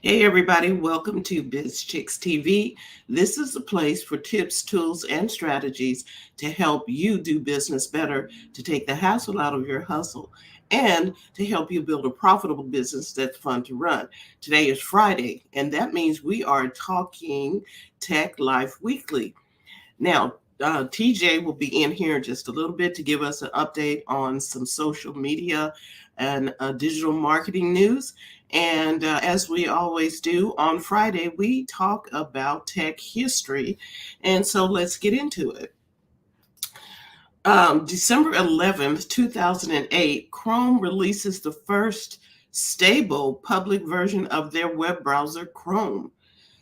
Hey everybody, welcome to BizChicks TV. This is a place for tips, tools, and strategies to help you do business better, to take the hassle out of your hustle, and to help you build a profitable business that's fun to run. Today is Friday, and that means we are talking Tech Life Weekly. Now, TJ will be in here in just a little bit to give us an update on some social media and digital marketing news. And as we always do on Friday, we talk about tech history. And so let's get into it. December 11th, 2008, Chrome releases the first stable public version of their web browser, Chrome.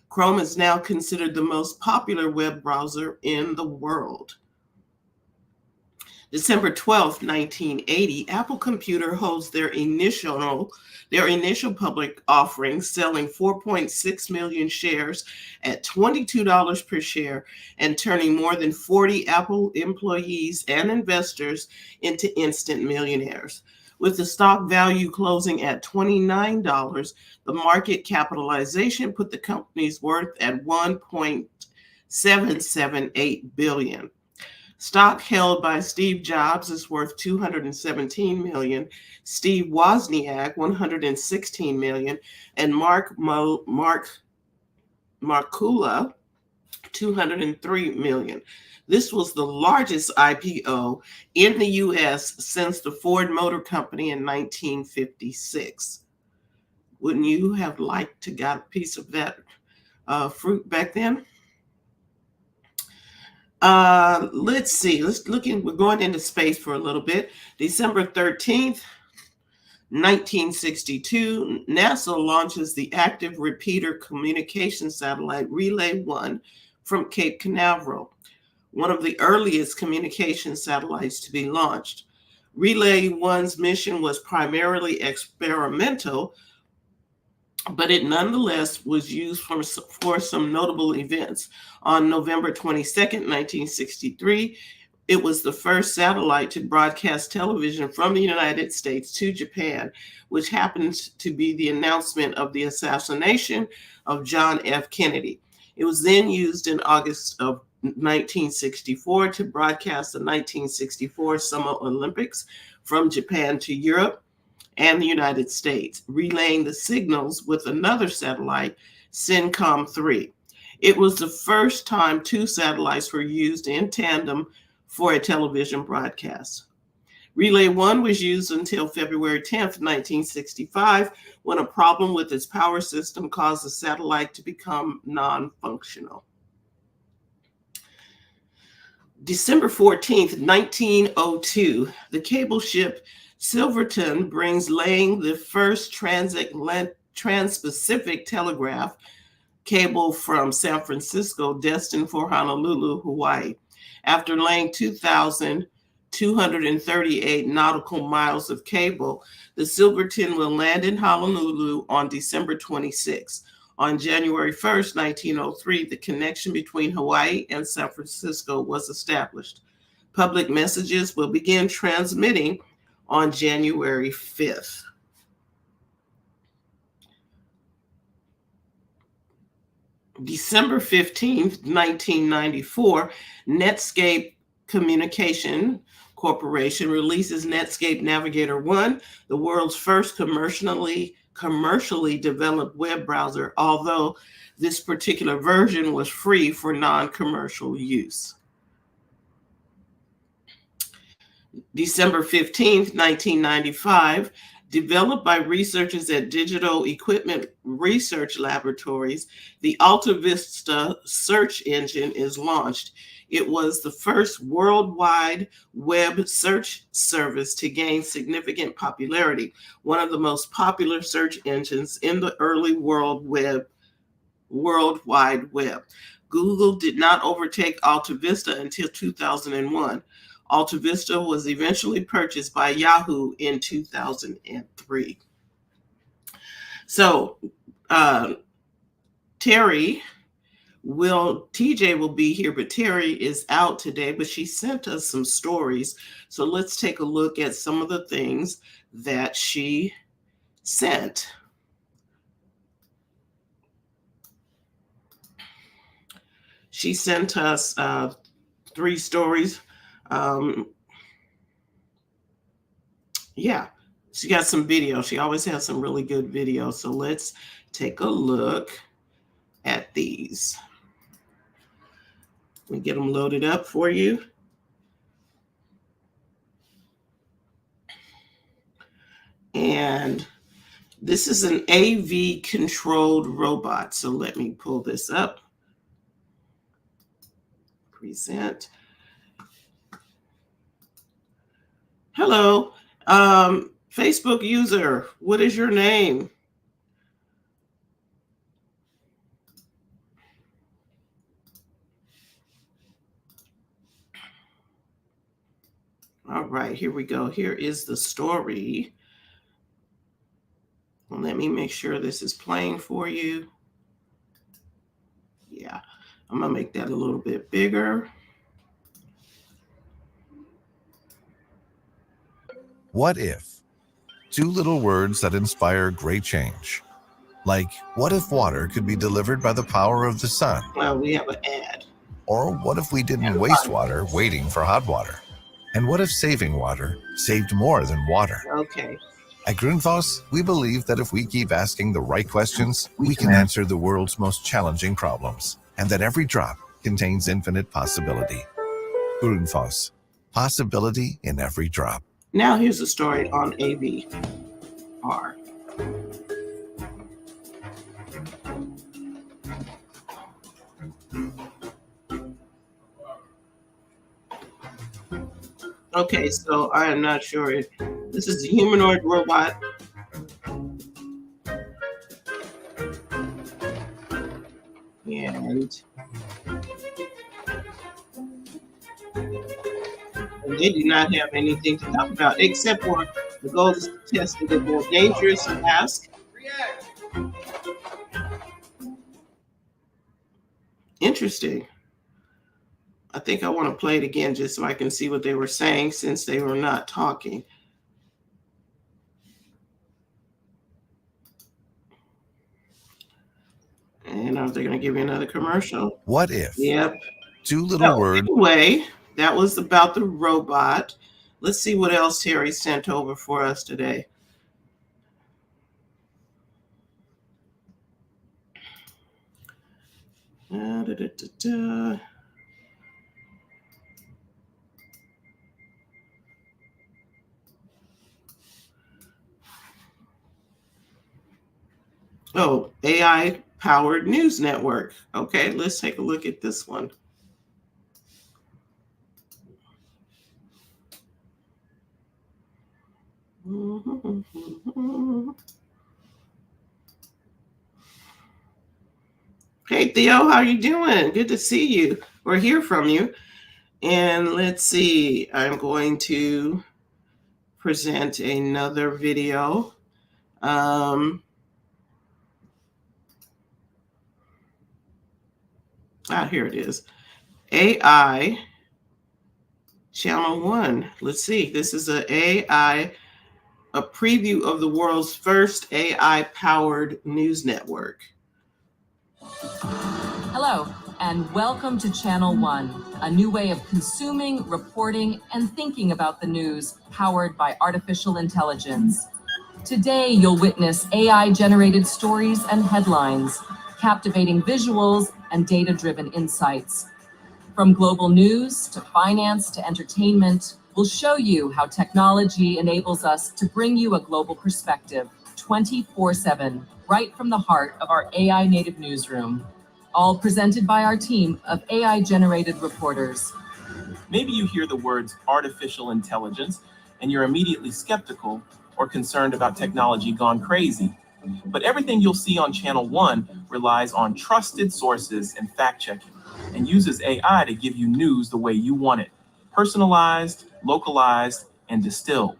Chrome is now considered the most popular web browser in the world. December 12th, 1980, Apple Computer holds their initial public offering, selling 4.6 million shares at $22 per share and turning more than 40 Apple employees and investors into instant millionaires. With the stock value closing at $29, the market capitalization put the company's worth at $1.778 billion. Stock held by Steve Jobs is worth $217 million, Steve Wozniak $116 million, and Mark Markula $203 million. This was the largest IPO in the U.S. since the Ford Motor Company in 1956. Wouldn't you have liked to got a piece of that fruit back then? Let's see. We're going into space for a little bit. December 13th, 1962, NASA launches the active repeater communication satellite Relay 1 from Cape Canaveral, one of the earliest communication satellites to be launched. Relay 1's mission was primarily experimental, but it nonetheless was used for some notable events. On November 22nd, 1963, it was the first satellite to broadcast television from the United States to Japan, which happened to be the announcement of the assassination of John F. Kennedy. It was then used in August of 1964 to broadcast the 1964 Summer Olympics from Japan to Europe and the United States, relaying the signals with another satellite, CENTCOM-3. It was the first time two satellites were used in tandem for a television broadcast. Relay 1 was used until February 10th, 1965, when a problem with its power system caused the satellite to become non-functional. December 14th, 1902, the cable ship Silverton brings laying the first trans-Pacific telegraph cable from San Francisco, destined for Honolulu, Hawaii. After laying 2,238 nautical miles of cable, the Silverton will land in Honolulu on December 26. On January 1st, 1903, the connection between Hawaii and San Francisco was established. Public messages will begin transmitting on January 5th. December 15th, 1994, Netscape Communication Corporation releases Netscape Navigator 1, the world's first commercially developed web browser, although this particular version was free for non-commercial use. December 15th, 1995, developed by researchers at Digital Equipment Research Laboratories, the AltaVista search engine is launched. It was the first worldwide web search service to gain significant popularity, one of the most popular search engines in the early World Wide Web. Google did not overtake AltaVista until 2001. AltaVista was eventually purchased by Yahoo in 2003. So TJ will be here, but Terry is out today, but she sent us some stories. So let's take a look at some of the things that she sent. She sent us 3 stories. Yeah, she got some video. She always has some really good video. So let's take a look at these. We get them loaded up for you. And this is an AV controlled robot. So let me pull this up. Present. Hello, Facebook user. What is your name? All right, here we go. Here is the story. Let me make sure this is playing for you. Yeah, I'm gonna make that a little bit bigger. What if? 2 little words that inspire great change. Like, what if water could be delivered by the power of the sun? Well, we have an ad. Or what if we didn't waste water waiting for hot water? And what if saving water saved more than water? Okay. At Grundfos, we believe that if we keep asking the right questions, we can answer the world's most challenging problems, and that every drop contains infinite possibility. Grundfos, possibility in every drop. Now here's a story on AVR. Okay, so I am not sure if this is a humanoid robot. And they do not have anything to talk about except for the goal is to test if they're more dangerous task. Interesting. I think I want to play it again just so I can see what they were saying since they were not talking. And are they going to give me another commercial? What if? Yep. 2 little words. Anyway, that was about the robot. Let's see what else Terry sent over for us today. Oh, AI-powered news network. Okay, let's take a look at this one. Hey, Theo, how you doing? Good to see you or hear from you. And let's see, I'm going to present another video. Here it is. AI Channel 1. Let's see. This is a preview of the world's first AI-powered news network. Hello, and welcome to Channel 1, a new way of consuming, reporting, and thinking about the news powered by artificial intelligence. Today, you'll witness AI-generated stories and headlines, captivating visuals and data-driven insights. From global news to finance to entertainment, we'll show you how technology enables us to bring you a global perspective 24/7, right from the heart of our AI-native newsroom. All presented by our team of AI-generated reporters. Maybe you hear the words artificial intelligence and you're immediately skeptical or concerned about technology gone crazy. But everything you'll see on Channel 1 relies on trusted sources and fact-checking and uses AI to give you news the way you want it, personalized, localized, and distilled.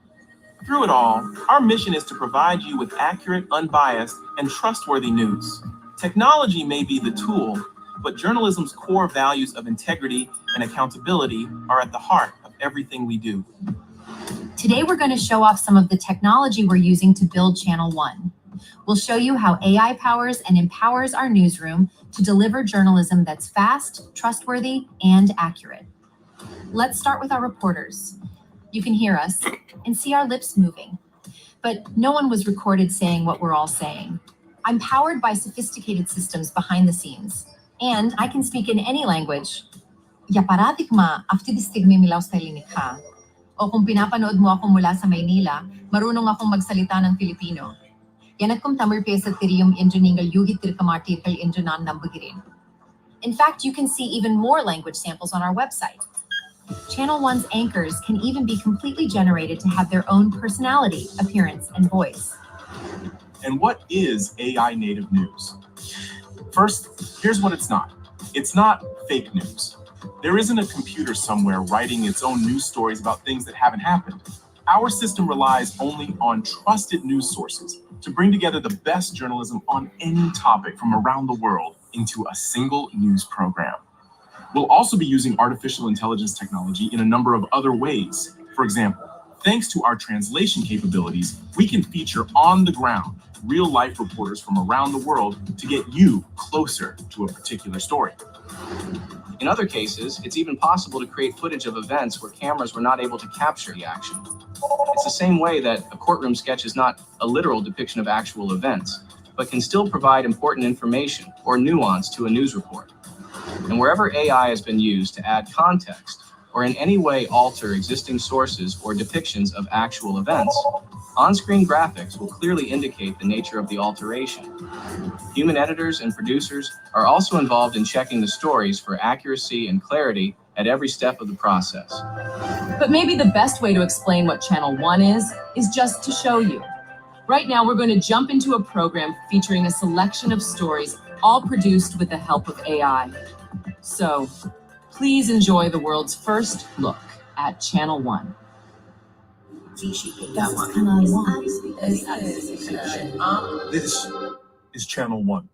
Through it all, our mission is to provide you with accurate, unbiased, and trustworthy news. Technology may be the tool, but journalism's core values of integrity and accountability are at the heart of everything we do. Today, we're going to show off some of the technology we're using to build Channel 1. We'll show you how AI powers and empowers our newsroom to deliver journalism that's fast, trustworthy, and accurate. Let's start with our reporters. You can hear us and see our lips moving, but no one was recorded saying what we're all saying. I'm powered by sophisticated systems behind the scenes, and I can speak in any language. Ya paradigma, aftidigme milaw sa linikha. O kung pinapanood mo ako mula sa Maynila, marunong akong magsalita ng Filipino. Yan at kung tamir pesa tiriyong injuningal yuhit tirkamatirkal injunan nambugirin. In fact, you can see even more language samples on our website. Channel One's anchors can even be completely generated to have their own personality, appearance, and voice. And what is AI native news? First, here's what it's not. It's not fake news. There isn't a computer somewhere writing its own news stories about things that haven't happened. Our system relies only on trusted news sources to bring together the best journalism on any topic from around the world into a single news program. We'll also be using artificial intelligence technology in a number of other ways. For example, thanks to our translation capabilities, we can feature on the ground real-life reporters from around the world to get you closer to a particular story. In other cases, it's even possible to create footage of events where cameras were not able to capture the action. It's the same way that a courtroom sketch is not a literal depiction of actual events, but can still provide important information or nuance to a news report. And wherever AI has been used to add context or in any way alter existing sources or depictions of actual events, on-screen graphics will clearly indicate the nature of the alteration. Human editors and producers are also involved in checking the stories for accuracy and clarity at every step of the process. But maybe the best way to explain what Channel One is just to show you. Right now, we're going to jump into a program featuring a selection of stories, all produced with the help of AI. So, please enjoy the world's first look at Channel One. This is Channel One.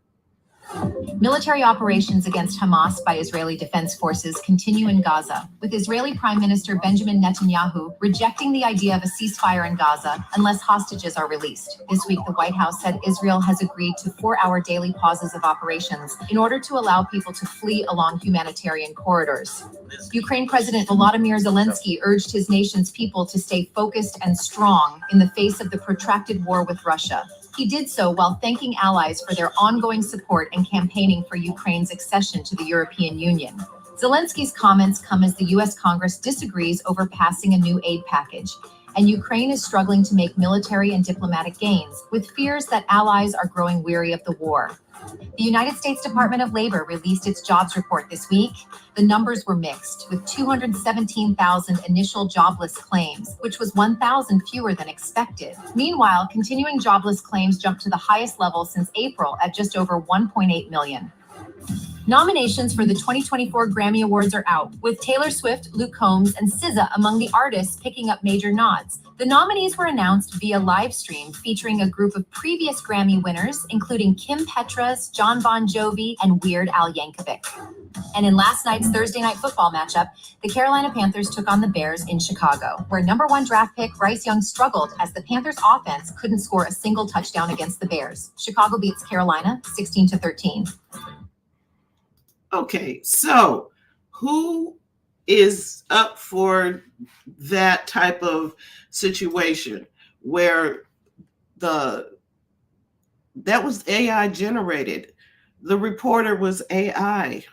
Military operations against Hamas by Israeli Defense Forces continue in Gaza, with Israeli Prime Minister Benjamin Netanyahu rejecting the idea of a ceasefire in Gaza unless hostages are released. This week, the White House said Israel has agreed to 4-hour daily pauses of operations in order to allow people to flee along humanitarian corridors. Ukraine President Volodymyr Zelensky urged his nation's people to stay focused and strong in the face of the protracted war with Russia. He did so while thanking allies for their ongoing support and campaigning for Ukraine's accession to the European Union. Zelensky's comments come as the U.S. Congress disagrees over passing a new aid package, and Ukraine is struggling to make military and diplomatic gains, with fears that allies are growing weary of the war. The United States Department of Labor released its jobs report this week. The numbers were mixed, with 217,000 initial jobless claims, which was 1,000 fewer than expected. Meanwhile, continuing jobless claims jumped to the highest level since April at just over 1.8 million. Nominations for the 2024 Grammy Awards are out, with Taylor Swift, Luke Combs, and SZA among the artists picking up major nods. The nominees were announced via live stream, featuring a group of previous Grammy winners, including Kim Petras, Jon Bon Jovi, and Weird Al Yankovic. And in last night's Thursday night football matchup, the Carolina Panthers took on the Bears in Chicago, where #1 draft pick Bryce Young struggled as the Panthers offense couldn't score a single touchdown against the Bears. Chicago beats Carolina 16-13. Okay, so who is up for that type of situation where that was AI generated? The reporter was AI.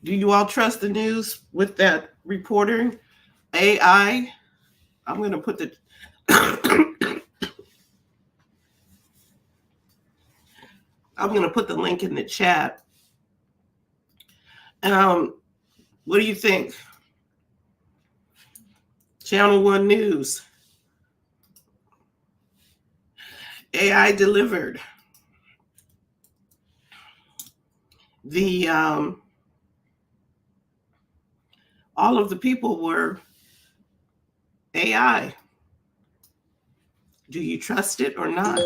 Do you all trust the news with that reporting? AI? I'm going to put the I'm going to put the link in the chat. What do you think? Channel One News. AI delivered. The all of the people were AI. Do you trust it or not?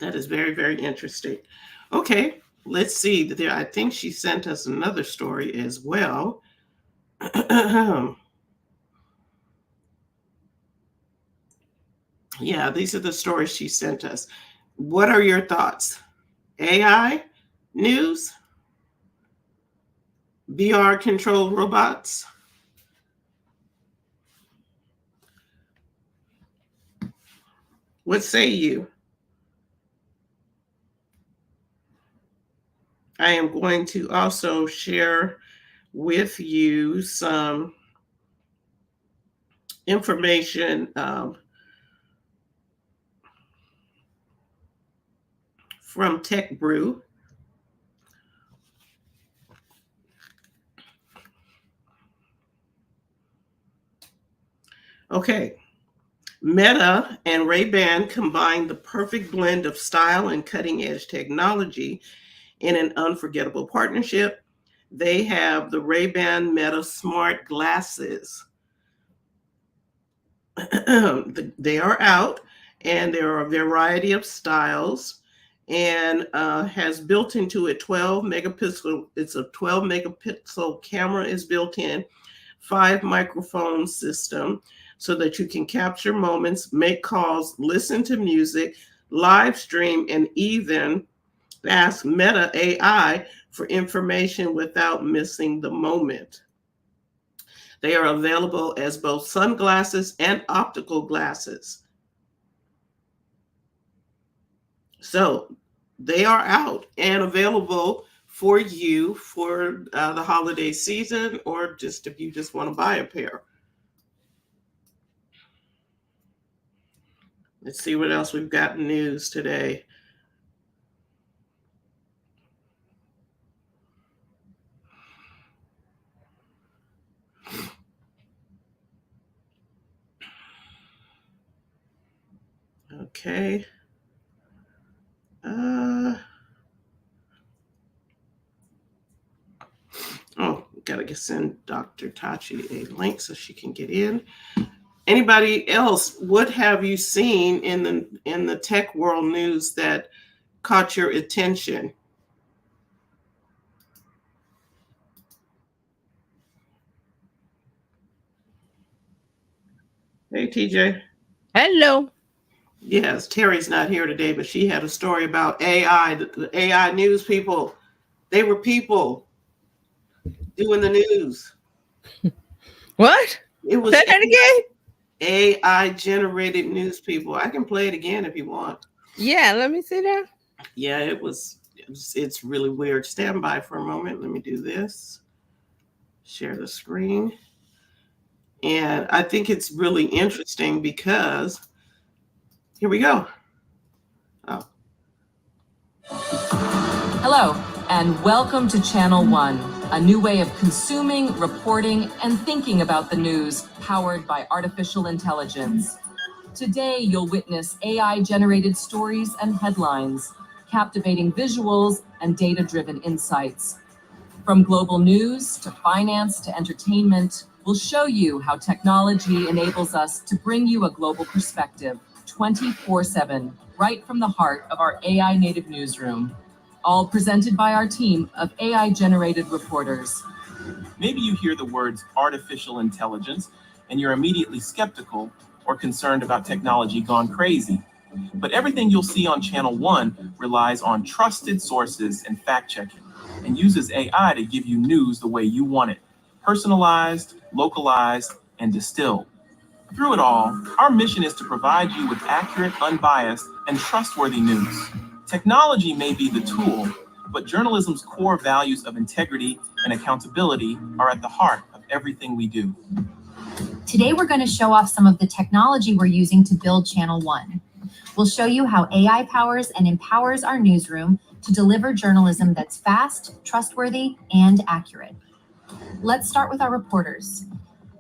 That is very, very interesting. Okay, let's see. I think she sent us another story as well. Yeah, these are the stories she sent us. What are your thoughts? AI news? VR controlled robots? What say you? I am going to also share with you some information from Tech Brew. Okay. Meta and Ray-Ban combine the perfect blend of style and cutting-edge technology in an unforgettable partnership. They have the Ray-Ban Meta Smart Glasses. They are out, and there are a variety of styles, and has built into a 12 megapixel. It's a 12 megapixel camera is built in, 5 microphone system, so that you can capture moments, make calls, listen to music, live stream, and even ask Meta AI for information without missing the moment. They are available as both sunglasses and optical glasses. So they are out and available for you for the holiday season, or just if you just want to buy a pair. Let's see what else we've got in news today. Okay. Gotta send Dr. Tachi a link so she can get in. Anybody else, what have you seen in the tech world news that caught your attention? Hey, TJ. Hello. Yes, Terry's not here today, but she had a story about AI. The AI news people, they were people doing the news. What? It was Say that again? AI generated news people. I can play it again if you want. Yeah, let me see that. Yeah, it's really weird. Stand by for a moment. Let me do this. Share the screen. And I think it's really interesting because here we go. Oh. Hello, and welcome to Channel One, a new way of consuming, reporting, and thinking about the news powered by artificial intelligence. Today, you'll witness AI-generated stories and headlines, captivating visuals and data-driven insights. From global news to finance to entertainment, we'll show you how technology enables us to bring you a global perspective 24/7, right from the heart of our AI native newsroom. All presented by our team of AI-generated reporters. Maybe you hear the words artificial intelligence and you're immediately skeptical or concerned about technology gone crazy. But everything you'll see on Channel One relies on trusted sources and fact-checking, and uses AI to give you news the way you want it, personalized, localized, and distilled. Through it all, our mission is to provide you with accurate, unbiased, and trustworthy news. Technology may be the tool, but journalism's core values of integrity and accountability are at the heart of everything we do. Today, we're going to show off some of the technology we're using to build Channel One. We'll show you how AI powers and empowers our newsroom to deliver journalism that's fast, trustworthy, and accurate. Let's start with our reporters.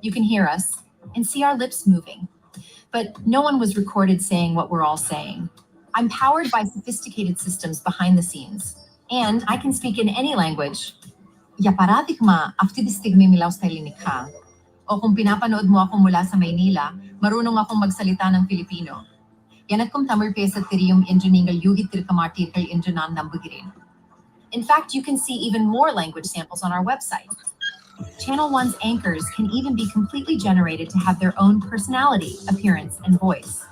You can hear us and see our lips moving, but no one was recorded saying what we're all saying. I'm powered by sophisticated systems behind the scenes, and I can speak in any language. Ya paradigma, aftitistigme milaw sa linikha. O kung pinapanood mo ako mula sa Maynila, marunong akong magsalita ng Filipino. Yanatkum tamil pesatirium injuningal yuhitir kamartirkal injunan nambugirin. In fact, you can see even more language samples on our website. Channel One's anchors can even be completely generated to have their own personality, appearance, and voice.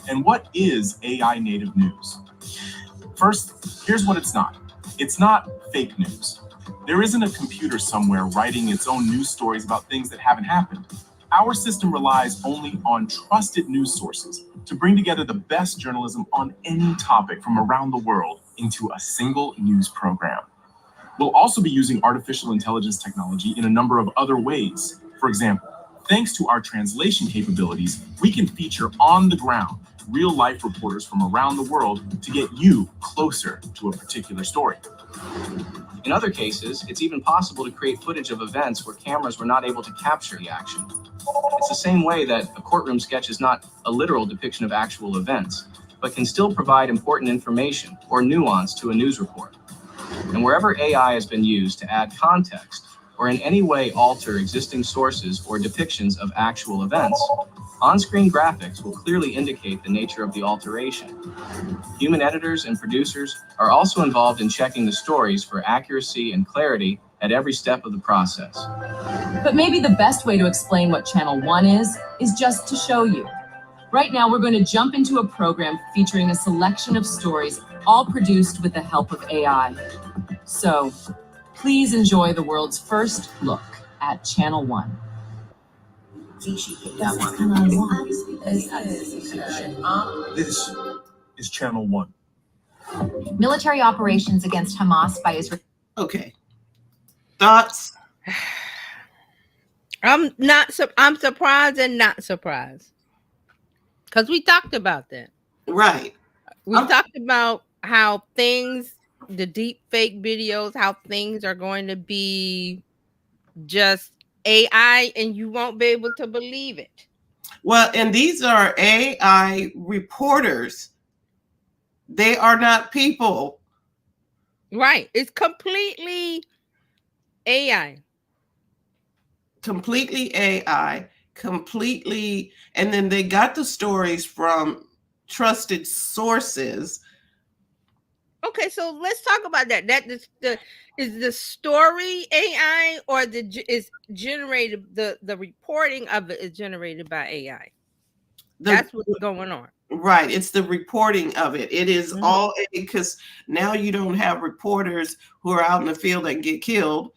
And what is AI native news? First, here's what it's not. It's not fake news. There isn't a computer somewhere writing its own news stories about things that haven't happened. Our system relies only on trusted news sources to bring together the best journalism on any topic from around the world into a single news program. We'll also be using artificial intelligence technology in a number of other ways. For example, thanks to our translation capabilities, we can feature on the ground real-life reporters from around the world to get you closer to a particular story. In other cases, it's even possible to create footage of events where cameras were not able to capture the action. It's the same way that a courtroom sketch is not a literal depiction of actual events, but can still provide important information or nuance to a news report. And wherever AI has been used to add context or in any way alter existing sources or depictions of actual events, on-screen graphics will clearly indicate the nature of the alteration. Human editors and producers are also involved in checking the stories for accuracy and clarity at every step of the process. But maybe the best way to explain what Channel 1 is just to show you. Right now, we're going to jump into a program featuring a selection of stories, all produced with the help of AI. So, please enjoy the world's first look at Channel 1. This is Channel 1. Military operations against Hamas by Israel. Okay. Thoughts? I'm surprised and not surprised. Because we talked about that. Right. We talked about how things, the deep fake videos, how things are going to be just AI and you won't be able to believe it. Well, and these are AI reporters. They are not people. Right. It's completely AI. Completely AI. Completely. And then they got the stories from trusted sources. Okay, so let's talk about that. Is the story AI or is generated the reporting of it is generated by AI? That's what's going on. Right. It's the reporting of it. It is all because now you don't have reporters who are out in the field that get killed.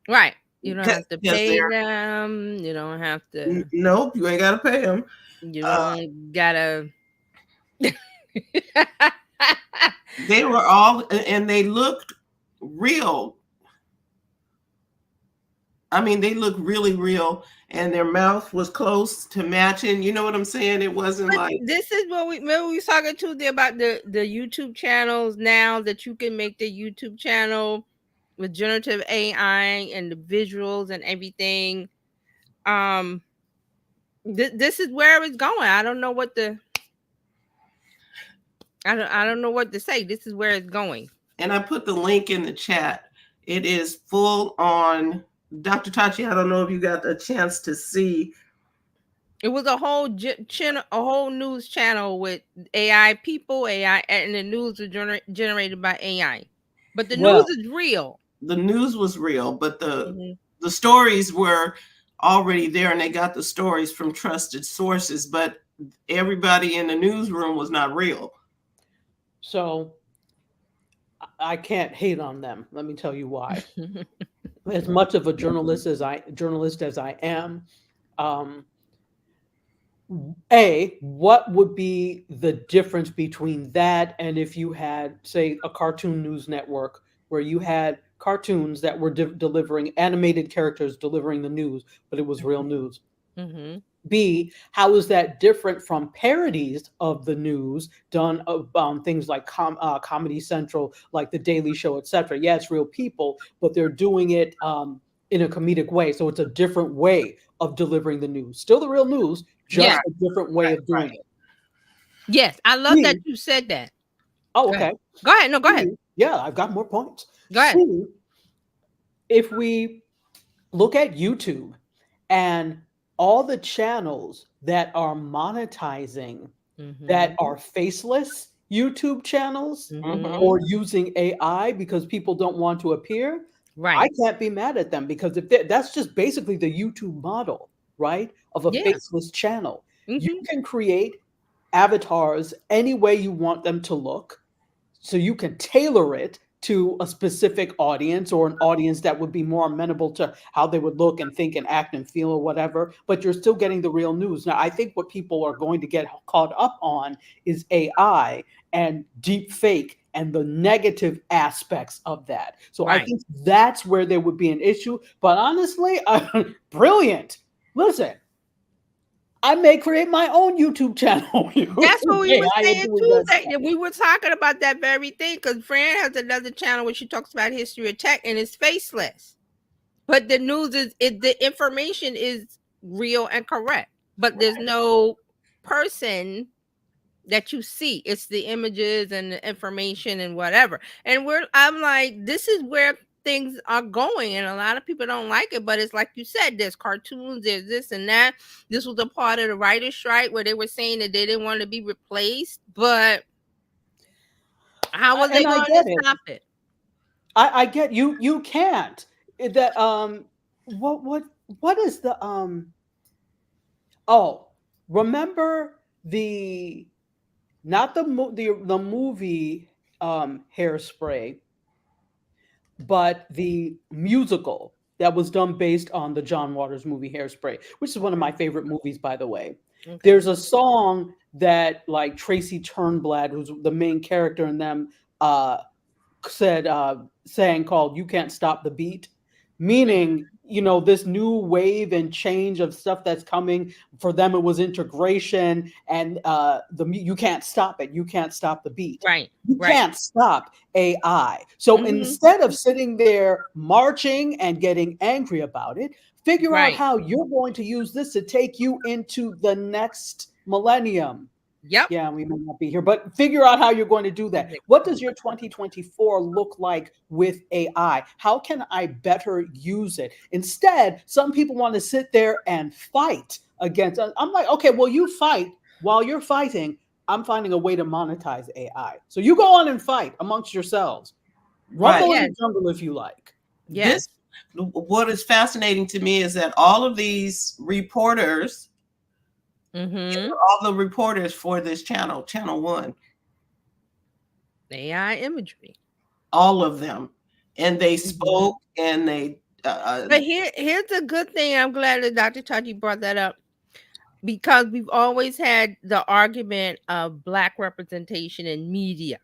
Right. You don't have to pay them. You don't have to. Nope, you ain't got to pay them. You don't gotta. They were all, and they looked real. I mean, they looked really real, and their mouth was close to matching. You know what I'm saying? It wasn't like. This is what we remember we was talking to there about the YouTube channels now that you can make the YouTube channel with generative AI and the visuals and everything. This is where it's going. I don't know what I don't know what to say. This is where it's going. And I put the link in the chat. It is full on. Dr. Tachi, I don't know if you got a chance to see. It was a whole channel, a whole news channel with AI people, AI, and the news was generated by AI. But the news is real. The news was real, but the stories were already there, and they got the stories from trusted sources. But everybody in the newsroom was not real. So I can't hate on them. Let me tell you why. As much of a journalist as I am, what would be the difference between that and if you had, say, a Cartoon News Network where you had cartoons that were delivering animated characters delivering the news, but it was real news? B, how is that different from parodies of the news done on things like Comedy Central, like The Daily Show, etc.? Yeah, it's real people, but they're doing it in a comedic way. So it's a different way of delivering the news. Still the real news, just a different way of doing it. Yes, I love that you said that. Oh, okay. Go ahead. No, go ahead. Yeah, I've got more points. Go ahead. C, if we look at YouTube and all the channels that are monetizing that are faceless YouTube channels or using AI because people don't want to appear, I can't be mad at them because if that's just basically the YouTube model, right, of a faceless channel. You can create avatars any way you want them to look. So you can tailor it to a specific audience or an audience that would be more amenable to how they would look and think and act and feel or whatever, but you're still getting the real news. Now, I think what people are going to get caught up on is AI and deep fake and the negative aspects of that. So I Right. think that's where there would be an issue. But honestly, brilliant. Listen, I may create my own YouTube channel. That's what we were saying doing that Tuesday. stuff. We were talking about that very thing because Fran has another channel where she talks about history of tech and it's faceless. But the news the information is real and correct, but there's no person that you see. It's the images and the information and whatever. And I'm like, this is where things are going, and a lot of people don't like it, but it's like you said, there's cartoons, there's this and that. This was a part of the writer's strike where they were saying that they didn't want to be replaced, but how was they going to stop it? I get you. You can't. That what is the oh, remember the not the movie Hairspray, but the musical that was done based on the John Waters movie Hairspray, which is one of my favorite movies, by the way. Okay. There's a song that like Tracy Turnblad, who's the main character in them, saying called "You Can't Stop the Beat," meaning, you know, this new wave and change of stuff that's coming. For them, it was integration and you can't stop it. You can't stop the beat. Right. You can't stop AI. So instead of sitting there marching and getting angry about it, figure out how you're going to use this to take you into the next millennium. Yep. Yeah, we may not be here, but figure out how you're going to do that. What does your 2024 look like with AI? How can I better use it? Instead, some people want to sit there and fight against. I'm like, okay, well, you fight. While you're fighting, I'm finding a way to monetize AI. So you go on and fight amongst yourselves. Rumble in the jungle if you like. Yes. What is fascinating to me is that all of these reporters, all the reporters for this channel, Channel 1. AI imagery. All of them. And they spoke and they... but here's a good thing. I'm glad that Dr. Taji brought that up, because we've always had the argument of Black representation in media.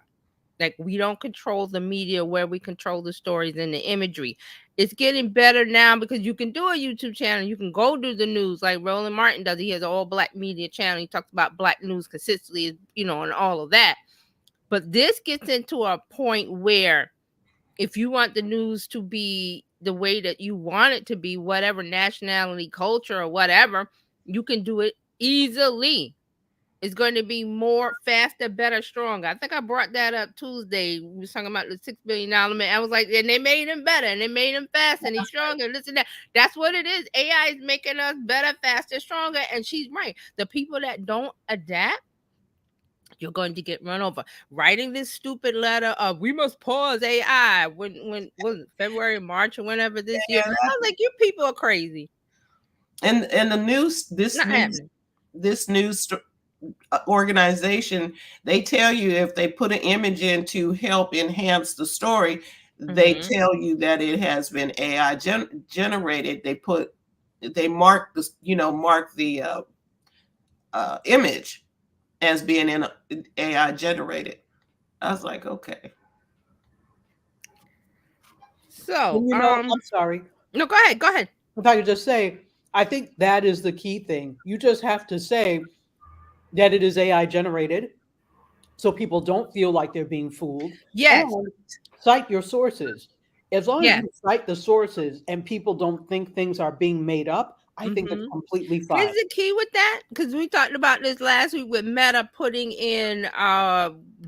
Like, we don't control the media where we control the stories and the imagery. It's getting better now because you can do a YouTube channel. You can go do the news like Roland Martin does. He has an all Black media channel. He talks about Black news consistently, you know, and all of that. But this gets into a point where if you want the news to be the way that you want it to be, whatever nationality, culture, or whatever, you can do it easily. It's going to be more, faster, better, stronger. I think I brought that up Tuesday. We were talking about the $6 billion man. I was like, and they made him better, and they made him faster, and he's stronger. This and that. That's what it is. AI is making us better, faster, stronger, and she's right. The people that don't adapt, you're going to get run over. Writing this stupid letter of we must pause AI when was it February, March, or whenever this year. I was like, you people are crazy. And the news, this news organization, they tell you if they put an image in to help enhance the story, they tell you that it has been AI generated. They mark the image as being AI generated. I was like, okay. So I'm sorry. No, go ahead. If I could just say, I think that is the key thing. You just have to say that it is AI generated, so people don't feel like they're being fooled. Yes. And cite your sources. As long as you cite the sources and people don't think things are being made up, I think it's completely fine. Here's the key with that, because we talked about this last week with Meta putting in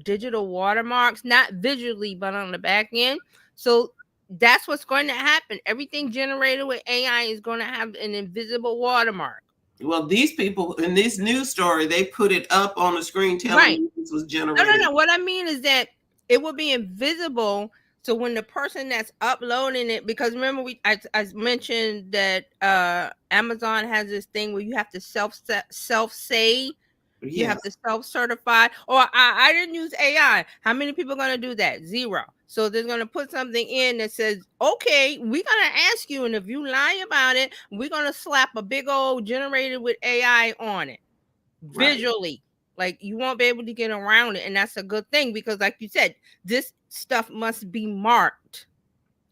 digital watermarks, not visually, but on the back end. So that's what's going to happen. Everything generated with AI is going to have an invisible watermark. Well, these people in this news story, they put it up on the screen telling you this was generated. No. What I mean is that it will be invisible So when the person that's uploading it, because remember I mentioned that Amazon has this thing where you have to self save. You have to self-certify. Or I didn't use AI. How many people are going to do that? 0. So they're going to put something in that says, okay, we're going to ask you, and if you lie about it, we're going to slap a big old generated with AI on it visually. Like, you won't be able to get around it. And that's a good thing, because like you said, this stuff must be marked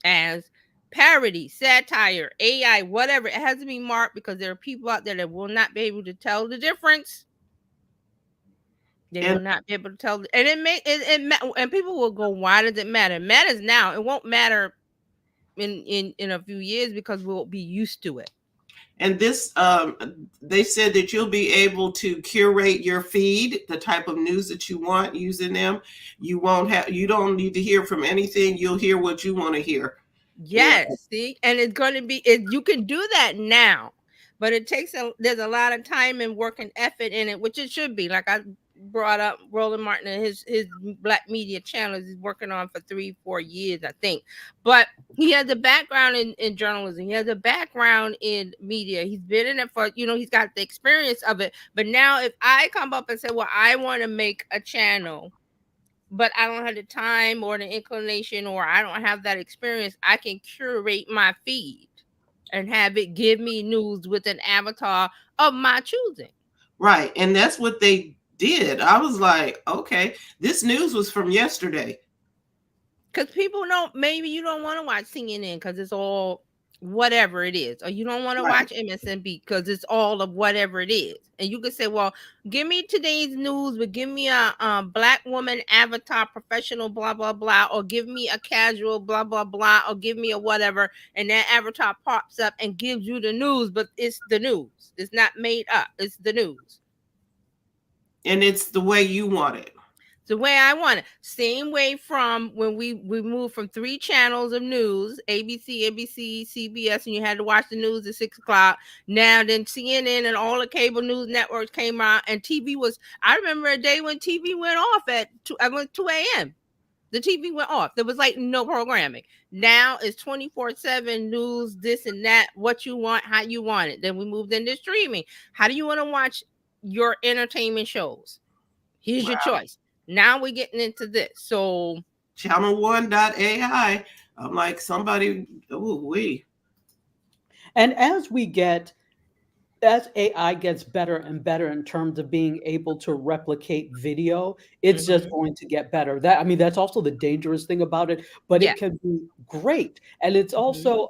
as parody, satire, AI, whatever. It has to be marked, because there are people out there that will not be able to tell the difference. They will not be able to tell, and and people will go, why does it matter? It matters now. It won't matter in a few years, because we'll be used to it. And this, they said that you'll be able to curate your feed, the type of news that you want using them. You don't need to hear from anything. You'll hear what you want to hear. Yes, see, and it's going to be, you can do that now, but it takes there's a lot of time and work and effort in it, which it should be. Like I brought up Roland Martin and his Black Media channels he's working on for 3-4 years, I think. But he has a background in journalism. He has a background in media. He's been in it for, he's got the experience of it. But now if I come up and say, well, I want to make a channel, but I don't have the time or the inclination, or I don't have that experience, I can curate my feed and have it give me news with an avatar of my choosing. Right. And that's what they did. I was like, okay, this news was from yesterday. Because people maybe you don't want to watch CNN because it's all whatever it is, or you don't want to watch MSNBC because it's all of whatever it is. And you could say, well, give me today's news, but give me a Black woman avatar professional blah blah blah, or give me a casual blah blah blah, or give me a whatever, and that avatar pops up and gives you the news. But it's the news, it's not made up, it's the news, and it's the way you want it. The way I want it. Same way from when we moved from 3 channels of news, ABC, NBC, CBS, and you had to watch the news at 6 o'clock. Now then CNN and all the cable news networks came out, and TV was, I remember a day when TV went off at 2 a.m. The TV went off. There was like no programming. Now it's 24/7 news, this and that, what you want, how you want it. Then we moved into streaming. How do you want to watch your entertainment shows? Here's your choice. Now we're getting into this. So channel1.ai. I'm like, somebody, And as AI gets better and better in terms of being able to replicate video, it's just going to get better. That's also the dangerous thing about it, but it can be great. And it's also,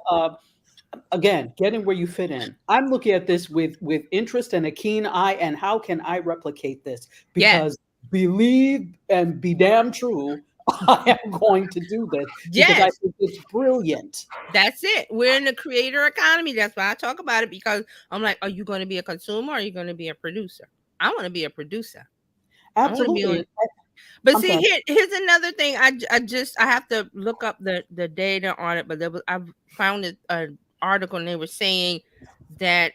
again, getting where you fit in. I'm looking at this with interest and a keen eye, and how can I replicate this? Because believe and be damn true, I am going to do this because I think it's brilliant. That's it. We're in the creator economy. That's why I talk about it, because I'm like, are you going to be a consumer or are you going to be a producer? I want to be a producer. Absolutely. But see, here's another thing. I have to look up the data on it, but I found an article and they were saying that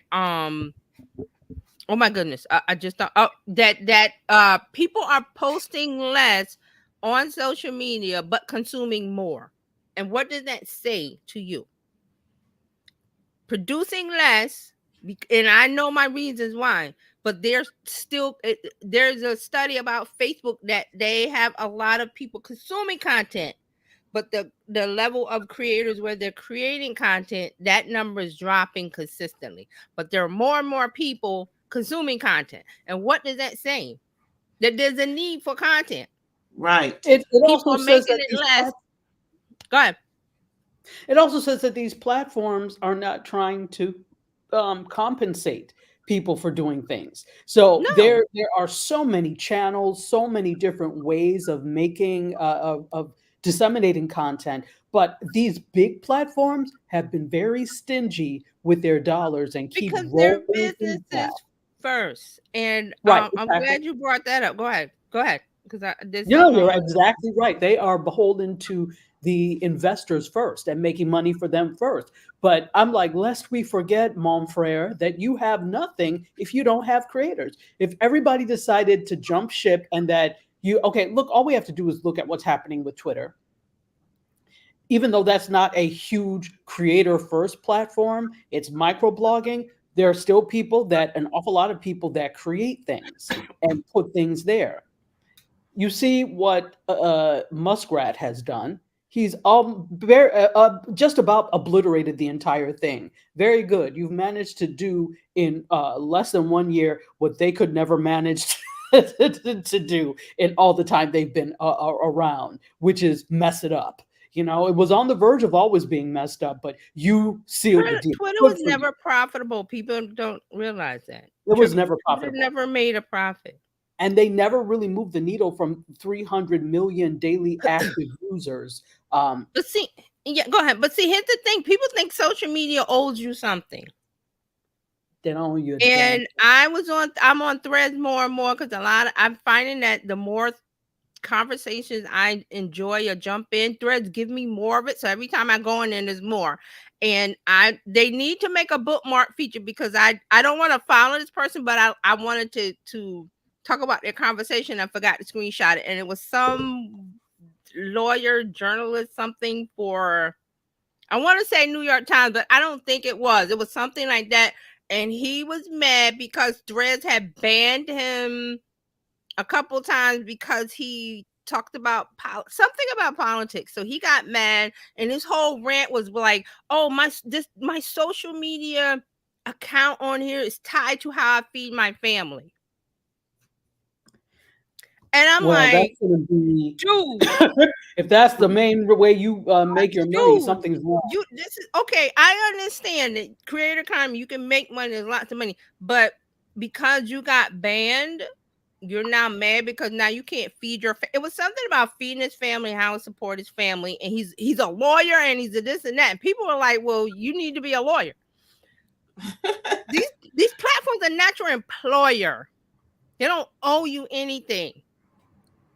oh my goodness, I just thought that people are posting less on social media but consuming more. And what does that say to you? Producing less, and I know my reasons why, but there's a study about Facebook that they have a lot of people consuming content, but the level of creators where they're creating content, that number is dropping consistently. But there are more and more people consuming content. And what does that say? That there's a need for content. Right. It people also are says making it less. Go ahead. It also says that these platforms are not trying to compensate people for doing things. So there are so many channels, so many different ways of making of disseminating content, but these big platforms have been very stingy with their dollars and keep because rolling their businesses first. And right, I'm glad you brought that up. Go ahead. Because you're exactly right. They are beholden to the investors first and making money for them first. But I'm like, lest we forget, mon frere, that you have nothing if you don't have creators. If everybody decided to jump ship and that look, all we have to do is look at what's happening with Twitter. even though that's not a huge creator first platform, it's microblogging. There are still people that, an awful lot of people that create things and put things there. You see what Muskrat has done. He's just about obliterated the entire thing. Very good. You've managed to do in less than 1 year what they could never manage to do in all the time they've been around, which is mess it up. You know, it was on the verge of always being messed up, but you sealed the deal. Twitter Good was for you. never profitable. People don't realize that. It was never Twitter profitable. never made a profit. And they never really moved the needle from 300 million daily active users. But see, yeah, go ahead. But see, here's the thing: people think social media owes you something. They don't owe you a And damn. I'm on Threads more and more because I'm finding that the more conversations I enjoy or jump in, Threads give me more of it. So every time I go in, there's more. And they need to make a bookmark feature because I don't want to follow this person, but I wanted to talk about their conversation. I forgot to screenshot it, and it was some lawyer, journalist, something for, I want to say New York Times, but I don't think it was. It was something like that. And he was mad because Threads had banned him a couple times because he talked about something about politics. So he got mad, and his whole rant was like, "Oh, my social media account on here is tied to how I feed my family." And I'm like, that's gonna be, dude, if that's the main way you make your money, something's wrong. This is okay. I understand that creator economy, you can make money, there's lots of money, but because you got banned, you're now mad because now you can't feed your it was something about feeding his family, how to support his family, and he's a lawyer and he's a this and that, and people are like, well, you need to be a lawyer. these platforms are not your employer. They don't owe you anything.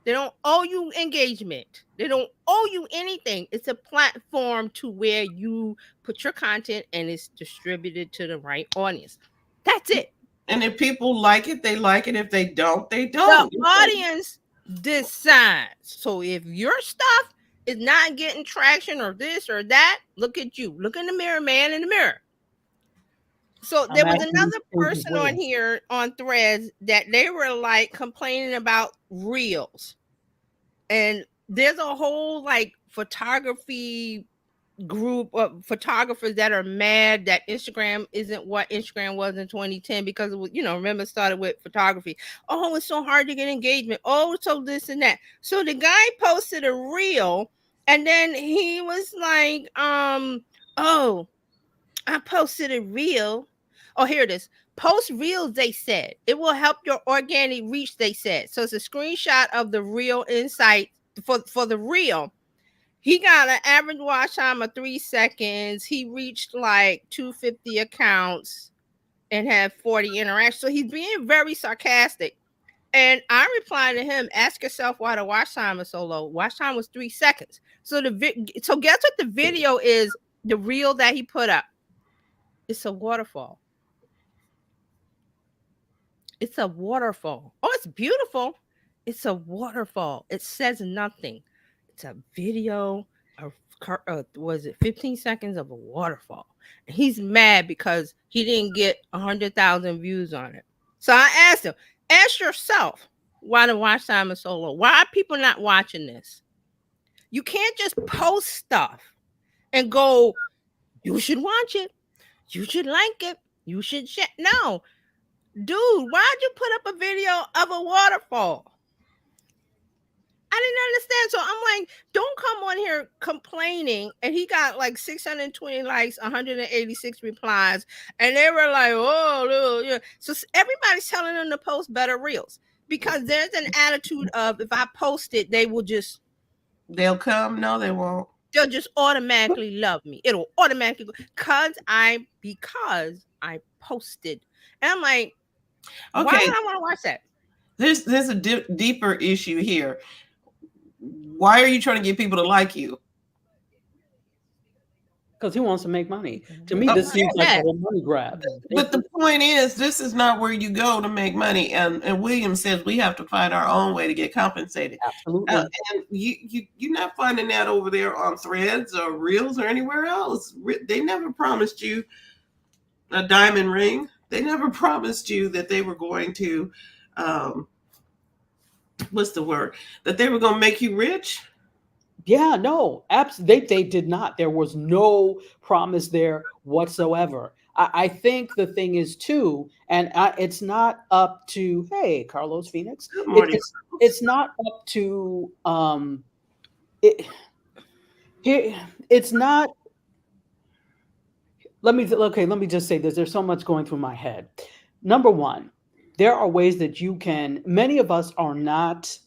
They don't owe you engagement. They don't owe you anything. It's a platform to where you put your content and it's distributed to the right audience. That's it. And if people like it, they like it. If they don't, they don't. The audience decides. So if your stuff is not getting traction or this or that, look at you. Look in the mirror, man, in the mirror. So there was another person on here on Threads that they were like complaining about reels. And there's a whole like photography group of photographers that are mad that Instagram isn't what Instagram was in 2010 because it was, remember, it started with photography. Oh, it's so hard to get engagement. Oh, so this and that. So the guy posted a reel and then he was like, oh, I posted a reel. Oh, here it is. Post reels, they said. It will help your organic reach, they said. So it's a screenshot of the reel insight for the reel. He got an average watch time of 3 seconds. He reached like 250 accounts and had 40 interactions. So he's being very sarcastic. And I replied to him, ask yourself why the watch time is so low. Watch time was 3 seconds. So so guess what the video is, the reel that he put up? It's a waterfall. It's a waterfall. Oh, it's beautiful. It's a waterfall. It says nothing. It's a video of, was it 15 seconds of a waterfall? And he's mad because he didn't get 100,000 views on it. So I asked him, ask yourself why the watch time is so low. Why are people not watching this? You can't just post stuff and go, you should watch it. You should like it. You should share. No. Dude, why'd you put up a video of a waterfall? I didn't understand. So I'm like, don't come on here complaining. And he got like 620 likes, 186 replies. And they were like, oh, yeah. So everybody's telling them to post better reels because there's an attitude of if I post it, they'll come. No, they won't. They'll just automatically love me. It'll automatically go because I posted. And I'm like, okay, why would I want to watch that? There's a deeper issue here. Why are you trying to get people to like you? because he wants to make money. To me, this seems like a whole money grab. But the point is, this is not where you go to make money. And William says we have to find our own way to get compensated. Absolutely. And you're not finding that over there on Threads or Reels or anywhere else. They never promised you a diamond ring. They never promised you that they were going to, what's the word? That they were going to make you rich. Yeah, no, absolutely. They did not. There was no promise there whatsoever. I think the thing is too, and it's not up to, hey, Carlos Phoenix. Good morning. It's not up to it's not. Let me just say this. There's so much going through my head. Number one, there are ways that you can. Many of us are not.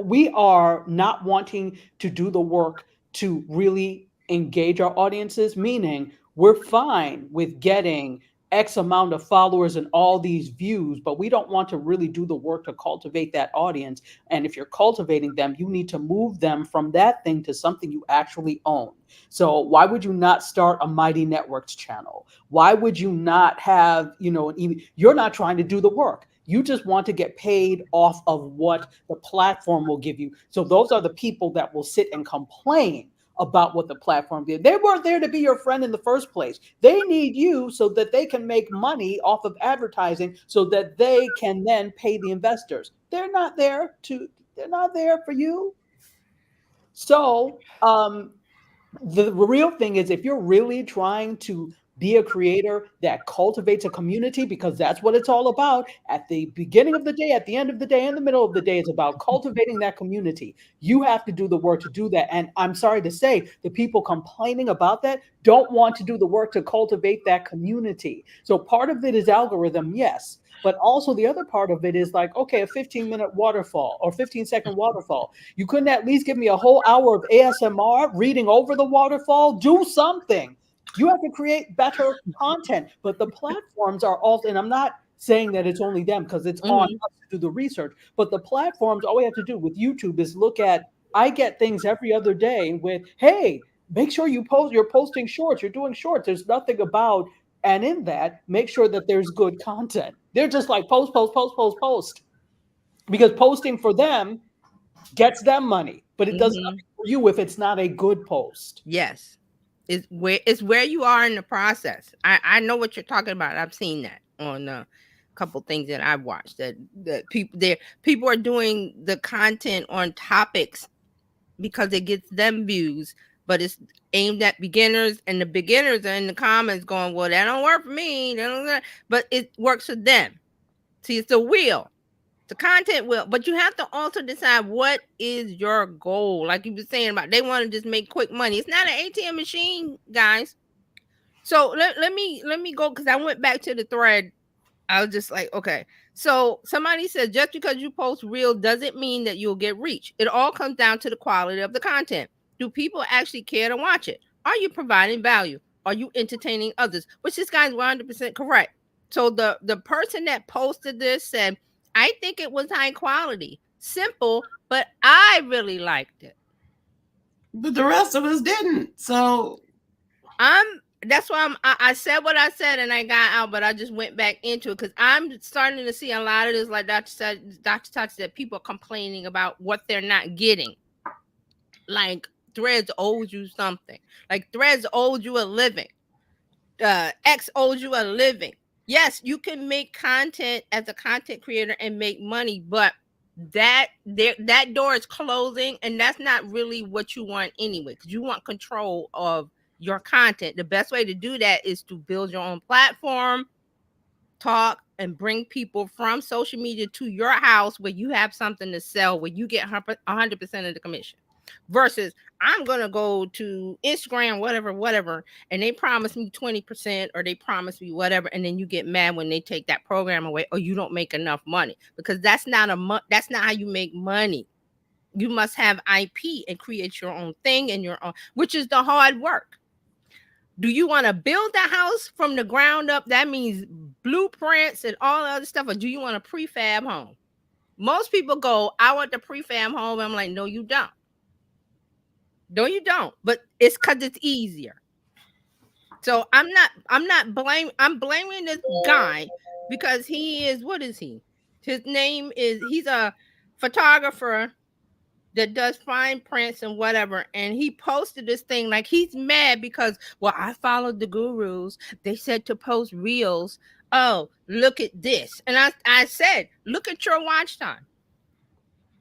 We are not wanting to do the work to really engage our audiences, meaning we're fine with getting X amount of followers and all these views, but we don't want to really do the work to cultivate that audience. And if you're cultivating them, you need to move them from that thing to something you actually own. So why would you not start a Mighty Networks channel? Why would you not have, you're not trying to do the work. You just want to get paid off of what the platform will give you. So those are the people that will sit and complain about what the platform did. They weren't there to be your friend in the first place. They need you so that they can make money off of advertising so that they can then pay the investors. They're not there for you. So the real thing is, if you're really trying to be a creator that cultivates a community, because that's what it's all about. At the beginning of the day, at the end of the day, in the middle of the day, it's about cultivating that community. You have to do the work to do that. And I'm sorry to say, the people complaining about that don't want to do the work to cultivate that community. So part of it is algorithm, yes. But also the other part of it is like, okay, a 15-minute waterfall or 15-second waterfall. You couldn't at least give me a whole hour of ASMR reading over the waterfall? Do something. You have to create better content, but the platforms are all, and I'm not saying that it's only them because it's on us to do the research, but the platforms, all we have to do with YouTube is look at, I get things every other day with, hey, make sure you're posting shorts, you're doing shorts. There's nothing about, and in that, make sure that there's good content. They're just like post. Because posting for them gets them money, but it does nothing for you if it's not a good post. Yes. It's where you are in the process. I know what you're talking about. I've seen that on a couple things that I've watched. That people are doing the content on topics because it gets them views, but it's aimed at beginners, and the beginners are in the comments going, "Well, that don't work for me." But it works for them. See, it's the wheel. The content will, but you have to also decide what is your goal. Like you were saying about, they want to just make quick money. It's not an ATM machine, guys. So let me go, because I went back to the thread. I was just like, okay. So somebody said, just because you post real doesn't mean that you'll get reach. It all comes down to the quality of the content. Do people actually care to watch it? Are you providing value? Are you entertaining others? Which this guy's 100% correct. So the person that posted this said, I think it was high quality, simple, but I really liked it. But the rest of us didn't. So that's why I said what I said and I got out, but I just went back into it because I'm starting to see a lot of this, like Dr. Touch said, people complaining about what they're not getting. Like Threads owes you something. Like Threads owed you a living. X owes you a living. Yes, you can make content as a content creator and make money, but that door is closing, and that's not really what you want anyway, because you want control of your content. The best way to do that is to build your own platform, talk, and bring people from social media to your house where you have something to sell, where you get 100% of the commission. Versus, I'm going to go to Instagram, whatever, and they promise me 20% or they promise me whatever, and then you get mad when they take that program away or you don't make enough money, because that's not how you make money. You must have IP and create your own thing and your own, which is the hard work. Do you want to build the house from the ground up? That means blueprints and all the other stuff, or do you want a prefab home? Most people go, I want the prefab home. I'm like, no, you don't. No, you don't. But it's because it's easier. So I'm blaming this guy because he is, what is he? His name is, he's a photographer that does fine prints and whatever, and he posted this thing like he's mad because, well, I followed the gurus. They said to post reels. Oh, look at this. And I said, look at your watch time.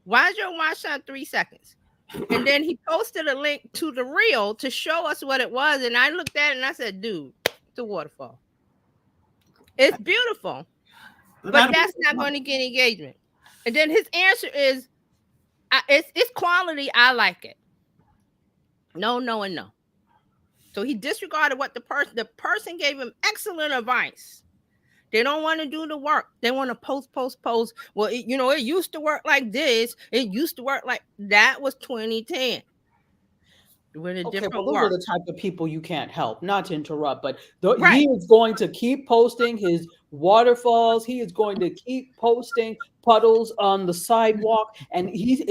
Why is your watch time 3 seconds? And then he posted a link to the reel to show us what it was. And I looked at it and I said, dude, it's a waterfall. It's beautiful, but that's not going to get engagement. And then his answer is, it's quality. I like it. No, no, and no. So he disregarded what the person gave him excellent advice. They don't want to do the work. They want to post. Well, it used to work like this. It used to work like that. Was 2010. With a Okay, different well, those work. are the type of people you can't help. Not to interrupt, but Right. he is going to keep posting his waterfalls. He is going to keep posting puddles on the sidewalk, and he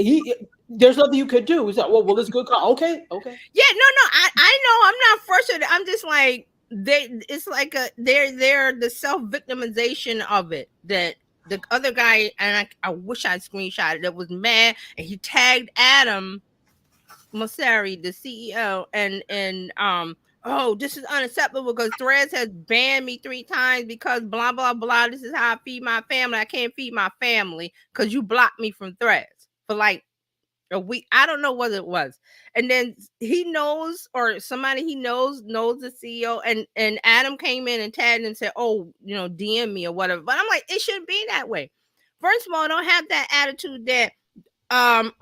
there's nothing you could do. He's like, well, it's good. Okay. Yeah, no, I know. I'm not frustrated. I'm just like, it's like they're the self-victimization of it, that the other guy, and I wish I screenshotted it, was mad, and he tagged Adam Mosseri, the CEO, and oh, this is unacceptable because Threads has banned me 3 times because blah blah blah. This is how I feed my family. I can't feed my family because you blocked me from Threads for like a week. I don't know what it was. And then he knows, or somebody he knows the CEO, and Adam came in and tagged and said, oh, DM me or whatever. But I'm like, it shouldn't be that way. First of all, don't have that attitude that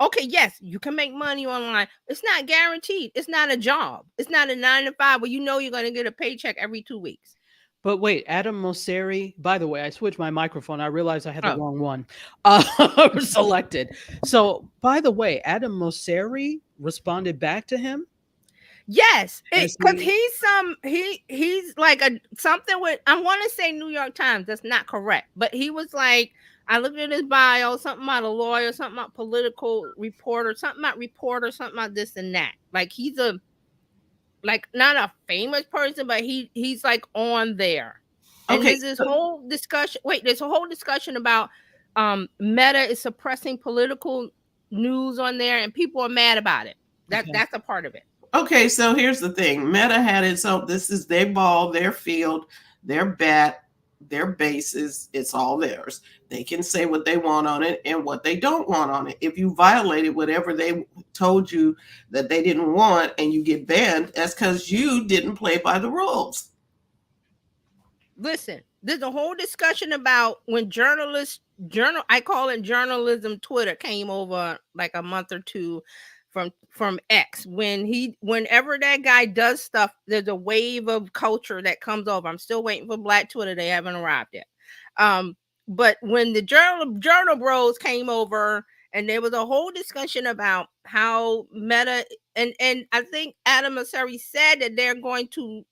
okay, yes, you can make money online. It's not guaranteed. It's not a job. It's not a 9 to 5 where you're going to get a paycheck every 2 weeks. But wait, Adam Mosseri, by the way, I switched my microphone. I realized I had the wrong one selected. So, by the way, Adam Mosseri responded back to him? Yes, because he's like something with, I want to say New York Times. That's not correct. But he was like, I looked at his bio, something about a lawyer, something about political reporter, something about this and that. Like he's not a famous person, but he's like on there. And Okay, there's this whole discussion. Wait, there's a whole discussion about Meta is suppressing political news on there, and people are mad about it. That's a part of it. Okay, so here's the thing. Meta had its own, this is their ball, their field, their bat, their bases. It's all theirs. They can say what they want on it and what they don't want on it. If you violated whatever they told you that they didn't want and you get banned, that's because you didn't play by the rules. Listen, there's a whole discussion about when I call it journalism Twitter, came over like a month or two from X. Whenever that guy does stuff, there's a wave of culture that comes over. I'm still waiting for Black Twitter. They haven't arrived yet. But when the journal bros came over, and there was a whole discussion about how Meta, and I think Adam Mosseri said that they're going to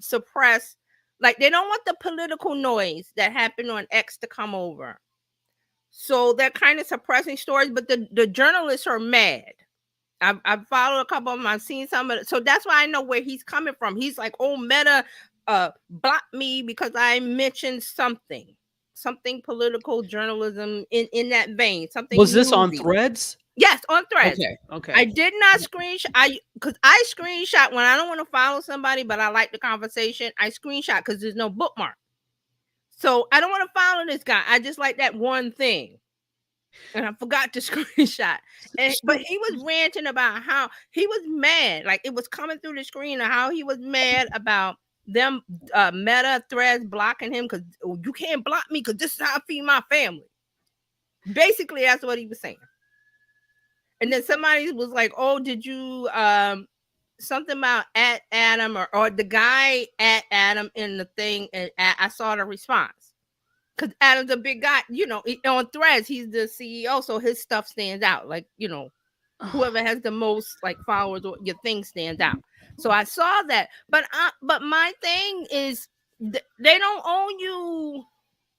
suppress, like they don't want the political noise that happened on X to come over. So they're kind of suppressing stories, but the journalists are mad. I've followed a couple of them. I've seen some of it. So that's why I know where he's coming from. He's like, oh, Meta blocked me because I mentioned something political journalism in that vein. Something. Was this on Threads? Yes, on Threads. Okay. I did not screenshot. Because I screenshot when I don't want to follow somebody, but I like the conversation. I screenshot because there's no bookmark. So I don't want to follow this guy. I just like that one thing. And I forgot to screenshot. But he was ranting about how he was mad. Like it was coming through the screen of how he was mad about them Meta Threads blocking him because you can't block me because this is how I feed my family. Basically, that's what he was saying. And then somebody was like, oh, did you something about at Adam or the guy at Adam in the thing, and I saw the response. Because Adam's a big guy, on Threads, he's the CEO, so his stuff stands out. Like, whoever has the most like followers or your thing stands out. So I saw that. But my thing is, they don't owe you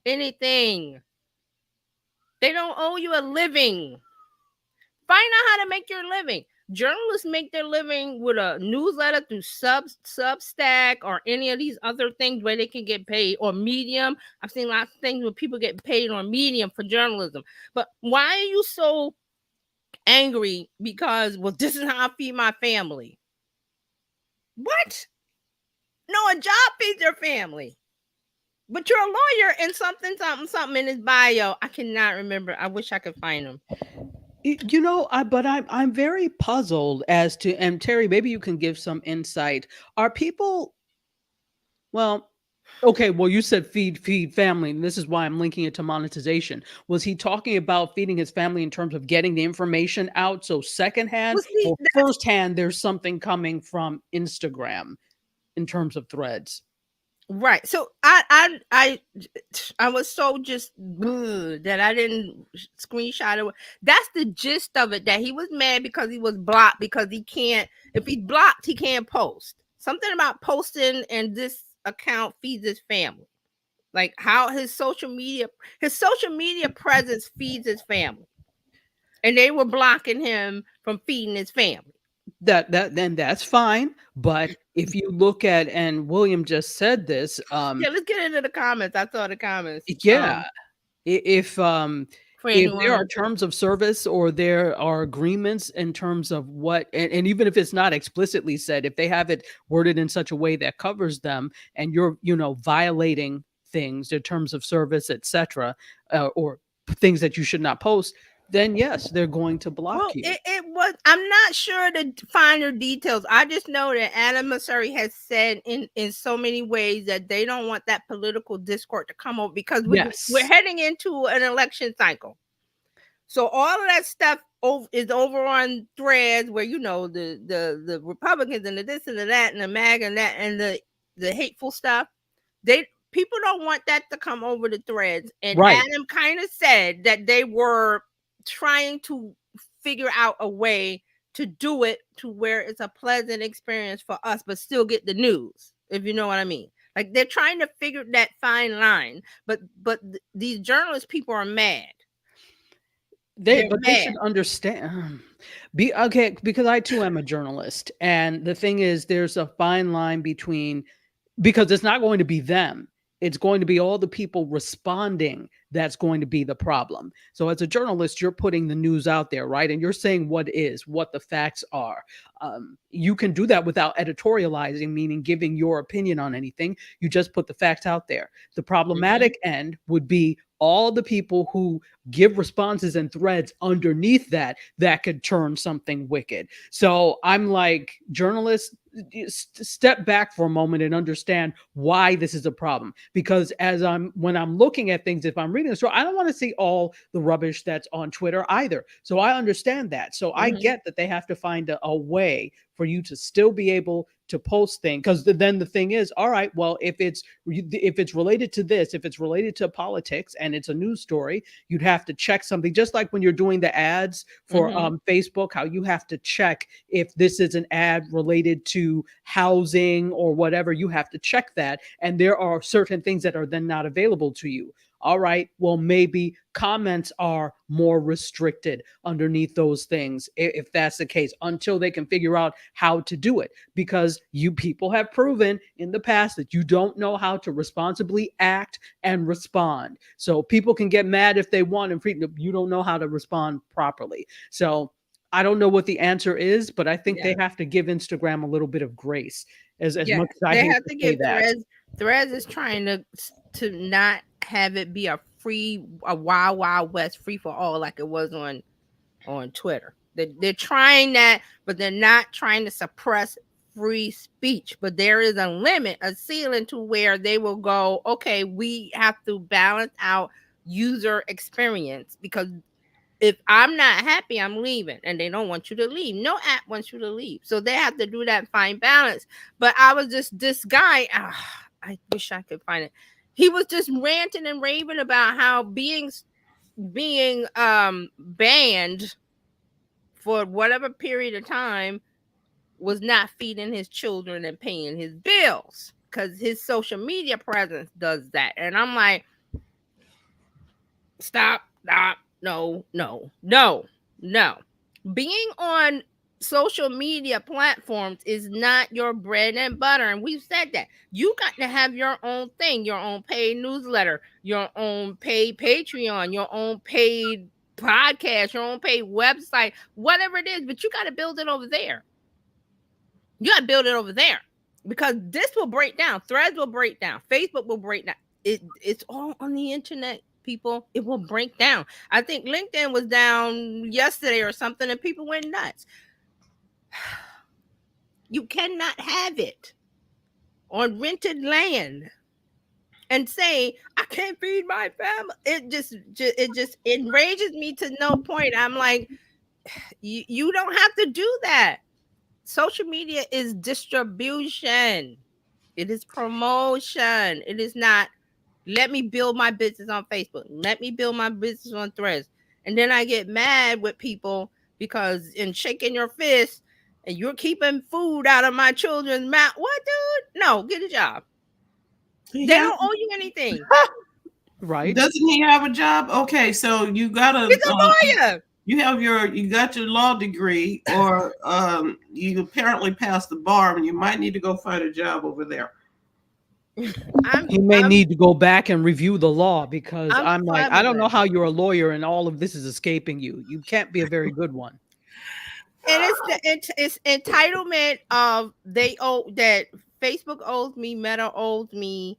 anything. They don't owe you a living. Find out how to make your living. journalists make their living with a newsletter through Substack or any of these other things where they can get paid, or Medium. I've seen lots of things where people get paid on Medium for journalism. But why are you so angry because, well, this is how I feed my family? What? No, a job feeds your family. But you're a lawyer and something in his bio. I cannot remember. I wish I could find him. You know, I'm very puzzled as to, and Terry, maybe you can give some insight. Are people, well, okay, well, you said feed family, and this is why I'm linking it to monetization. Was he talking about feeding his family in terms of getting the information out, so secondhand, Well, see, or firsthand? There's something coming from Instagram in terms of threads. Right. So I was so just that I didn't screenshot it. That's the gist of it. That he was mad because he was blocked, because he can't. If he's blocked, he can't post. Something about posting, and this account feeds his family. Like how his social media presence feeds his family, and they were blocking him from feeding his family. That then that's fine. But if you look at, and William just said this, Yeah, let's get into the comments. I saw the comments. yeah, if For if there are anyone, terms of service or there are agreements in terms of what, and even if it's not explicitly said, if they have it worded in such a way that covers them, and you're, you know, violating things, their terms of service, etc., or things that you should not post, then yes, they're going to block well, you. it was. I'm not sure the finer details. I just know that Adam Mosseri has said in so many ways that they don't want that political discourse to come over, because Yes. we're heading into an election cycle. So all of that stuff is over on threads where, you know, the Republicans and the this and the that and the MAG and that and the hateful stuff. People don't want that to come over the threads. And Right. Adam kind of said that they were trying to figure out a way to do it to where it's a pleasant experience for us, but still get the news, if you know what I mean. Like they're trying to figure that fine line, but these journalist people are mad. They They're should mad. understand. Be okay, because I too am a journalist, and the thing is, there's a fine line between, because it's not going to be them. It's going to be all the people responding that's going to be the problem. So as a journalist, you're putting the news out there, right? And you're saying what the facts are. You can do that without editorializing, meaning giving your opinion on anything. You just put the facts out there. The problematic end would be all the people who give responses and threads underneath that could turn something wicked. So I'm like, journalists, step back for a moment and understand why this is a problem. Because when I'm looking at things, if I'm reading a story, I don't want to see all the rubbish that's on Twitter either. So I understand that. So I get that they have to find a way for you to still be able to post things, because then the thing is, all right, well, if it's related to this, if it's related to politics and it's a news story, you'd have to check something, just like when you're doing the ads for Facebook, how you have to check if this is an ad related to housing or whatever. You have to check that, and there are certain things that are then not available to you. All right, well, maybe comments are more restricted underneath those things, if that's the case, until they can figure out how to do it. Because you people have proven in the past that you don't know how to responsibly act and respond. So people can get mad if they want, and you don't know how to respond properly. So I don't know what the answer is, but I think they have to give Instagram a little bit of grace. As much as I they hate have to give that. Threads is trying to not have it be a wild west free for all like it was on Twitter. They're trying that, but they're not trying to suppress free speech. But there is a limit, a ceiling to where they will go, okay, we have to balance out user experience, because if I'm not happy, I'm leaving, and they don't want you to leave. No app wants you to leave. So they have to do that fine balance. But I was just, this guy, I wish I could find it. He was just ranting and raving about how being banned for whatever period of time was not feeding his children and paying his bills, because his social media presence does that. And I'm like, stop, no. Being on social media platforms is not your bread and butter. And we've said that. You got to have your own thing, your own paid newsletter, your own paid Patreon, your own paid podcast, your own paid website, whatever it is, but you got to build it over there. You got to build it over there because this will break down. Threads will break down. Facebook will break down. It's all on the internet, people. It will break down. I think LinkedIn was down yesterday or something and people went nuts. You cannot have it on rented land and say, I can't feed my family. It just enrages me to no point. I'm like, you don't have to do that. Social media is distribution. It is promotion. It is not, let me build my business on Facebook. Let me build my business on Threads. And then I get mad with people because in shaking your fist and you're keeping food out of my children's mouth. What, dude? No, get a job. They don't owe you anything. Right. Doesn't he have a job? Okay, so you gotta. He's a lawyer. You got your law degree, or you apparently passed the bar, and you might need to go find a job over there. He may need to go back and review the law because I'm like, I don't know how you're a lawyer and all of this is escaping you. You can't be a very good one. And it's entitlement of that Facebook owes me, Meta owes me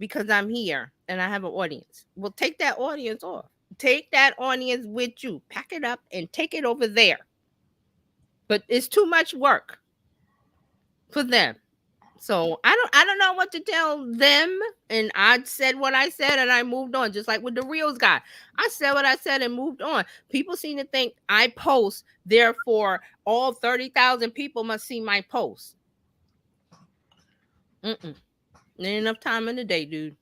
because I'm here and I have an audience. Well, take that audience off. Take that audience with you. Pack it up and take it over there. But it's too much work for them. So I don't know what to tell them. And I said what I said and I moved on. Just like with the Reels guy. I said what I said and moved on. People seem to think I post, therefore all 30,000 people must see my post. There ain't enough time in the day, dude.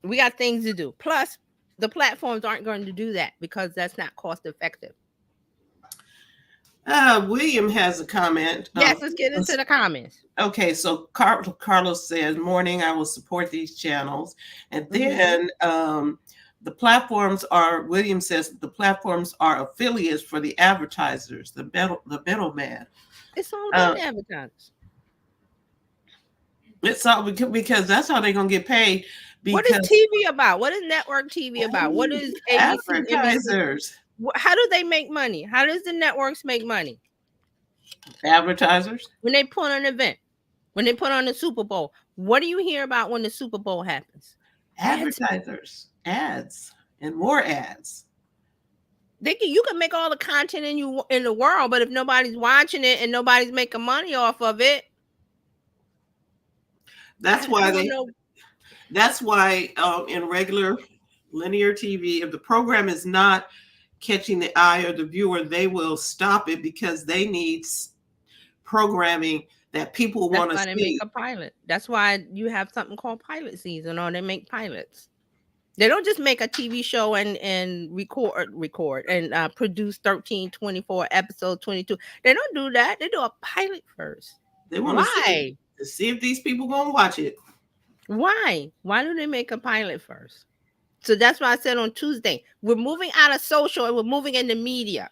We got things to do. Plus, the platforms aren't going to do that because that's not cost effective. William has a comment. Yes, let's get into the comments. Okay, so Carlos says, morning, I will support these channels. And then the platforms are, William says, the platforms are affiliates for the advertisers, the middleman. It's all about the advertisers. It's all because that's how they're going to get paid. What is TV about? What is network TV about? What is ABC, advertisers? NBC? How do they make money? How does the networks make money? Advertisers. When they put on an event, when they put on the Super Bowl, what do you hear about when the Super Bowl happens? Advertisers, ads, and more ads. You can make all the content in the world, but if nobody's watching it and nobody's making money off of it, that's why in regular linear TV, if the program is not catching the eye of the viewer, they will stop it because they need programming that people want to see. That's why they make a pilot. That's why you have something called pilot season, or they make pilots. They don't just make a TV show and record and produce 13, 24 episodes, 22. They don't do that. They do a pilot first. They want to see if these people gonna watch it. Why? Why do they make a pilot first? So that's why I said on Tuesday, we're moving out of social and we're moving into media.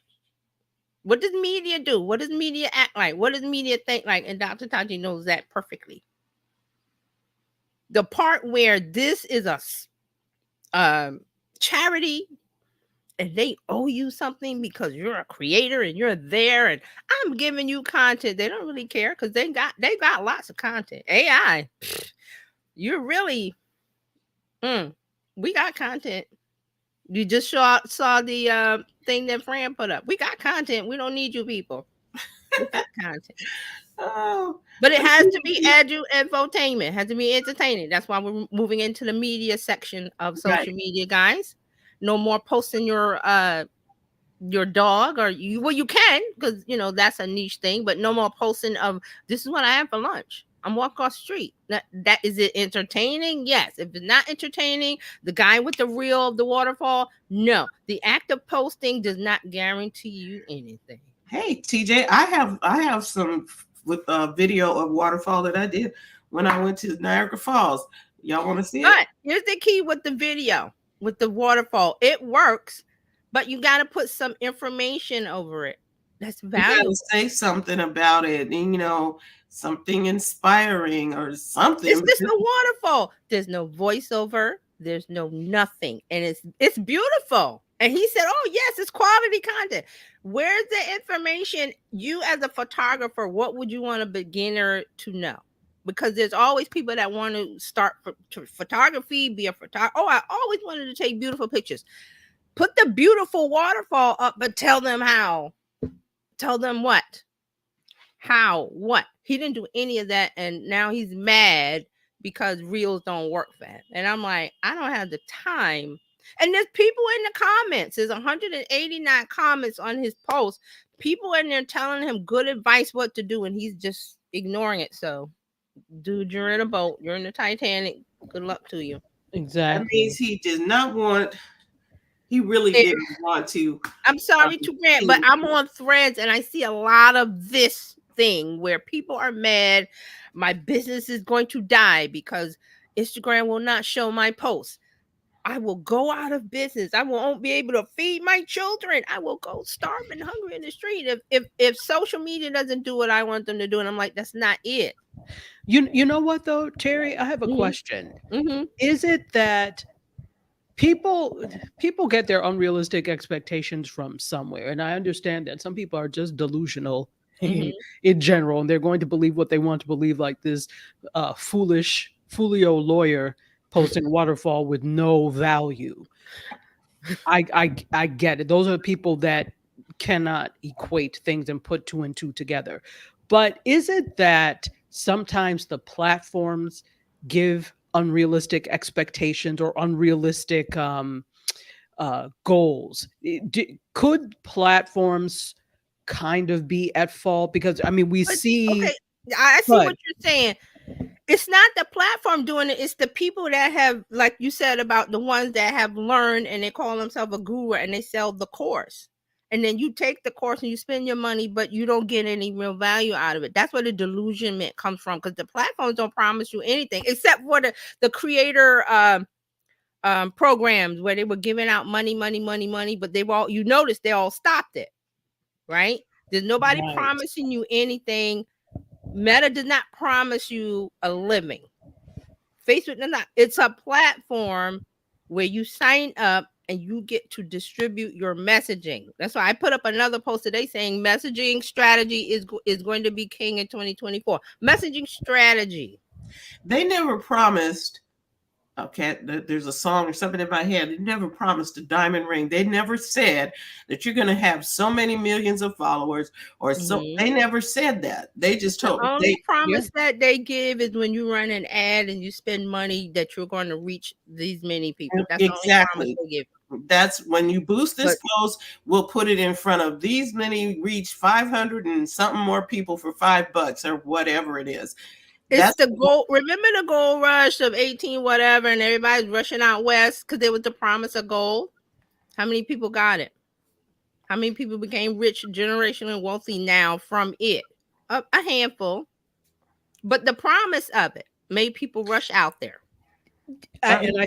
What does media do? What does media act like? What does media think like? And Dr. Taji knows that perfectly. The part where this is a charity and they owe you something because you're a creator and you're there and I'm giving you content. They don't really care because they got lots of content. AI, you're really, we got content. You just saw the thing that Fran put up. We got content. We don't need you people. We got content. But it has to be edutainment. It has to be entertaining. That's why we're moving into the media section of social media, guys. No more posting your dog or you. Well, you can because that's a niche thing. But no more posting of this is what I had for lunch. I'm walking across the street. That is it entertaining? Yes. If it's not entertaining, the guy with the reel of the waterfall, no. The act of posting does not guarantee you anything. Hey, TJ, I have some with a video of waterfall that I did when I went to Niagara Falls. Y'all want to see it? But here's the key with the video, with the waterfall. It works, but you got to put some information over it. That's You valuable. gotta say something about it, something inspiring or something. It's just a waterfall. There's no voiceover. There's no nothing, and it's beautiful. And he said, "Oh yes, it's quality content." Where's the information? You as a photographer, what would you want a beginner to know? Because there's always people that want to start photography, be a photographer. Oh, I always wanted to take beautiful pictures. Put the beautiful waterfall up, but tell them how. Tell them what. How? What? He didn't do any of that, and now he's mad because reels don't work for him. And I'm like, I don't have the time. And there's people in the comments. There's 189 comments on his post. People in there telling him good advice what to do, and he's just ignoring it. So, dude, you're in a boat. You're in the Titanic. Good luck to you. Exactly. That means he did not want. He really didn't want to. I'm sorry to grant, but I'm on Threads and I see a lot of this thing where people are mad. My business is going to die because Instagram will not show my posts. I will go out of business. I won't be able to feed my children. I will go starving, hungry in the street if social media doesn't do what I want them to do. And I'm like, that's not it. You know what though, Terry? I have a question. Is it that people get their unrealistic expectations from somewhere, and I understand that some people are just delusional in general, and they're going to believe what they want to believe, like this folio lawyer posting waterfall with no value. I get it. Those are people that cannot equate things and put two and two together. But is it that sometimes the platforms give unrealistic expectations or unrealistic goals? Could platforms kind of be at fault? Because I mean, we see. Okay, I see what you're saying. It's not the platform doing it. It's the people that have, like you said, about the ones that have learned and they call themselves a guru and they sell the course. And then you take the course and you spend your money, but you don't get any real value out of it. That's where the delusionment comes from, because the platforms don't promise you anything except for the creator programs where they were giving out money, but they were all, you notice they all stopped it, right? There's nobody promising you anything. Meta does not promise you a living. Facebook does not. It's a platform where you sign up and you get to distribute your messaging. That's why I put up another post today saying messaging strategy is going to be king in 2024. Messaging strategy. They never promised. Okay, there's a song or something in my head. They never promised a diamond ring. They never said that you're going to have so many millions of followers or so. They never said that. They just told. The only promise that they give is when you run an ad and you spend money that you're going to reach these many people. That's exactly. the only promise they give. That's when you boost this post, we'll put it in front of these many, reach 500 and something more people for $5 or whatever it is. It's the gold. Remember the gold rush of 18 whatever, and everybody's rushing out west because there was the promise of gold. How many people got it? How many people became rich, generationally wealthy now from it? A handful. But the promise of it made people rush out there. And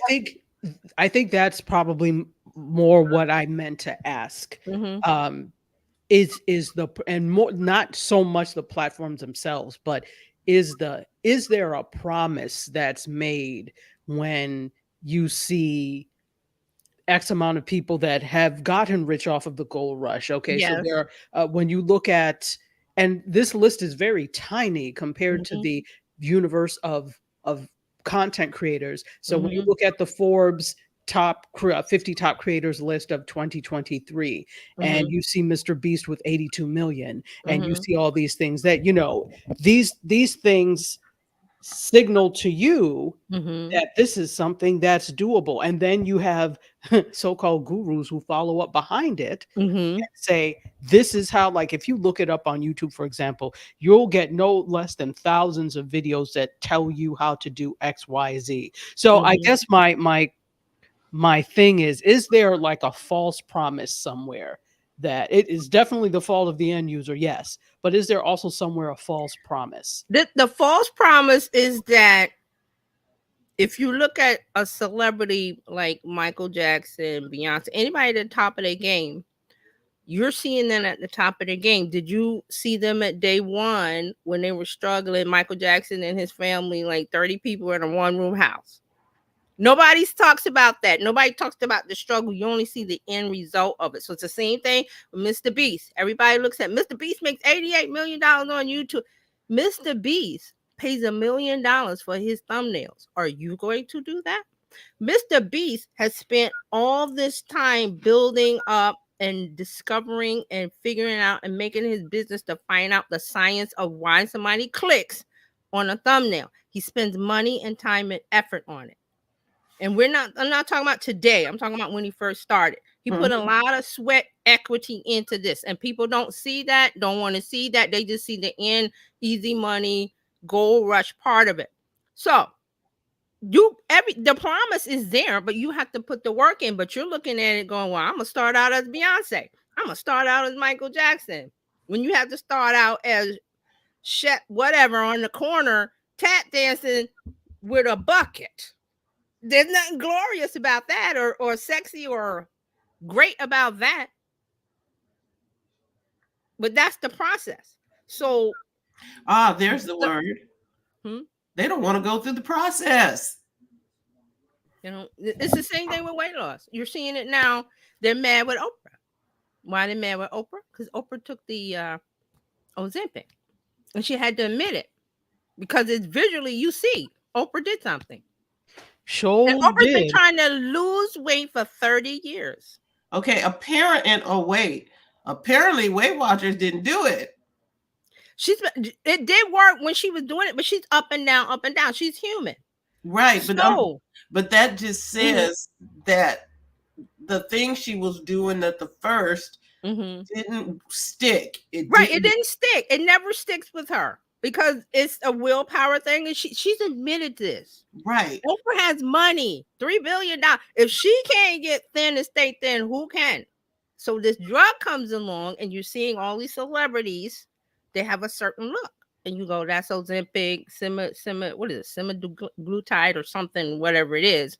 I think that's probably more what I meant to ask. Is the, and more, not so much the platforms themselves, but is there a promise that's made when you see X amount of people that have gotten rich off of the gold rush? Okay, so there are, when you look at, and this list is very tiny compared to the universe of content creators. So when you look at the Forbes top 50 top creators list of 2023, and you see Mr. Beast with 82 million, and you see all these things that, these things signal to you that this is something that's doable. And then you have so-called gurus who follow up behind it and say, this is how, like, if you look it up on YouTube, for example, you'll get no less than thousands of videos that tell you how to do X, Y, Z. So I guess my thing is there like a false promise somewhere that it is definitely the fault of the end user? Yes. But is there also somewhere a false promise? The false promise is that if you look at a celebrity like Michael Jackson, Beyonce, anybody at the top of their game, You're seeing them at the top of the game. Did you see them at day one when they were struggling? Michael Jackson and his family, like 30 people in a one-room house. Nobody talks about that. Nobody talks about the struggle. You only see the end result of it. So it's the same thing with Mr. Beast. Everybody looks at Mr. Beast makes $88 million on YouTube. Mr. Beast pays $1 million for his thumbnails. Are you going to do that? Mr. Beast has spent all this time building up and discovering and figuring out and making his business to find out the science of why somebody clicks on a thumbnail. He spends money and time and effort on it. And I'm not talking about today. I'm talking about when he first started. He put a lot of sweat equity into this, and people don't see that, don't want to see that. They just see the end, easy money, gold rush part of it. So the promise is there, but you have to put the work in. But you're looking at it going, well, I'm gonna start out as Beyonce. I'm gonna start out as Michael Jackson. When you have to start out as Shep, whatever, on the corner tap dancing with a bucket. There's nothing glorious about that or sexy or great about that. But that's the process. So there's the word. They don't want to go through the process. You know, it's the same thing with weight loss. You're seeing it now. They're mad with Oprah. Why are they mad with Oprah? Because Oprah took the Ozempic, and she had to admit it because it's visually you see Oprah did something. And Oprah's been trying to lose weight for 30 years. Okay, apparently Weight Watchers didn't do it. It did work when she was doing it, but she's up and down, up and down. She's human. Right, but that just says that the thing she was doing at the first didn't stick. It didn't stick. It never sticks with her because it's a willpower thing, and she's admitted this. Right. Oprah has money, $3 billion. If she can't get thin and stay thin, who can? So this drug comes along, and you're seeing all these celebrities. They have a certain look, and you go, "That's Ozempic, semaglutide or something, whatever it is."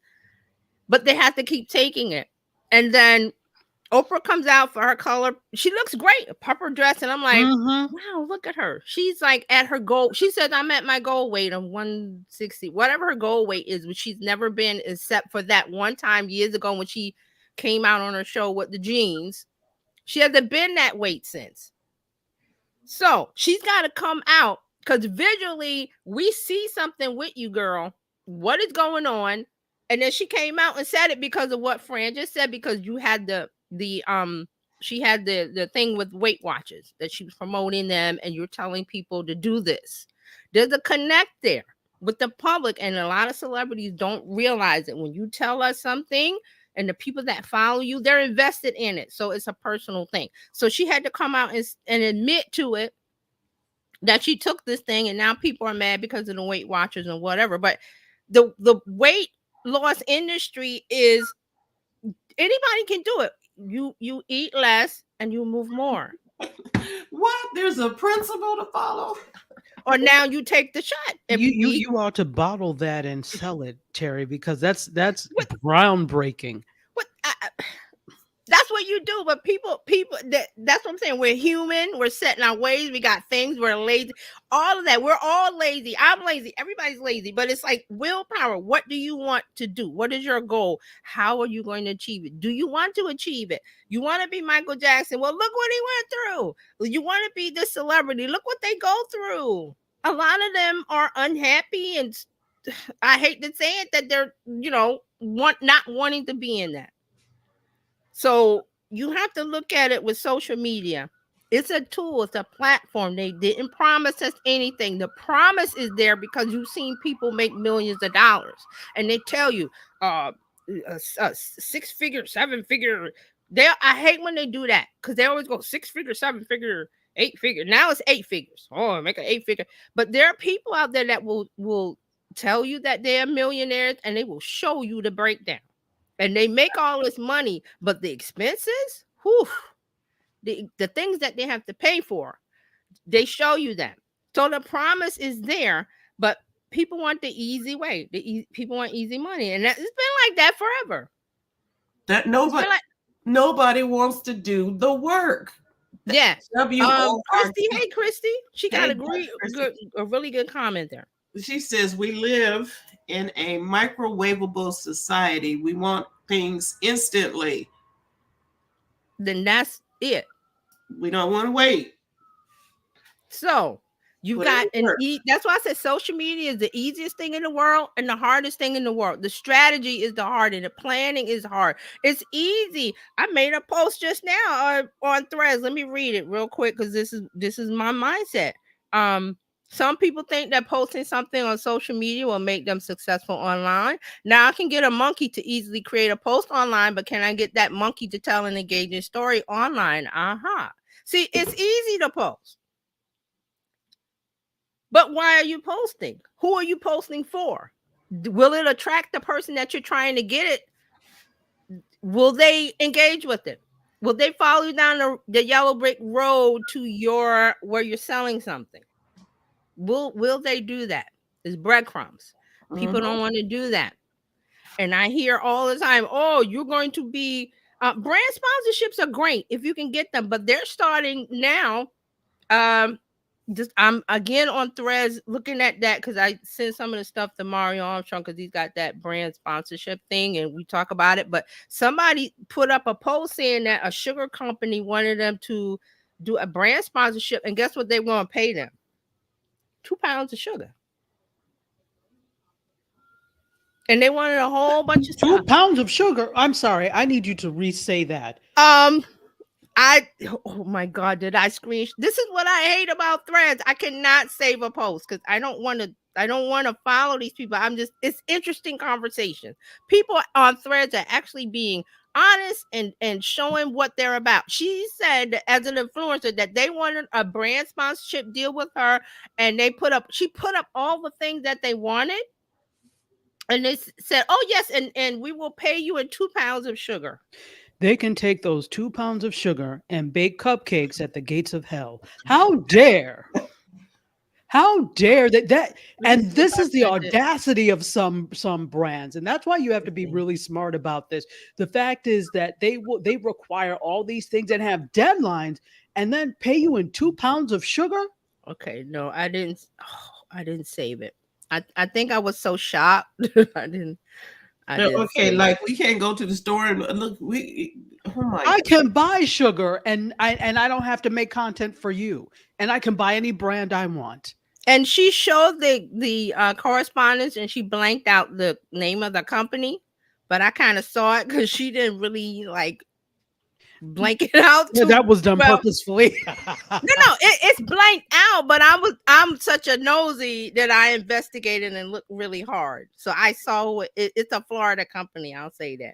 But they have to keep taking it, and then Oprah comes out for her color. She looks great, a purple dress, and I'm like, wow, look at her. She's like at her goal. She said, I'm at my goal weight of 160, whatever her goal weight is, which she's never been except for that one time years ago when she came out on her show with the jeans. She hasn't been that weight since. So she's got to come out because visually we see something with you, girl. What is going on? And then she came out and said it because of what Fran just said, because you had she had the thing with Weight Watchers that she was promoting them, and you're telling people to do this. There's a connect there with the public, and a lot of celebrities don't realize it. When you tell us something, and the people that follow you, they're invested in it. So it's a personal thing. So she had to come out and admit to it that she took this thing, and now people are mad because of the Weight Watchers and whatever. But the weight loss industry is anybody can do it. You eat less and you move more. What? There's a principle to follow. Or now you take the shot. You ought to bottle that and sell it, Terry, because that's groundbreaking. That's what you do. But people that's what I'm saying. We're human. We're set in our ways. We got things. We're lazy. All of that. We're all lazy. I'm lazy. Everybody's lazy. But it's like willpower. What do you want to do? What is your goal? How are you going to achieve it? Do you want to achieve it? You want to be Michael Jackson? Well, look what he went through. You want to be this celebrity? Look what they go through. A lot of them are unhappy, and I hate to say it, that they're not wanting to be in that. So you have to look at it with social media. It's a tool. It's a platform. They didn't promise us anything. The promise is there because you've seen people make millions of dollars, and they tell you, 6-figure, 7-figure. I hate when they do that because they always go 6-figure, 7-figure, 8-figure. Now it's 8 figures. Oh, make an 8-figure. But there are people out there that will tell you that they're millionaires, and they will show you the breakdown. And they make all this money, but the expenses, the things that they have to pay for, they show you that. So the promise is there, but people want the easy way. People want easy money, and it's been like that forever. Nobody wants to do the work. Yeah. W-O-R-K. Christy, hey Christy. She got Hey, a really good comment there. She says, we live in a microwavable society. We want things instantly. Then that's it. We don't want to wait. So you got that's why I said social media is the easiest thing in the world and the hardest thing in the world. The strategy is the hard and the planning is hard. It's easy. I made a post just now on Threads. Let me read it real quick because this is my mindset. Some people think that posting something on social media will make them successful online. Now I can get a monkey to easily create a post online, but can I get that monkey to tell an engaging story online? See, it's easy to post. But why are you posting? Who are you posting for? Will it attract the person that you're trying to get it? Will they engage with it? Will they follow you down the yellow brick road to where you're selling something? Will they do that? It's breadcrumbs. People don't want to do that. And I hear all the time, oh, you're going to be brand sponsorships are great if you can get them, but they're starting now. I'm again on Threads looking at that because I sent some of the stuff to Mario Armstrong because he's got that brand sponsorship thing and we talk about it. But somebody put up a post saying that a sugar company wanted them to do a brand sponsorship, and guess what they were going to pay them? 2 pounds of sugar. And they wanted a whole bunch of 2 pounds of sugar. I'm sorry, I need you to re-say that. Oh my God, did I screen? This is what I hate about Threads. I cannot save a post because I don't want to follow these people. It's interesting conversation. People on Threads are actually being honest and showing what they're about. She said as an influencer that they wanted a brand sponsorship deal with her, and she put up all the things that they wanted. And they said, oh yes, and we will pay you in 2 pounds of sugar. They can take those 2 pounds of sugar and bake cupcakes at the gates of hell. How dare? How dare that? And this is the audacity of some brands, and that's why you have to be really smart about this. The fact is that they require all these things and have deadlines, and then pay you in 2 pounds of sugar. Okay, no, I didn't save it. I think I was so shocked. I didn't. Okay, like we can't go to the store and look. I can buy sugar, and I don't have to make content for you, and I can buy any brand I want. And she showed the correspondence, and she blanked out the name of the company, but I kind of saw it because she didn't really like blank it out. Yeah, that was done purposefully. No, it's blanked out, but I'm such a nosy that I investigated and looked really hard. So I saw it's a Florida company. I'll say that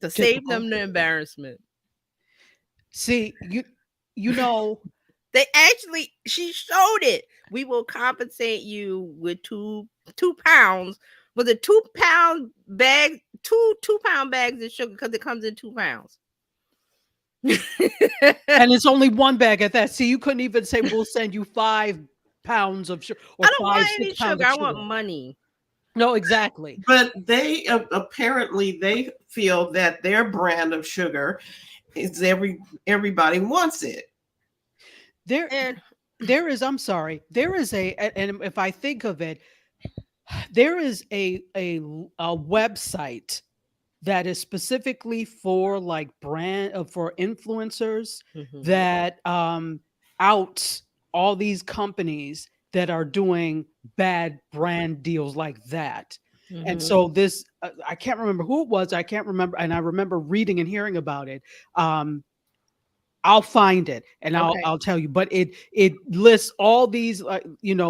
to save them the embarrassment. See, you know, she showed it. We will compensate you with 2 pounds with a 2 pound bag, 2 pound bags of sugar because it comes in 2 pounds. And it's only one bag at that. See, you couldn't even say we'll send you 5 pounds of sugar. I don't want any sugar. I want money. No, exactly. But they apparently they feel that their brand of sugar is everybody wants it. There is, I'm sorry, there is and if I think of it, there is a website that is specifically for like for influencers that outs all these companies that are doing bad brand deals like that. And so this, I can't remember who it was. I can't remember. And I remember reading and hearing about it. I'll find it and I'll tell you, but it lists all these,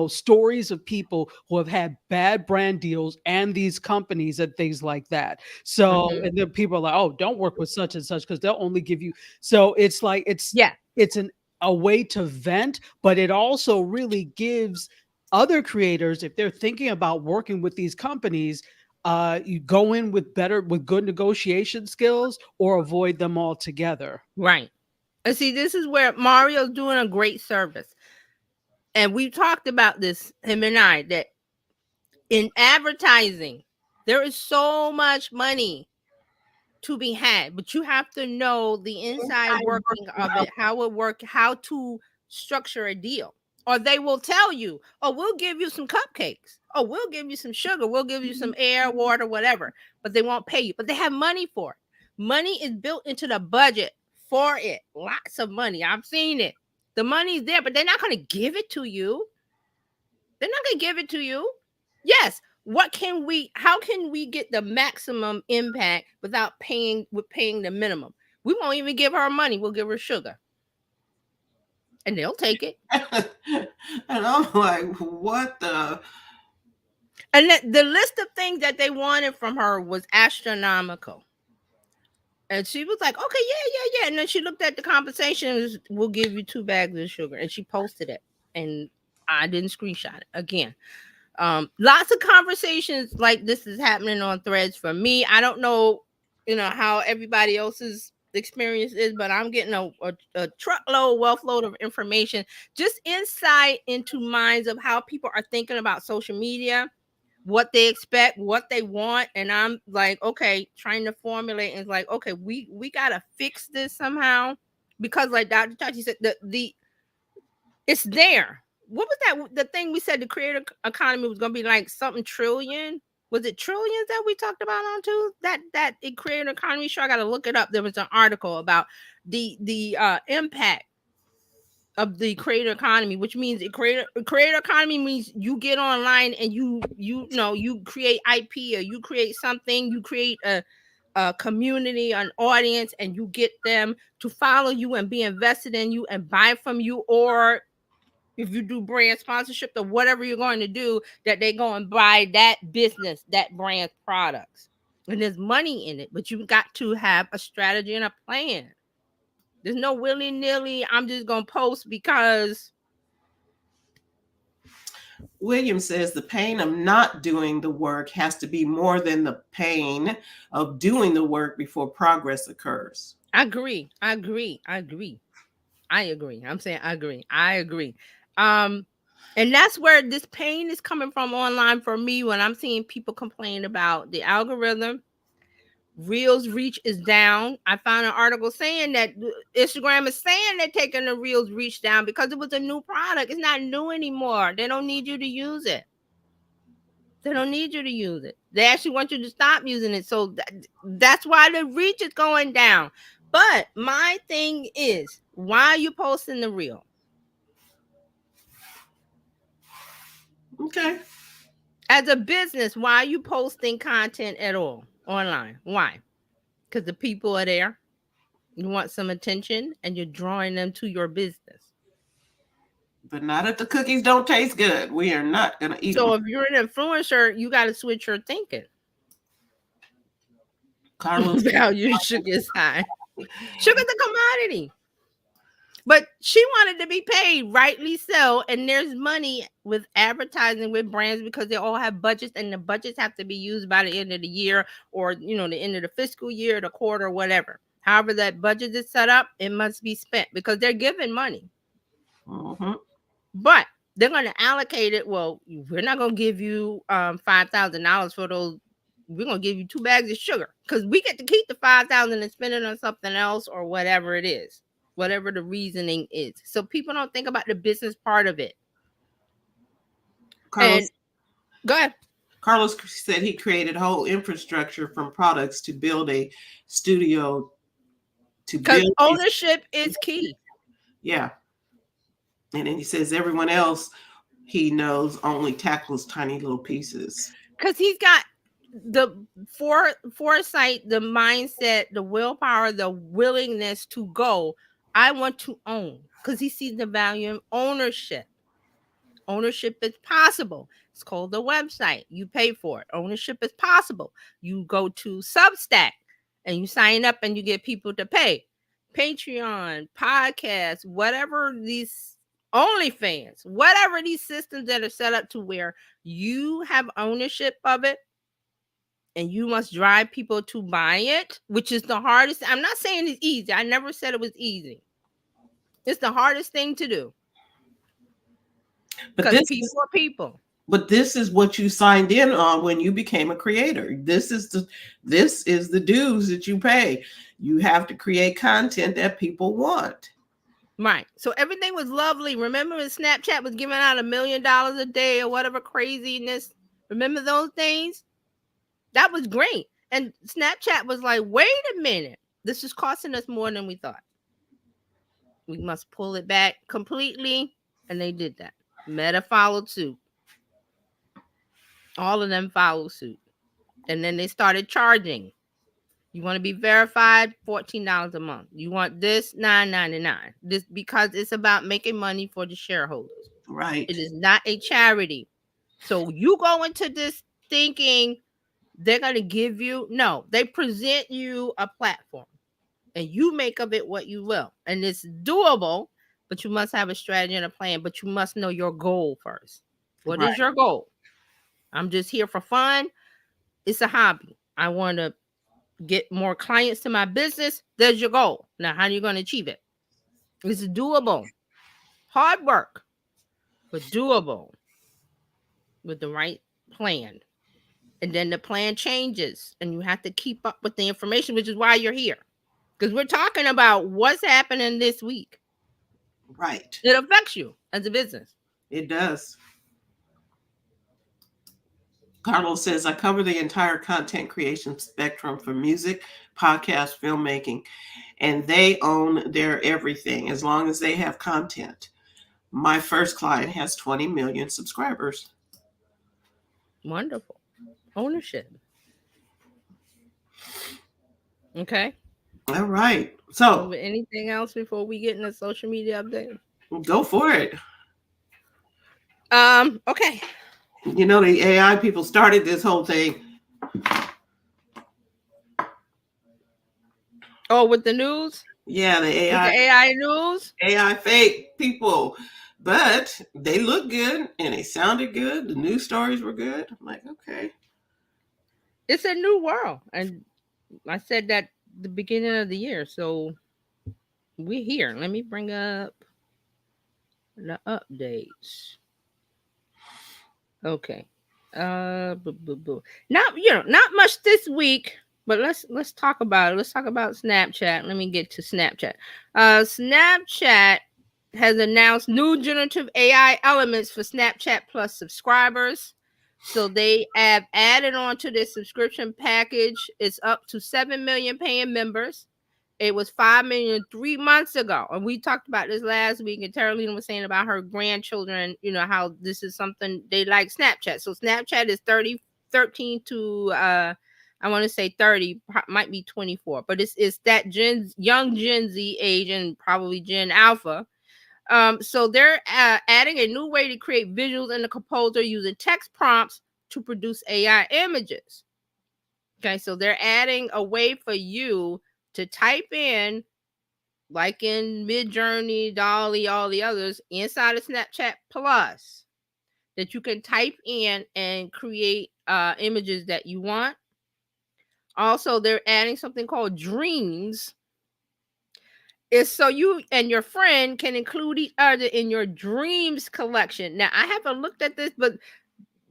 stories of people who have had bad brand deals and these companies and things like that. So, and then people are like, oh, don't work with such and such, because they'll only give you. So it's like, it's a way to vent, but it also really gives other creators, if they're thinking about working with these companies, you go in with good negotiation skills or avoid them altogether. Right. And see, this is where Mario's doing a great service. And we talked about this, him and I, that in advertising, there is so much money to be had, but you have to know the inside working of it, how it works, how to structure a deal. Or they will tell you, oh, we'll give you some cupcakes. Oh, we'll give you some sugar. We'll give you some air, water, whatever. But they won't pay you. But they have money for it. Money is built into the budget for it. Lots of money. I've seen it. The money's there, but they're not going to give it to you. They're not going to give it to you. Yes. How can we get the maximum impact without paying the minimum? We won't even give her money. We'll give her sugar. And they'll take it. And I'm like, what the? And the list of things that they wanted from her was astronomical. And she was like, okay, yeah. And then she looked at the compensation and was, we'll give you 2 bags of sugar. And she posted it. And I didn't screenshot it again. Lots of conversations like this is happening on Threads for me. I don't know, how everybody else's experience is, but I'm getting a truckload, wealth load of information, just insight into minds of how people are thinking about social media, what they expect, what they want. And I'm like, okay, trying to formulate and like, okay, we gotta fix this somehow, because like Dr. Chachi said, the it's there. What was that? The thing we said the creator economy was going to be like something trillion. Was it trillions that we talked about on too? That creator economy. Sure, I got to look it up. There was an article about the impact of the creator economy, which means creator economy means you get online and you create IP, or you create something, you create a community, an audience, and you get them to follow you and be invested in you and buy from you, or if you do brand sponsorship or whatever you're going to do, that they go and buy that business, that brand's products. And there's money in it, but you've got to have a strategy and a plan. There's no willy-nilly, I'm just going to post because. William says the pain of not doing the work has to be more than the pain of doing the work before progress occurs. I agree. I'm saying I agree. And that's where this pain is coming from online for me, when I'm seeing people complain about the algorithm. Reels reach is down. I found an article saying that Instagram is saying they're taking the Reels reach down because it was a new product. It's not new anymore. They don't need you to use it. They actually want you to stop using it. So that's why the reach is going down. But my thing is, why are you posting the reel? Okay. As a business, why are you posting content at all online? Why? Because the people are there. You want some attention and you're drawing them to your business. But not if the cookies don't taste good. We are not going to eat them. So if you're an influencer, you got to switch your thinking. Carlos value sugar is high. Sugar's a commodity. But she wanted to be paid, rightly so. And there's money with advertising with brands because they all have budgets, and the budgets have to be used by the end of the year, or the end of the fiscal year, the quarter, whatever. However that budget is set up, it must be spent because they're giving money. Mm-hmm. But they're going to allocate it. Well, we're not going to give you $5,000 for those. We're going to give you 2 bags of sugar because we get to keep the $5,000 and spend it on something else or whatever it is. Whatever the reasoning is. So people don't think about the business part of it. Carlos, and go ahead. Carlos said he created whole infrastructure from products to build a studio. Because ownership is key. Yeah. And then he says everyone else he knows only tackles tiny little pieces. Because he's got the foresight, the mindset, the willpower, the willingness to go. I want to own, because he sees the value in ownership. Ownership is possible. It's called the website. You pay for it. Ownership is possible. You go to Substack and you sign up and you get people to pay. Patreon, podcasts, whatever these OnlyFans, whatever these systems that are set up to where you have ownership of it, and you must drive people to buy it, which is the hardest. I'm not saying it's easy. I never said it was easy. It's the hardest thing to do. Because people are people. But this is what you signed in on when you became a creator. This is the dues that you pay. You have to create content that people want. Right. So everything was lovely. Remember when Snapchat was giving out $1 million a day or whatever craziness? Remember those things? That was great. And Snapchat was like, wait a minute. This is costing us more than we thought. We must pull it back completely. And they did that. Meta followed suit. All of them followed suit. And then they started charging. You want to be verified, $14 a month. You want this, $9.99. This because it's about making money for the shareholders. Right. It is not a charity. So you go into this thinking they're going to give you, no, they present you a platform and you make of it what you will. And it's doable, but you must have a strategy and a plan, but you must know your goal first. What is your goal? I'm just here for fun. It's a hobby. I want to get more clients to my business. There's your goal. Now, how are you going to achieve it? It's doable. Hard work, but doable with the right plan. And then the plan changes and you have to keep up with the information, which is why you're here. Because we're talking about what's happening this week. Right. It affects you as a business. It does. Carlos says, I cover the entire content creation spectrum for music, podcast, filmmaking, and they own their everything as long as they have content. My first client has 20 million subscribers. Wonderful. Ownership. Okay. All right. So, anything else before we get in the social media update? Go for it. Okay. You know, the AI people started this whole thing. Oh, with the news? Yeah, the AI. With the AI news? AI fake people. But they look good and they sounded good. The news stories were good. I'm like, okay. It's a new world. And I said that the beginning of the year. So we're here. Let me bring up the updates. Okay. Not not much this week, but let's talk about it. Let's talk about Snapchat. Let me get to Snapchat. Snapchat has announced new generative AI elements for Snapchat Plus subscribers. So they have added on to their subscription package. It's up to 7 million paying members. It was 5 million 3 months ago. And we talked about this last week. And Terralina was saying about her grandchildren, how this is something they like Snapchat. So Snapchat is 13 to, I want to say 30, might be 24. But it's that young Gen Z age and probably Gen Alpha. So they're adding a new way to create visuals in the composer using text prompts to produce AI images. Okay, so they're adding a way for you to type in, like in Midjourney, Dolly, all the others, inside of Snapchat Plus, that you can type in and create images that you want. Also, they're adding something called Dreams. Is so you and your friend can include each other in your dreams collection. Now, I haven't looked at this, but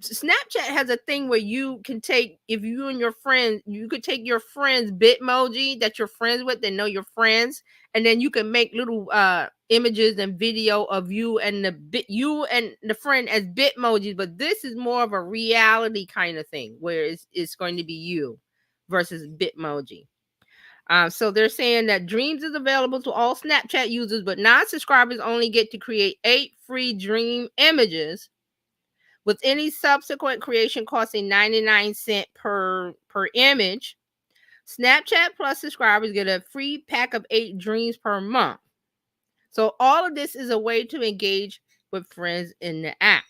Snapchat has a thing where you can take, if you and your friends, you could take your friend's Bitmoji that you're friends with, they know your friends, and then you can make little images and video of you and the friend as Bitmojis. But this is more of a reality kind of thing where it's going to be you versus Bitmoji. So they're saying that Dreams is available to all Snapchat users, but non-subscribers only get to create 8 free dream images, with any subsequent creation costing 99 cents per image. Snapchat Plus subscribers get a free pack of 8 dreams per month. So all of this is a way to engage with friends in the app.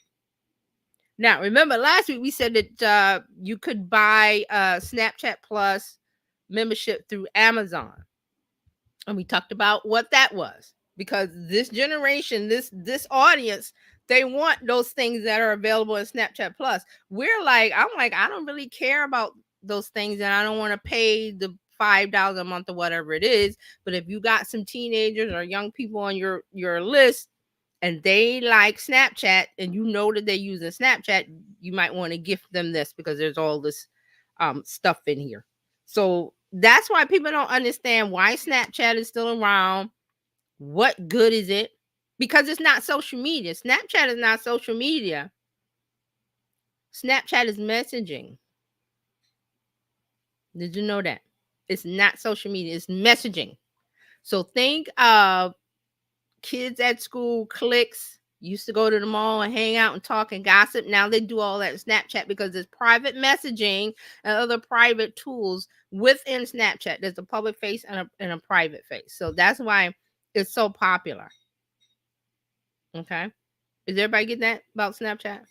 Now, remember last week we said that you could buy Snapchat Plus membership through Amazon. And we talked about what that was, because this generation, this audience, they want those things that are available in Snapchat Plus. I'm like, I don't really care about those things, and I don't want to pay the $5 a month or whatever it is. But if you got some teenagers or young people on your list, and they like Snapchat, and you know that they're using Snapchat, you might want to gift them this because there's all this stuff in here. So that's why people don't understand why Snapchat is still around. What good is it? Because it's not social media. Snapchat is not social media. Snapchat is messaging. Did you know that? It's not social media, it's messaging. So think of kids at school, cliques, used to go to the mall and hang out and talk and gossip. Now they do all that in Snapchat because there's private messaging and other private tools within Snapchat. There's a public face and a private face. So that's why it's so popular. Okay. Is everybody getting that about Snapchat?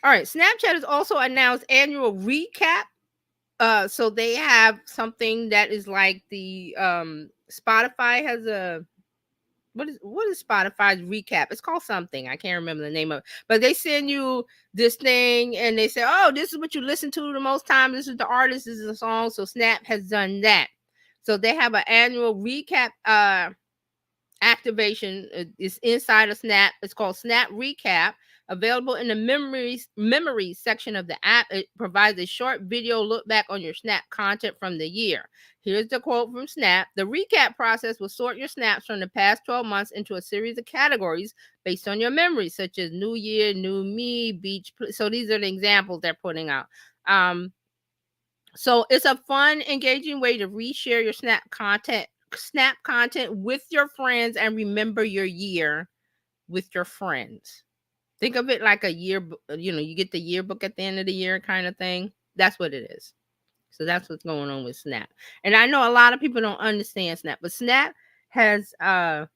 All right. Snapchat has also announced annual recap. So they have something that is like the Spotify has a what is Spotify's recap? It's called something. I can't remember the name of it. But they send you this thing and they say, oh, this is what you listen to the most time. This is the artist, this is the song. So Snap has done that. So they have an annual recap activation. It's inside of Snap. It's called Snap Recap. Available in the memories section of the app. It provides a short video look back on your Snap content from the year. Here's the quote from Snap. The recap process will sort your snaps from the past 12 months into a series of categories based on your memories, such as New Year, New Me, Beach. So these are the examples they're putting out. So it's a fun, engaging way to reshare your Snap content with your friends and remember your year with your friends. Think of it like a year, you get the yearbook at the end of the year kind of thing. That's what it is. So that's what's going on with Snap. And I know a lot of people don't understand Snap, but Snap has actually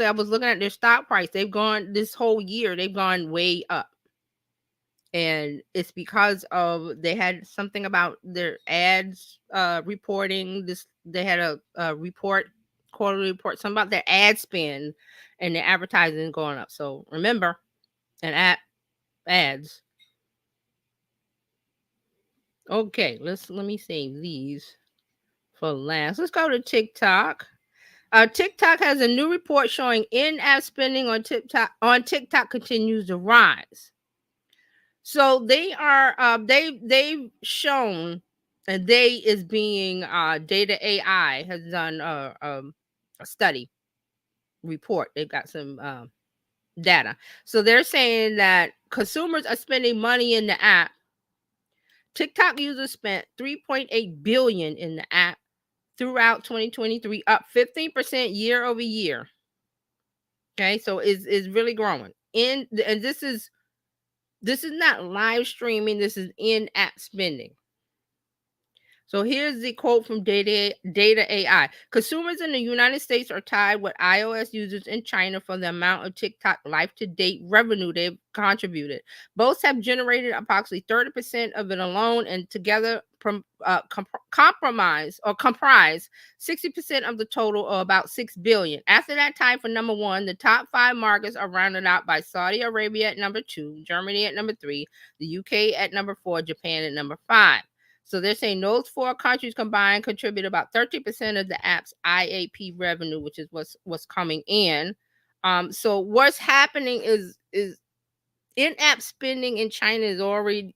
I was looking at their stock price. They've gone this whole year, they've gone way up. And it's because of they had something about their ads reporting this. They had a report, quarterly report, something about their ad spend and their advertising going up. So remember, an app ads. Okay, let me save these for last. Let's go to TikTok. TikTok has a new report showing in-app spending on TikTok continues to rise. So they are they've shown, and they is being Data AI has done a study report. They've got some data. So they're saying that consumers are spending money in the app. TikTok users spent 3.8 billion in the app throughout 2023, up 15% year over year. Okay, so it's really growing. And this is not live streaming, this is in-app spending. So here's the quote from Data AI. Consumers in the United States are tied with iOS users in China for the amount of TikTok life-to-date revenue they've contributed. Both have generated approximately 30% of it alone, and together comprise 60% of the total, or about $6 billion. After that tie for number one, the top 5 markets are rounded out by Saudi Arabia at number 2, Germany at number 3, the UK at number 4, Japan at number 5. So they're saying those 4 countries combined contribute about 30% of the app's IAP revenue, which is what's coming in. So what's happening is in-app spending in China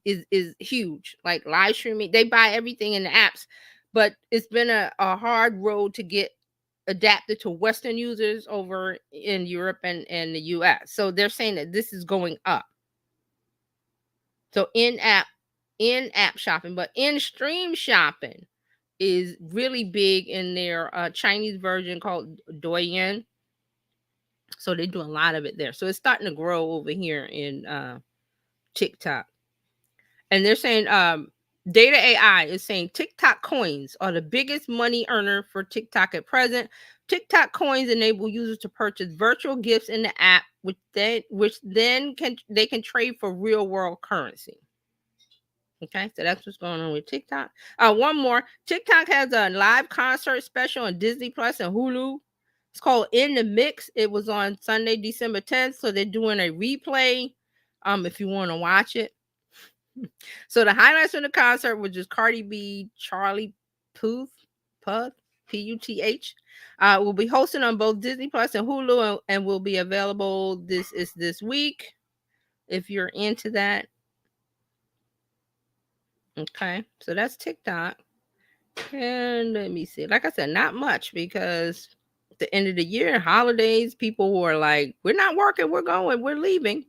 is huge. Like live streaming, they buy everything in the apps, but it's been a hard road to get adapted to Western users over in Europe and the US. So they're saying that this is going up. So in-app shopping, but in-stream shopping is really big in their Chinese version called Douyin. So they do a lot of it there. So it's starting to grow over here in TikTok. And they're saying Data AI is saying TikTok coins are the biggest money earner for TikTok at present. TikTok coins enable users to purchase virtual gifts in the app, which then can trade for real world currency. Okay, so that's what's going on with TikTok. One more. TikTok has a live concert special on Disney Plus and Hulu. It's called In the Mix. It was on Sunday, December 10th. So they're doing a replay if you want to watch it. So the highlights from the concert were just Cardi B, Charlie Puth, PUTH. Will be hosted on both Disney Plus and Hulu, and will be available this week if you're into that. Okay, so that's TikTok. And let me see. Like I said, not much because at the end of the year, holidays, people who are like, we're not working, we're going, we're leaving.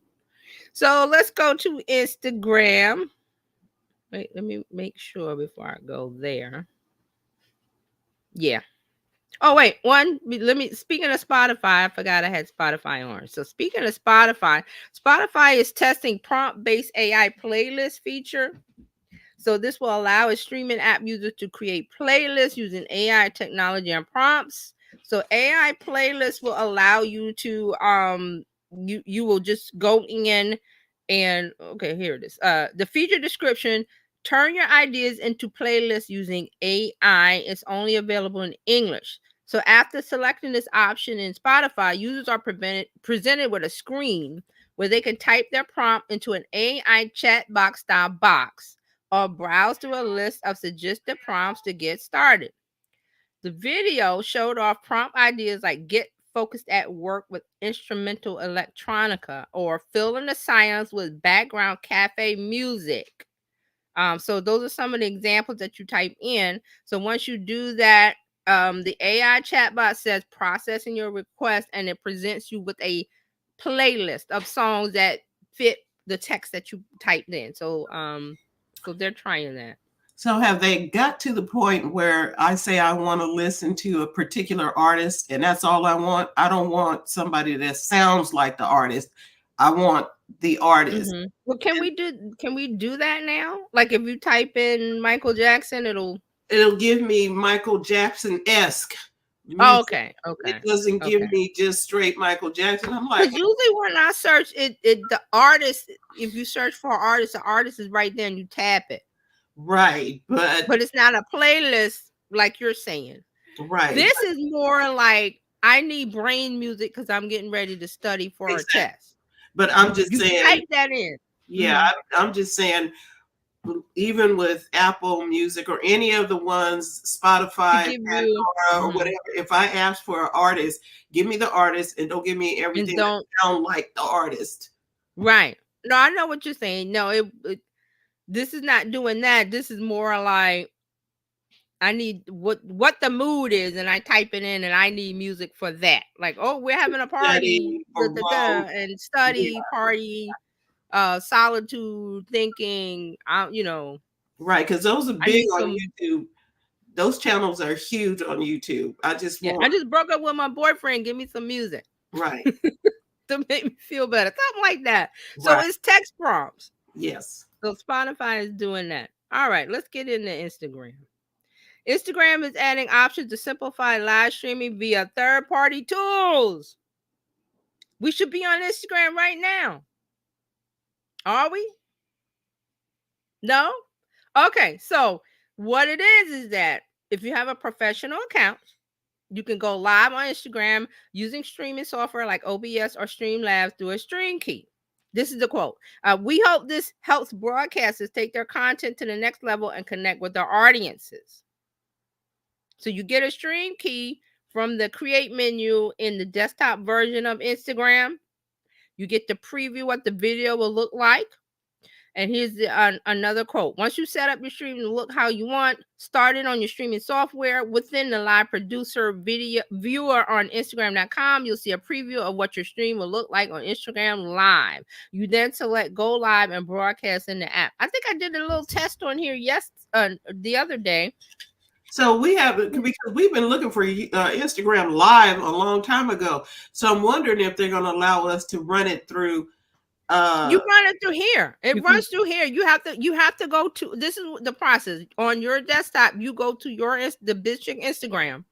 So let's go to Instagram. Wait, let me make sure before I go there. Yeah. Oh, wait, let me, speaking of Spotify, I forgot I had Spotify on. So speaking of Spotify is testing prompt-based AI playlist feature. So this will allow a streaming app user to create playlists using AI technology and prompts. So AI playlists will allow you to you will just go in and okay, here it is. The feature description: turn your ideas into playlists using AI. It's only available in English. So after selecting this option in Spotify, users are presented with a screen where they can type their prompt into an AI chat box style box, or browse through a list of suggested prompts to get started. The video showed off prompt ideas like get focused at work with instrumental electronica, or fill in the silence with background cafe music. So those are some of the examples that you type in. So once you do that, the AI chatbot says processing your request, and it presents you with a playlist of songs that fit the text that you typed in. So they're trying that. So have they got to the point where I say I want to listen to a particular artist and that's all I want? I don't want somebody that sounds like the artist. I want the artist. Mm-hmm. Well, can we do that now? Like if you type in Michael Jackson, it'll give me Michael Jackson-esque music. Oh, okay. It doesn't give me just straight Michael Jackson. I'm like, because usually when I search it, the artist, if you search for an artist, the artist is right there and you tap it. Right, but it's not a playlist like you're saying. Right. This is more like I need brain music because I'm getting ready to study for a test. But I'm just you saying, type that in. Yeah, I'm just saying, even with Apple Music or any of the ones, Spotify, Pandora, or whatever, if I ask for an artist, give me the artist and don't give me everything that sound like the artist. Right. No, I know what you're saying. No, this is not doing that. This is more like I need what the mood is, and I type it in, and I need music for that. Like, oh, we're having a party, and study, party, solitude, thinking. Right, because those are big on YouTube. Those channels are huge on YouTube. I just broke up with my boyfriend. Give me some music. Right. To make me feel better. Something like that. So it's text prompts. Yes. So Spotify is doing that. All right, let's get into Instagram. Instagram is adding options to simplify live streaming via third-party tools. We should be on Instagram right now. Are we? No? Okay, so what it is that if you have a professional account, you can go live on Instagram using streaming software like OBS or Streamlabs through a stream key. This is the quote. We hope this helps broadcasters take their content to the next level and connect with their audiences. So you get a stream key from the create menu in the desktop version of Instagram. You get to preview what the video will look like. And here's another quote. Once you set up your stream to look how you want, start it on your streaming software. Within the live producer video viewer on Instagram.com, you'll see a preview of what your stream will look like on Instagram Live. You then select go live and broadcast in the app. I think I did a little test on here the other day. So we have, because we've been looking for Instagram Live a long time ago. So I'm wondering if they're going to allow us to run it through. You run it through here. It runs through here. You have to go to, this is the process. On your desktop, you go to the BizChicks Instagram.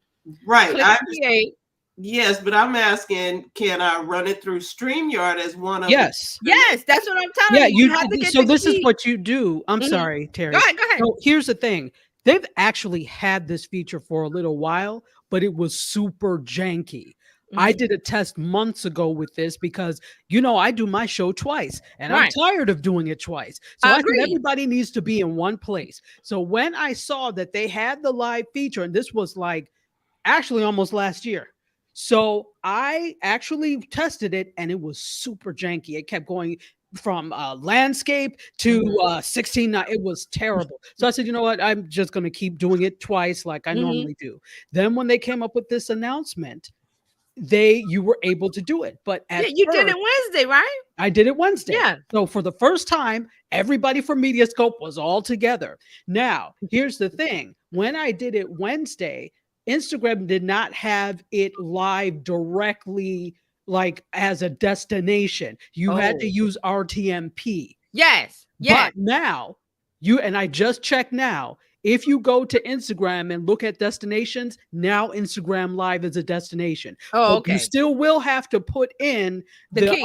Right. Click create. Yes, but I'm asking, can I run it through StreamYard as one of Yes. Yes, that's what I'm telling you. You have to get so this is what you do. I'm sorry, Terry. Go ahead. So here's the thing. They've actually had this feature for a little while, but it was super janky. I did a test months ago with this because, I do my show twice and I'm tired of doing it twice. So I think everybody needs to be in one place. So when I saw that they had the live feature, and this was like actually almost last year. So I actually tested it and it was super janky. It kept going from landscape to 16. It was terrible. So I said, you know what? I'm just going to keep doing it twice like I normally do. Then when they came up with this announcement, you were able to do it. But Yeah, at you did first, it Wednesday, right? I did it Wednesday. Yeah. So for the first time, everybody from Mediascope was all together. Now, here's the thing. When I did it Wednesday, Instagram did not have it live directly like as a destination. You had to Oh. use RTMP. Yes. Yes. But now, I just checked now. If you go to Instagram and look at destinations, now Instagram Live is a destination. Oh, But you okay. still will have to put in The key.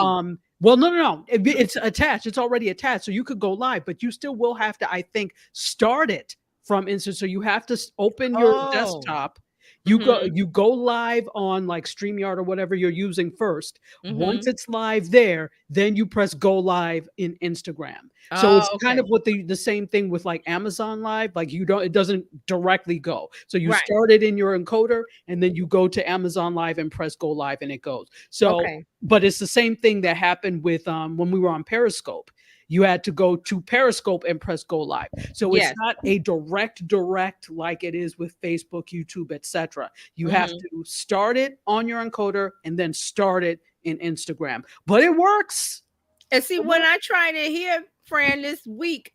well, no. It's attached. It's already attached. So you could go live, but you still will have to, I think, start it from Insta. So you have to open your Oh. desktop. You go live on like StreamYard or whatever you're using first. Once it's live there, then you press go live in Instagram. So it's kind of what the same thing with like Amazon Live. Like it doesn't directly go. So you start it in your encoder and then you go to Amazon Live and press go live and it goes. So, but it's the same thing that happened with when we were on Periscope. You had to go to Periscope and press go live. So it's not a direct like it is with Facebook, YouTube, etc. You have to start it on your encoder and then start it in Instagram. But it works. And see, when I tried it here, Fran, this week,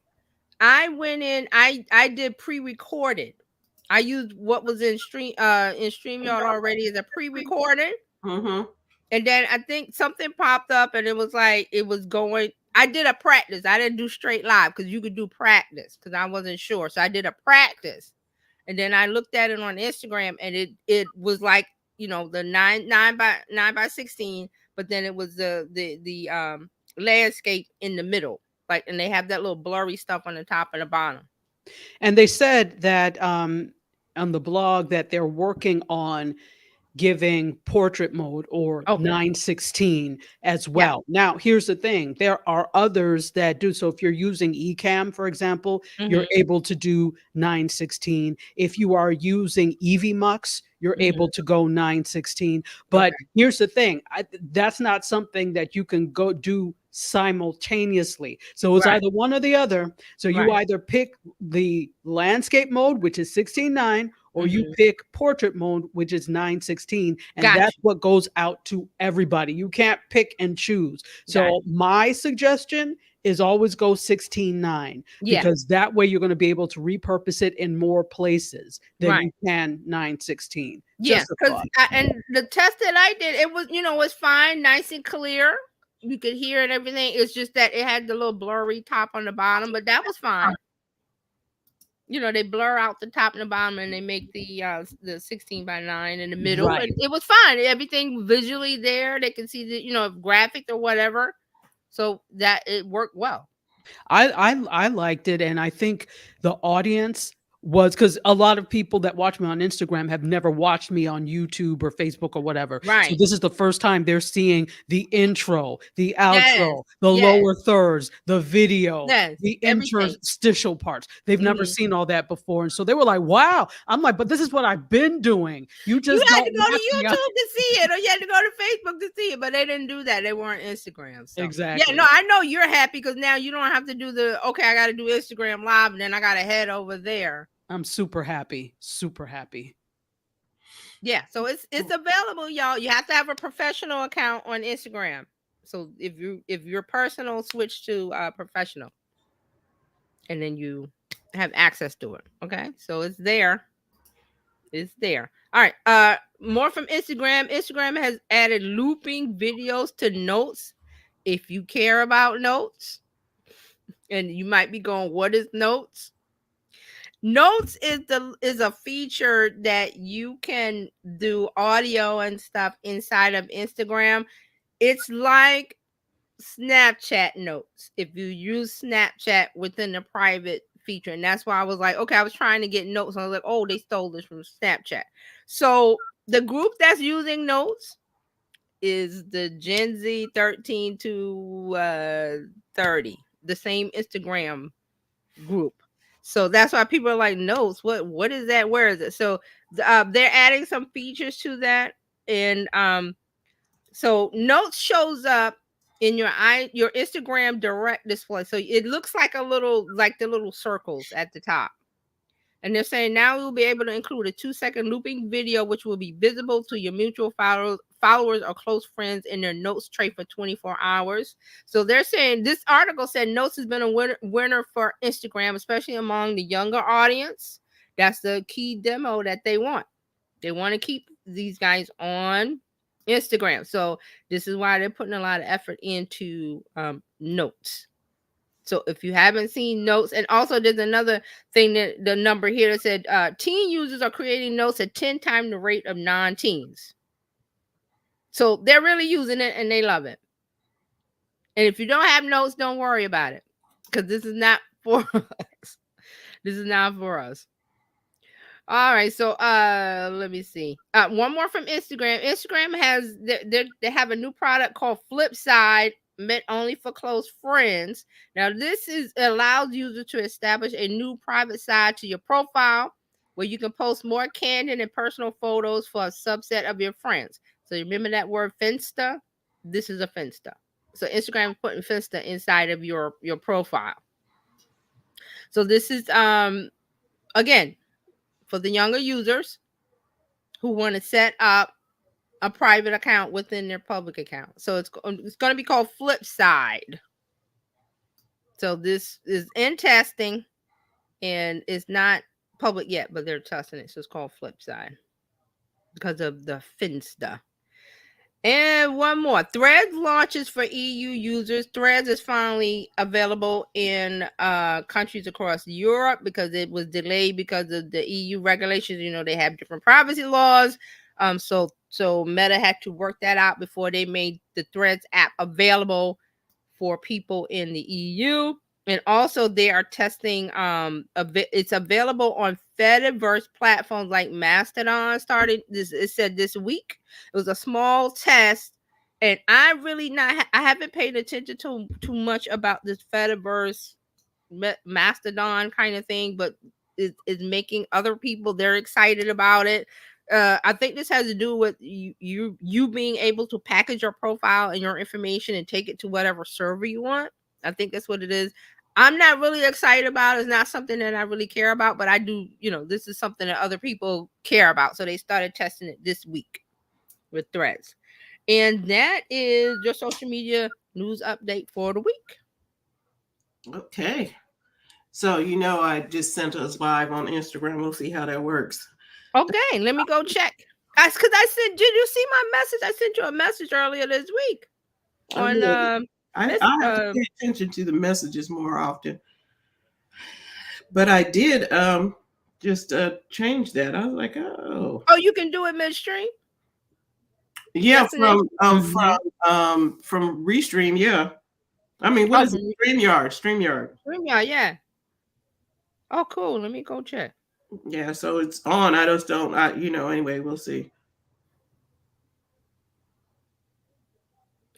I went in, I did pre-recorded. I used what was in StreamYard already as a pre-recorded. And then I think something popped up and it was like it was going. I did a practice. I didn't do straight live because you could do practice because I wasn't sure. So I did a practice. And then I looked at it on Instagram and it was like, you know, the 9 by 16, but then it was the landscape in the middle. Like, and they have that little blurry stuff on the top and the bottom. And they said that on the blog that they're working on giving portrait mode or 916 as well. Now, here's the thing. There are others that do. So if you're using Ecamm, for example, you're able to do 916. If you are using EVMux, you're able to go 916. But here's the thing. That's not something that you can go do simultaneously. So it's either one or the other. So you either pick the landscape mode, which is 16:9, or you pick portrait mode, which is 916. And that's what goes out to everybody. You can't pick and choose. So my suggestion is always go 16:9 because that way you're going to be able to repurpose it in more places than you can 916. Yeah, because and the test that I did, it was, you know, was fine, nice and clear. You could hear and everything. It's just that it had the little blurry top on the bottom, but that was fine. You know, they blur out the top and the bottom and they make the 16:9 in the middle. And it was fine. Everything visually there. They can see the, you know, graphic or whatever. So that it worked well. I liked it, and I think the audience was because a lot of people that watch me on Instagram have never watched me on YouTube or Facebook or whatever. So this is the first time they're seeing the intro, the outro, the lower thirds, the video, the interstitial parts. They've never seen all that before. And so they were like, wow. I'm like, but this is what I've been doing. You had to go to YouTube to see it, or you had to go to Facebook to see it, but they didn't do that. They weren't Instagram. So. Exactly. Yeah, no, I know you're happy because now you don't have to do I got to do Instagram Live and then I got to head over there. I'm super happy. Super happy. Yeah, so it's available, y'all. You have to have a professional account on Instagram. So if you're personal, switch to professional, and then you have access to it. Okay, so it's there. It's there. All right. More from Instagram. Instagram has added looping videos to notes. If you care about notes, and you might be going, "What is notes?" Notes is a feature that you can do audio and stuff inside of Instagram. It's like Snapchat notes if you use Snapchat within the private feature. And that's why I was like, okay, I was trying to get notes. And I was like, oh, they stole this from Snapchat. So the group that's using notes is the Gen Z 13 to 30, the same Instagram group. So that's why people are like, notes. What is that? Where is it? So they're adding some features to that, and so notes shows up in your Instagram direct display. So it looks like the little circles at the top. And they're saying now we'll be able to include a 2-second looping video, which will be visible to your mutual followers or close friends in their notes tray for 24 hours. So they're saying this article said notes has been a winner for Instagram, especially among the younger audience. That's the key demo that they want. They want to keep these guys on Instagram. So this is why they're putting a lot of effort into notes. So if you haven't seen notes, and also there's another thing that the number here that said teen users are creating notes at 10 times the rate of non-teens. So they're really using it and they love it. And if you don't have notes, don't worry about it, because this is not for us. This is not for us. All right, so let me see. One more from Instagram. Instagram has they have a new product called Flipside, meant only for close friends. Now, this allows users to establish a new private side to your profile where you can post more candid and personal photos for a subset of your friends. So remember that word Finsta? This is a Finsta. So Instagram is putting Finsta inside of your profile. So this is again, for the younger users who want to set up a private account within their public account. So it's going to be called Flipside. So this is in testing and it's not public yet, but they're testing it. So it's called Flipside because of the Finsta. And one more. Threads launches for EU users. Threads is finally available in countries across Europe because it was delayed because of the EU regulations. You know, they have different privacy laws. So Meta had to work that out before they made the Threads app available for people in the EU. And also they are testing it's available on Fediverse platforms like Mastodon. It said this week. It was a small test, and I haven't paid attention to too much about this Fediverse Mastodon kind of thing, but it's making other people, they're excited about it. I think this has to do with you being able to package your profile and your information and take it to whatever server you want. I think that's what it is. I'm not really excited about it. It's not something that I really care about, but I do, this is something that other people care about. So they started testing it this week with Threads. And that is your social media news update for the week. Okay. So, I just sent us live on Instagram. We'll see how that works. Okay, let me go check. That's because did you see my message? I sent you a message earlier this week on I have to pay attention to the messages more often. But I did just change that. I was like, oh. Oh, you can do it midstream? Yeah, from Restream, yeah. I mean, what is it? StreamYard. StreamYard, yeah. Oh, cool. Let me go check. Yeah, so it's on. I just don't, anyway, we'll see.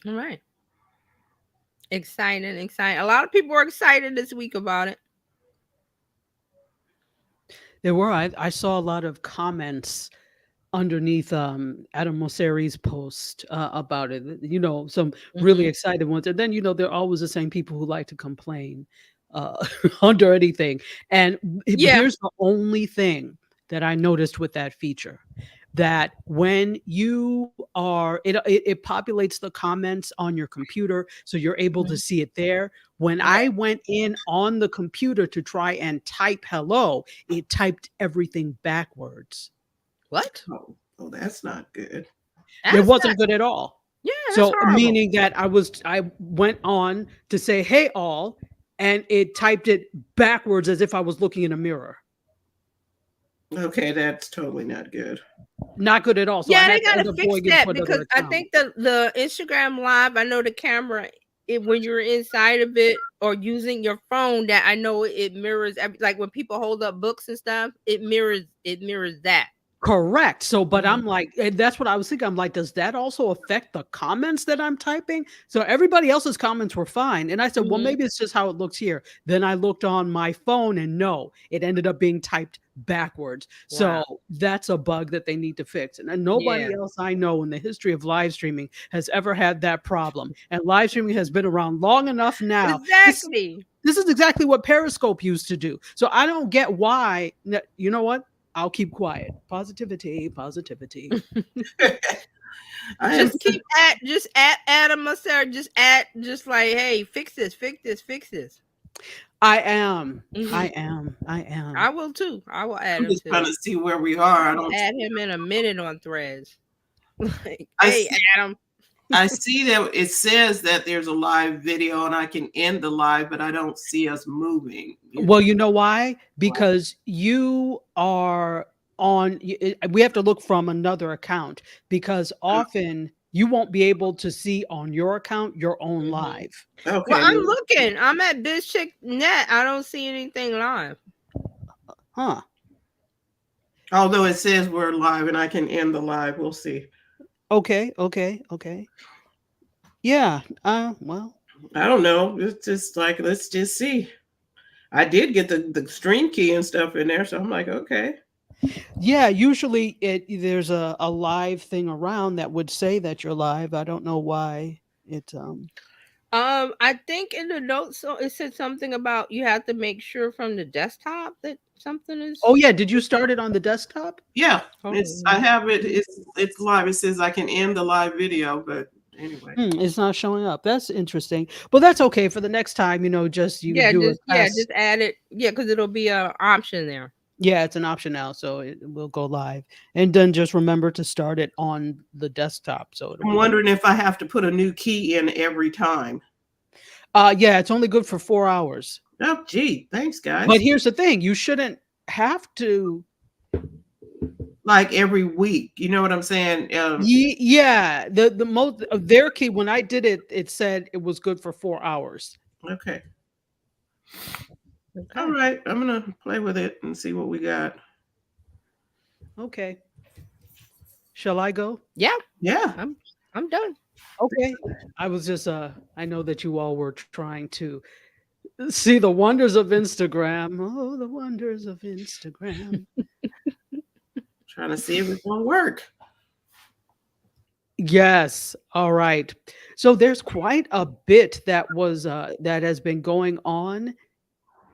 All right. Exciting. A lot of people were excited this week about it. There were. I saw a lot of comments underneath Adam Mosseri's post about it. Some really excited ones. And then, there are always the same people who like to complain under anything. And here's the only thing that I noticed with that feature. That when you are, it populates the comments on your computer, so you're able to see it there. When I went in on the computer to try and type hello, it typed everything backwards. What? Oh, that's not good. It wasn't good at all. Yeah. So meaning that I went on to say, hey all, and it typed it backwards as if I was looking in a mirror. Okay, that's totally not good. Not good at all. So yeah, they gotta fix that because I think the Instagram Live, I know the camera, when you're inside of it or using your phone, that I know it mirrors like when people hold up books and stuff, it mirrors that. Correct. So, but Mhm. I'm like, and that's what I was thinking. I'm like, does that also affect the comments that I'm typing? So everybody else's comments were fine. And I said, well, Mhm. maybe it's just how it looks here. Then I looked on my phone and no, it ended up being typed backwards. Wow. So that's a bug that they need to fix. And nobody Yeah. else I know in the history of live streaming has ever had that problem. And live streaming has been around long enough now. Exactly. This is exactly what Periscope used to do. So I don't get why. You know what? I'll keep quiet. Positivity, positivity. I am. Just keep add them, Sarah. Just like, hey, fix this, fix this, fix this. I am. Mhm. I am. I am. I will too. I will add I'm him just trying too. to see where we are. I I'll don't. add him in a minute on Threads. Like, I hey, see, Adam. I see that it says that there's a live video and I can end the live, but I don't see us moving. Well, you know why? Because you are on. We have to look from another account because often you won't be able to see on your account your own Mhm. live. Well, Okay. I'm looking. I'm at BizChicks.net. I don't see anything live. Huh. Although it says we're live and I can end the live. We'll see. Okay. Okay. Okay. Yeah. Well. I don't know. It's just like, let's just see. I did get the stream key and stuff in there. So I'm like, okay. Yeah, usually there's a live thing around that would say that you're live. I don't know why it I think in the notes so it said something about you have to make sure from the desktop that something is. Oh yeah, did you start it on the desktop? Yeah. Oh, I have it. It's live. It says I can end the live video, but anyway. It's not showing up. That's interesting. But that's okay for the next time, just you yeah, do a test. just add it. Yeah, because it'll be an option there. Yeah, it's an option now, so it will go live. And then just remember to start it on the desktop. So it'll I'm be wondering if I have to put a new key in every time. yeah, it's only good for 4 hours. Oh, gee. Thanks, guys. But here's the thing, you shouldn't have to. Like every week. You know what I'm saying? Yeah, the most of their key when I did it, it said it was good for 4 hours. Okay. All right. I'm going to play with it and see what we got. Okay. Shall I go? Yeah, Yeah. I'm done. Okay. I was just I know that you all were trying to see the wonders of Instagram. Oh, the wonders of Instagram. Trying to see if it's going to work. Yes. All right. So there's quite a bit that has been going on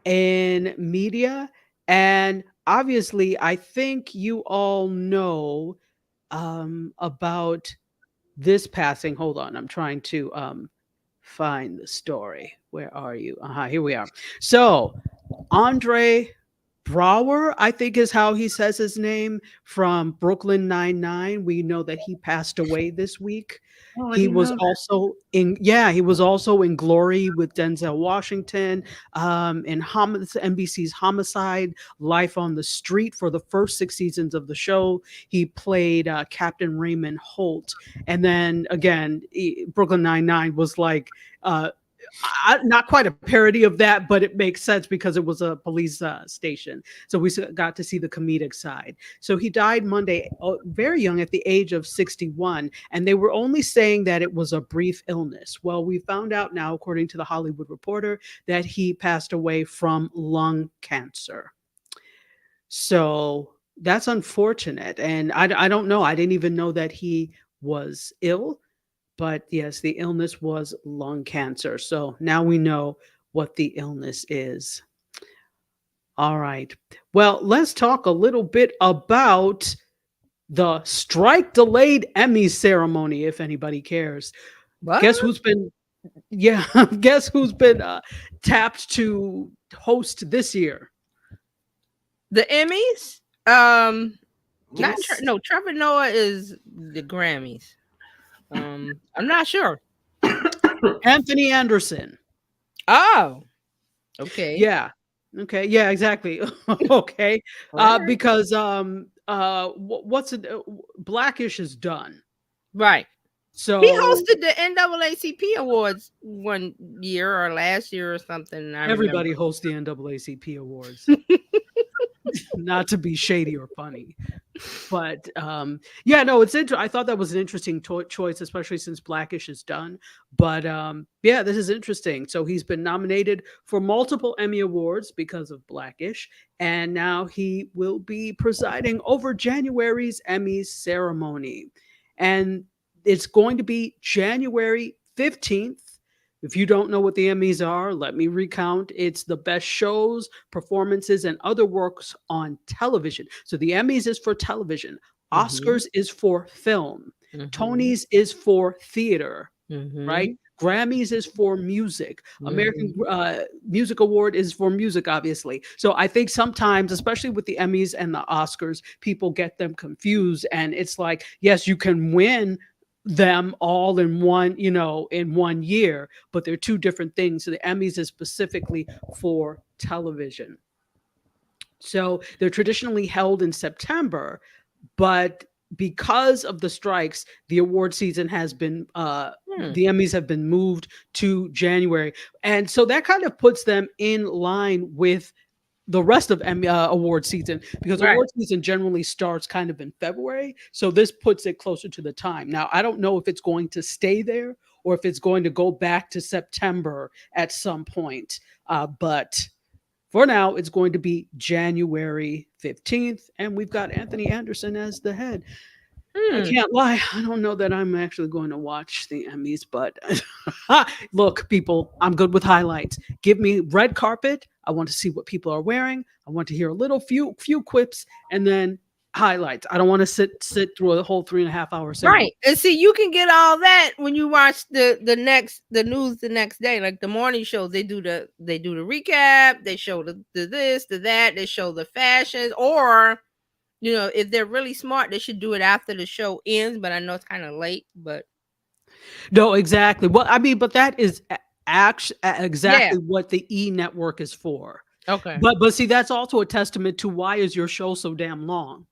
in media, and obviously I think you all know about this passing. Hold on, I'm trying to find the story. Where are you? Here we are. So Andre Brower, I think is how he says his name, from Brooklyn Nine-Nine. We know that he passed away this week. Oh, I He didn't was know that. also he was also in Glory with Denzel Washington, in NBC's Homicide, Life on the Street for the first 6 seasons of the show. He played Captain Raymond Holt. And then again, Brooklyn Nine-Nine was like, not quite a parody of that, but it makes sense because it was a police station. So we got to see the comedic side. So he died Monday, very young, at the age of 61. And they were only saying that it was a brief illness. Well, we found out now, according to the Hollywood Reporter, that he passed away from lung cancer. So that's unfortunate. And I don't know. I didn't even know that he was ill. But yes, the illness was lung cancer. So now we know what the illness is. All right. Well, let's talk a little bit about the strike delayed Emmy ceremony, if anybody cares. What? Guess who's been tapped to host this year? The Emmys? Yes. Trevor Noah is the Grammys. I'm not sure. Anthony Anderson. Oh, okay. Yeah. Okay. Yeah, exactly. Okay. Alright. Because what's it? Blackish is done. Right. So He hosted the NAACP Awards one year or last year or something. I everybody remember. hosts the NAACP awards. not to be shady or funny. But yeah, no, it's interesting. I thought that was an interesting choice, especially since Blackish is done. But yeah, this is interesting. So he's been nominated for multiple Emmy Awards because of Blackish, and now he will be presiding over January's Emmy ceremony. And it's going to be January 15th. If you don't know what the Emmys are, let me recount. It's the best shows, performances, and other works on television. So the Emmys is for television, Oscars is for film, Tonys is for theater, right? Grammys is for music. American Music Award is for music, obviously. So I think sometimes, especially with the Emmys and the Oscars, people get them confused. And it's like, yes, you can win them all in one, in 1 year, but they're two different things. So the Emmys is specifically for television. So they're traditionally held in September, but because of the strikes, the award season has been the Emmys have been moved to January. And so that kind of puts them in line with the rest of Emmy award season, because award season generally starts kind of in February. So this puts it closer to the time. Now, I don't know if it's going to stay there or if it's going to go back to September at some point. But for now, it's going to be January 15th. And we've got Anthony Anderson as the head. I can't lie. I don't know that I'm actually going to watch the Emmys, but look, people, I'm good with highlights. Give me red carpet. I want to see what people are wearing. I want to hear a few quips, and then highlights. I don't want to sit through a whole 3.5 hour segment. Right. And see, you can get all that when you watch the news the next day. Like the morning shows, they do the recap, they show the this, the that, they show the fashions, or if they're really smart, they should do it after the show ends, but I know it's kind of late, but no, exactly. Well, I mean, but that is exactly what the E network is for. Okay. But see, that's also a testament to why is your show so damn long?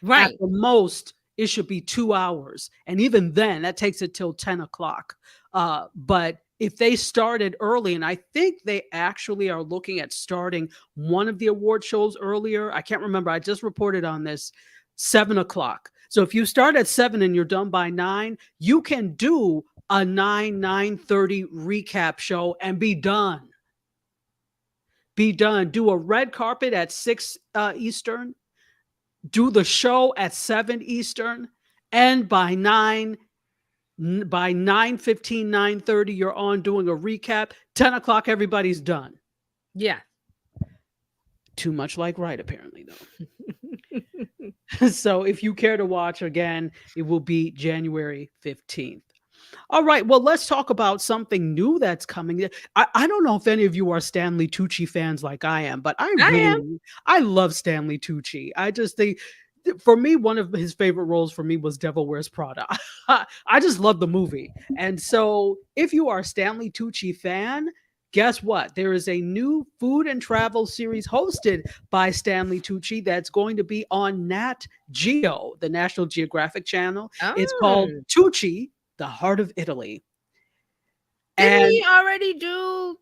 Right. At the most, it should be 2 hours. And even then, that takes it till 10 o'clock. But if they started early, and I think they actually are looking at starting one of the award shows earlier. I can't remember. I just reported on this, 7 o'clock. So if you start at 7 and you're done by 9, you can do a 9:30 recap show and be done. Be done. Do a red carpet at 6 Eastern. Do the show at 7 Eastern. And by 9:15, 9:30, you're on doing a recap. 10 o'clock, everybody's done. Yeah. Too much like right, apparently, though. So if you care to watch again, it will be January 15th. All right, well, let's talk about something new that's coming. I don't know if any of you are Stanley Tucci fans like I am, but I love Stanley Tucci. I just think, for me, one of his favorite roles for me was Devil Wears Prada. I just love the movie. And so if you are a Stanley Tucci fan, guess what? There is a new food and travel series hosted by Stanley Tucci that's going to be on Nat Geo, the National Geographic Channel. It's called Tucci, the Heart of Italy. Didn't he already do?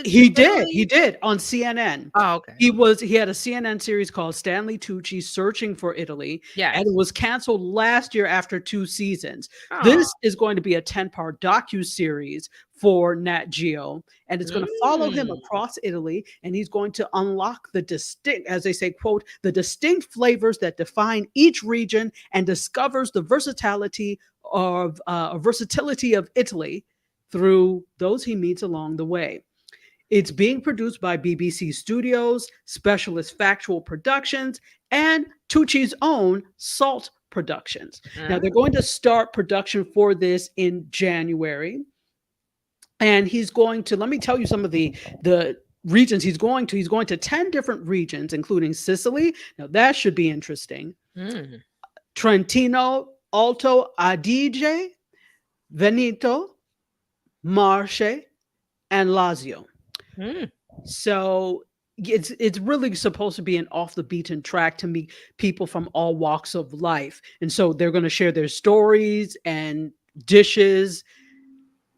He did on CNN. Oh, okay. He had a CNN series called Stanley Tucci Searching for Italy. Yeah. And it was canceled last year after 2 seasons. This is going to be a 10-part docu-series for Nat Geo, and it's going to follow him across Italy, and he's going to unlock the distinct, as they say, quote, the distinct flavors that define each region, and discovers the versatility of Italy through those he meets along the way. It's being produced by BBC Studios, Specialist Factual Productions, and Tucci's own Salt Productions. Now, they're going to start production for this in January. And he's going to, let me tell you some of the regions he's going to. He's going to 10 different regions, including Sicily. Now, that should be interesting. Trentino, Alto Adige, Veneto, Marche, and Lazio. So it's really supposed to be an off the beaten track to meet people from all walks of life. And so they're going to share their stories and dishes,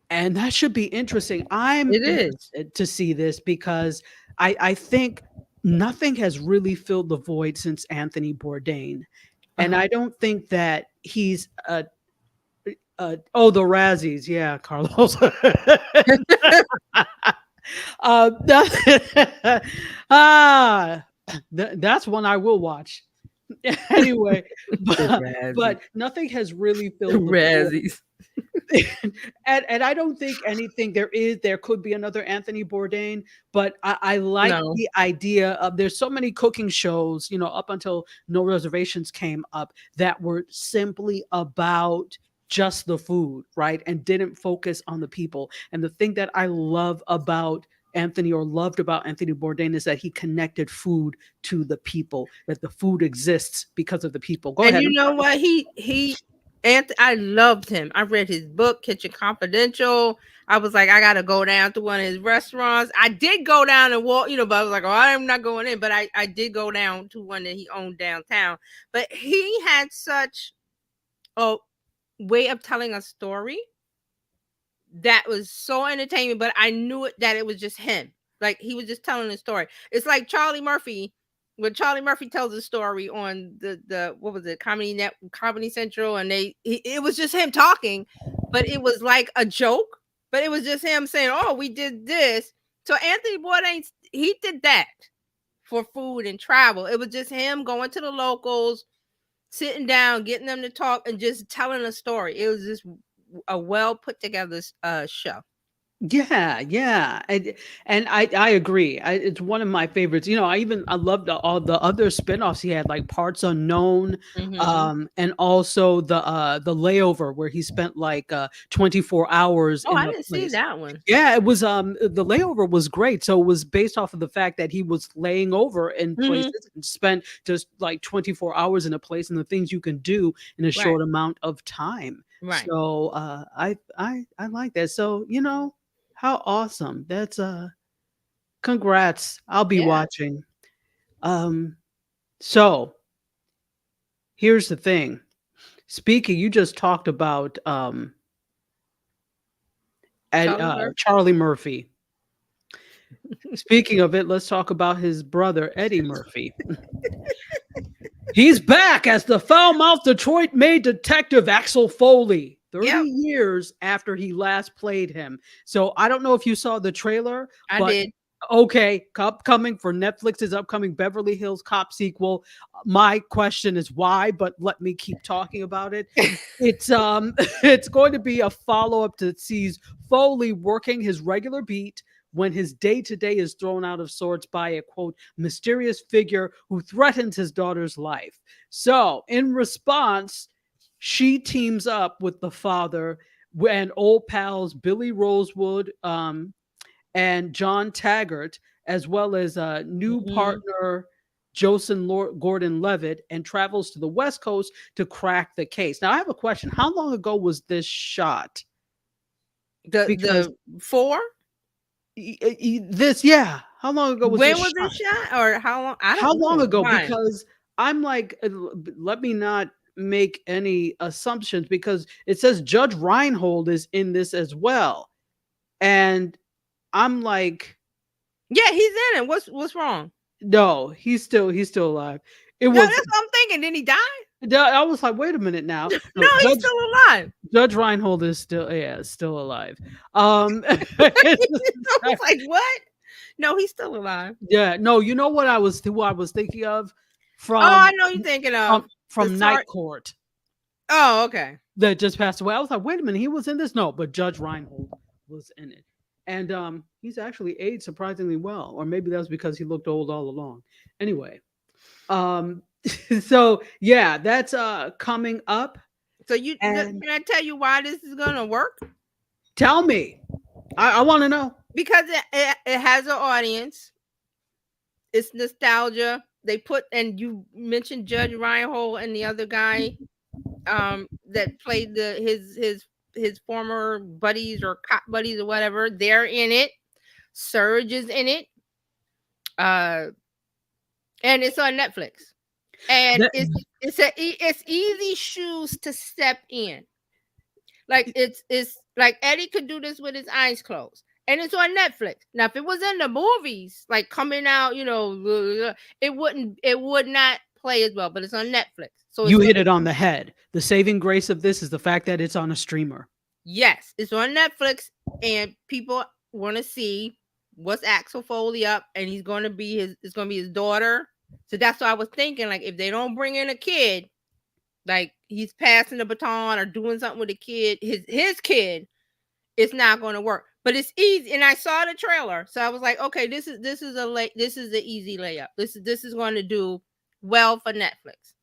and that should be interesting. I'm interested to see this because I think nothing has really filled the void since Anthony Bourdain. And I don't think that he's oh, the Razzies, yeah, Carlos. That's one I will watch. Anyway, but nothing has really filled the void. Razzies. And I don't think anything there could be another Anthony Bourdain, but I like No. the idea of there's so many cooking shows, up until No Reservations came up, that were simply about just the food, right? And didn't focus on the people. And the thing that I loved about Anthony Bourdain is that he connected food to the people, that the food exists because of the people. Go ahead. And you know what? I loved him. I read his book, Kitchen Confidential. I was like, I gotta go down to one of his restaurants. I did go down and walk, but I was like, oh, I'm not going in. But I did go down to one that he owned downtown. But he had such a way of telling a story that was so entertaining. But I knew that it was just him. Like, he was just telling a story. It's like Charlie Murphy. When Charlie Murphy tells a story on the what was it, Comedy Central, and it was just him talking, but it was like a joke, but it was just him saying, oh, we did this. So Anthony Bourdain, he did that for food and travel. It was just him going to the locals, sitting down, getting them to talk, and just telling a story. It was just a well put together show. Yeah, and I agree. It's one of my favorites. I loved all the other spinoffs he had, like Parts Unknown, and also the Layover, where he spent like 24 hours. Oh, I didn't see that one. Yeah, it was the Layover was great. So it was based off of the fact that he was laying over in places and spent just like 24 hours in a place, and the things you can do in a short amount of time. Right. So I like that. So how awesome. That's congrats. I'll be watching. So here's the thing. Speaking, you just talked about Charlie Murphy. Speaking of it, let's talk about his brother, Eddie Murphy. He's back as the foul-mouthed Detroit-made detective Axel Foley. 30 years after he last played him. So I don't know if you saw the trailer. I did. Okay, coming for Netflix's upcoming Beverly Hills Cop sequel. My question is why, but let me keep talking about it. It's it's going to be a follow-up that sees Foley working his regular beat when his day-to-day is thrown out of sorts by a, quote, mysterious figure who threatens his daughter's life. So in response, she teams up with the father and old pals Billy Rosewood and John Taggart, as well as a new partner Joseph Gordon-Levitt, and travels to the West Coast to crack the case. Now, I have a question. How long ago was this shot? The 4? How long ago was this shot? Or how long? I don't know. How long ago? Because I'm like, let me not make any assumptions, because it says Judge Reinhold is in this as well, and I'm like, yeah, he's in it. What's wrong? No, he's still alive. That's what I'm thinking. Didn't he die? I was like, wait a minute now. No, he's still alive. Judge Reinhold is still alive. I was like, what? No, he's still alive. Yeah, no, you know what I was thinking of from. Oh, I know you're thinking of from Night Court. Oh, okay. That just passed away. I was like, wait a minute, he was in this? No, but Judge Reinhold was in it. And he's actually aged surprisingly well. Or maybe that was because he looked old all along. Anyway. So yeah, that's coming up. So can I tell you why this is gonna work? Tell me. I want to know. Because it has an audience. It's nostalgia. They and you mentioned Judge Reinhold and the other guy that played his former buddies or cop buddies or whatever. They're in it. Surge is in it. And it's on Netflix. And it's easy shoes to step in. Like it's like Eddie could do this with his eyes closed. and it's on Netflix. Now, if it was in the movies, like coming out, it would not play as well. But it's on Netflix, so You hit it on the head. The saving grace of this is the fact that it's on a streamer. Yes, it's on Netflix, and people want to see what's Axel Foley up, and it's going to be his daughter. So that's what I was thinking. Like, if they don't bring in a kid, like he's passing the baton or doing something with a kid, his kid, it's not going to work. But it's easy, and I saw the trailer, so I was like, okay, this is the easy layup. This is going to do well for Netflix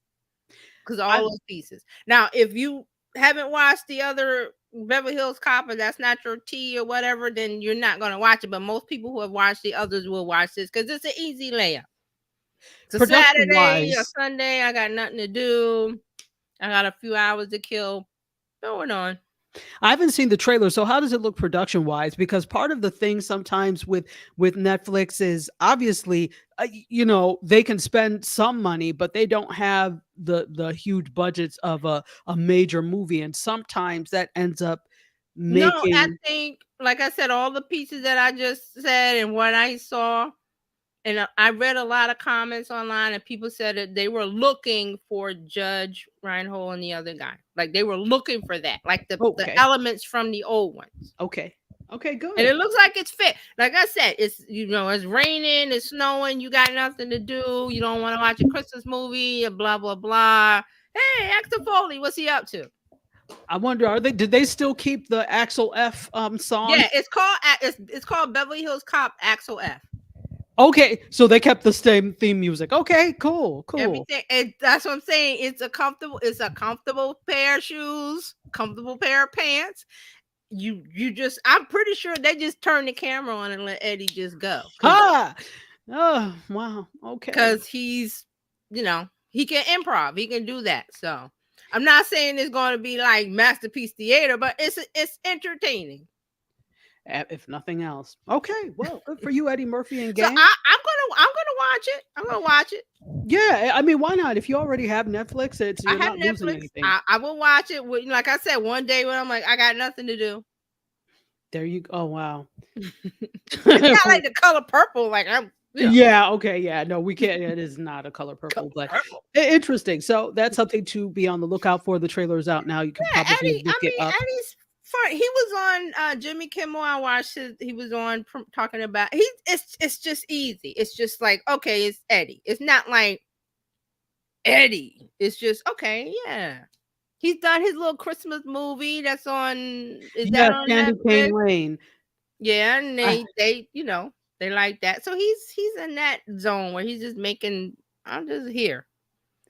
because all those pieces. Now, if you haven't watched the other Beverly Hills Cop and that's not your tea or whatever, then you're not going to watch it. But most people who have watched the others will watch this because it's an easy layup. It's a Saturday or Sunday. I got nothing to do. I got a few hours to kill. Throw it on. I haven't seen the trailer, so how does it look production wise? Because part of the thing sometimes with Netflix is obviously, they can spend some money, but they don't have the huge budgets of a major movie, and sometimes that ends up making. No, I think, like I said, all the pieces that I just said and what I saw. And I read a lot of comments online, and people said that they were looking for Judge Reinhold and the other guy. Like, they were looking for that, like the elements from the old ones. Okay, good. And it looks like it's fit. Like I said, it's it's raining, it's snowing, you got nothing to do, you don't want to watch a Christmas movie, blah blah blah. Hey, Axel Foley, what's he up to? I wonder, did they still keep the Axel F song? Yeah, it's called Beverly Hills Cop Axel F. Okay, so they kept the same theme music. Okay, cool. Everything, and that's what I'm saying. It's a comfortable pair of shoes, comfortable pair of pants. I'm pretty sure they just turn the camera on and let Eddie just go. Oh, wow. Okay. Because he's, he can improv. He can do that. So I'm not saying it's going to be like Masterpiece Theater, but it's entertaining. If nothing else. Okay, well, good for you, Eddie Murphy and gang. So I'm gonna watch it. I'm gonna watch it. Yeah, I mean, why not? If you already have Netflix, you're not losing anything. I will watch it. Like I said, one day when I'm like, I got nothing to do. There you go. Oh wow. It's not like the color purple. Like I'm. Yeah. Okay. Yeah. No, we can't. It is not a color purple, but interesting. So that's something to be on the lookout for. The trailer is out now. You can probably look it up. Eddie's fun. He was on Jimmy Kimmel. I watched it. He was on talking about it's just easy. It's just like, okay, it's Eddie. It's not like Eddie. It's just okay, yeah. He's done his little Christmas movie that's on. Is that on Candy Cane Lane? Yeah, and they like that. So he's in that zone where he's just making. I'm just here,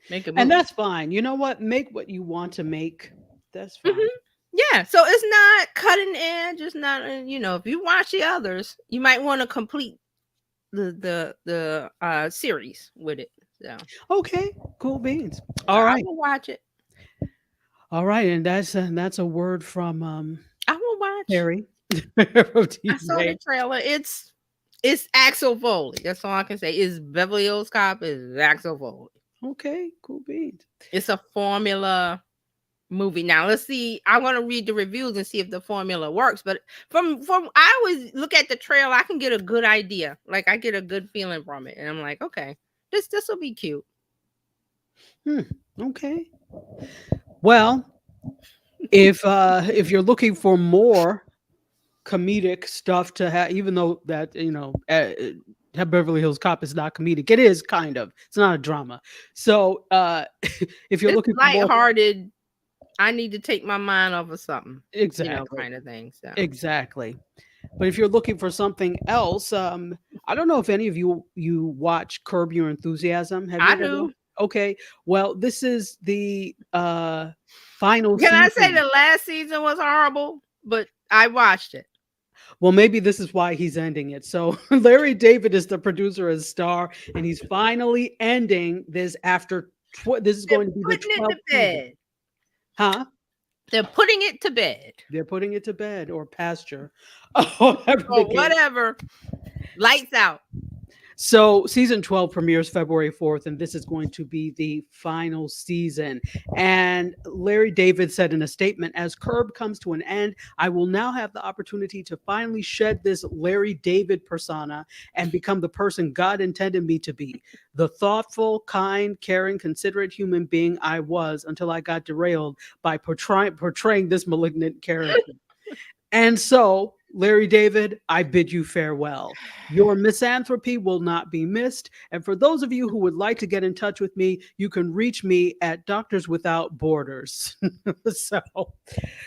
making, and that's fine. You know what? Make what you want to make. That's fine. Mm-hmm. Yeah, so it's not cutting edge. It's not, if you watch the others, you might want to complete the series with it. So okay, cool beans. All right, I will watch it. All right, and that's a word from I will watch Harry. I saw the trailer. It's Axel Foley. That's all I can say. Is Beverly Hills Cop is Axel Foley. Okay, cool beans. It's a formula movie. Now let's see. I want to read the reviews and see if the formula works. But from I always look at the trailer. I can get a good idea. Like I get a good feeling from it, and I'm like, okay, this will be cute. Okay. Well, if you're looking for more comedic stuff to have, even though that Beverly Hills Cop is not comedic, it is kind of. It's not a drama. So if you're looking for lighthearted. I need to take my mind off of something. Exactly. Kind of thing. So. Exactly. But if you're looking for something else, I don't know if any of you watch Curb Your Enthusiasm. I do. Okay. Well, this is the final season. Can I say the last season was horrible? But I watched it. Well, maybe this is why he's ending it. So Larry David is the producer and star, and he's finally ending this after. This is going to be the 12th season. Huh? They're putting it to bed. They're putting it to bed or pasture. Or whatever. Lights out. So season 12 premieres February 4th, and this is going to be the final season. And Larry David said in a statement, as Curb comes to an end, I will now have the opportunity to finally shed this Larry David persona and become the person God intended me to be. The thoughtful, kind, caring, considerate human being I was until I got derailed by portraying this malignant character. And so, Larry David, I bid you farewell. Your misanthropy will not be missed. And for those of you who would like to get in touch with me, you can reach me at Doctors Without Borders. so,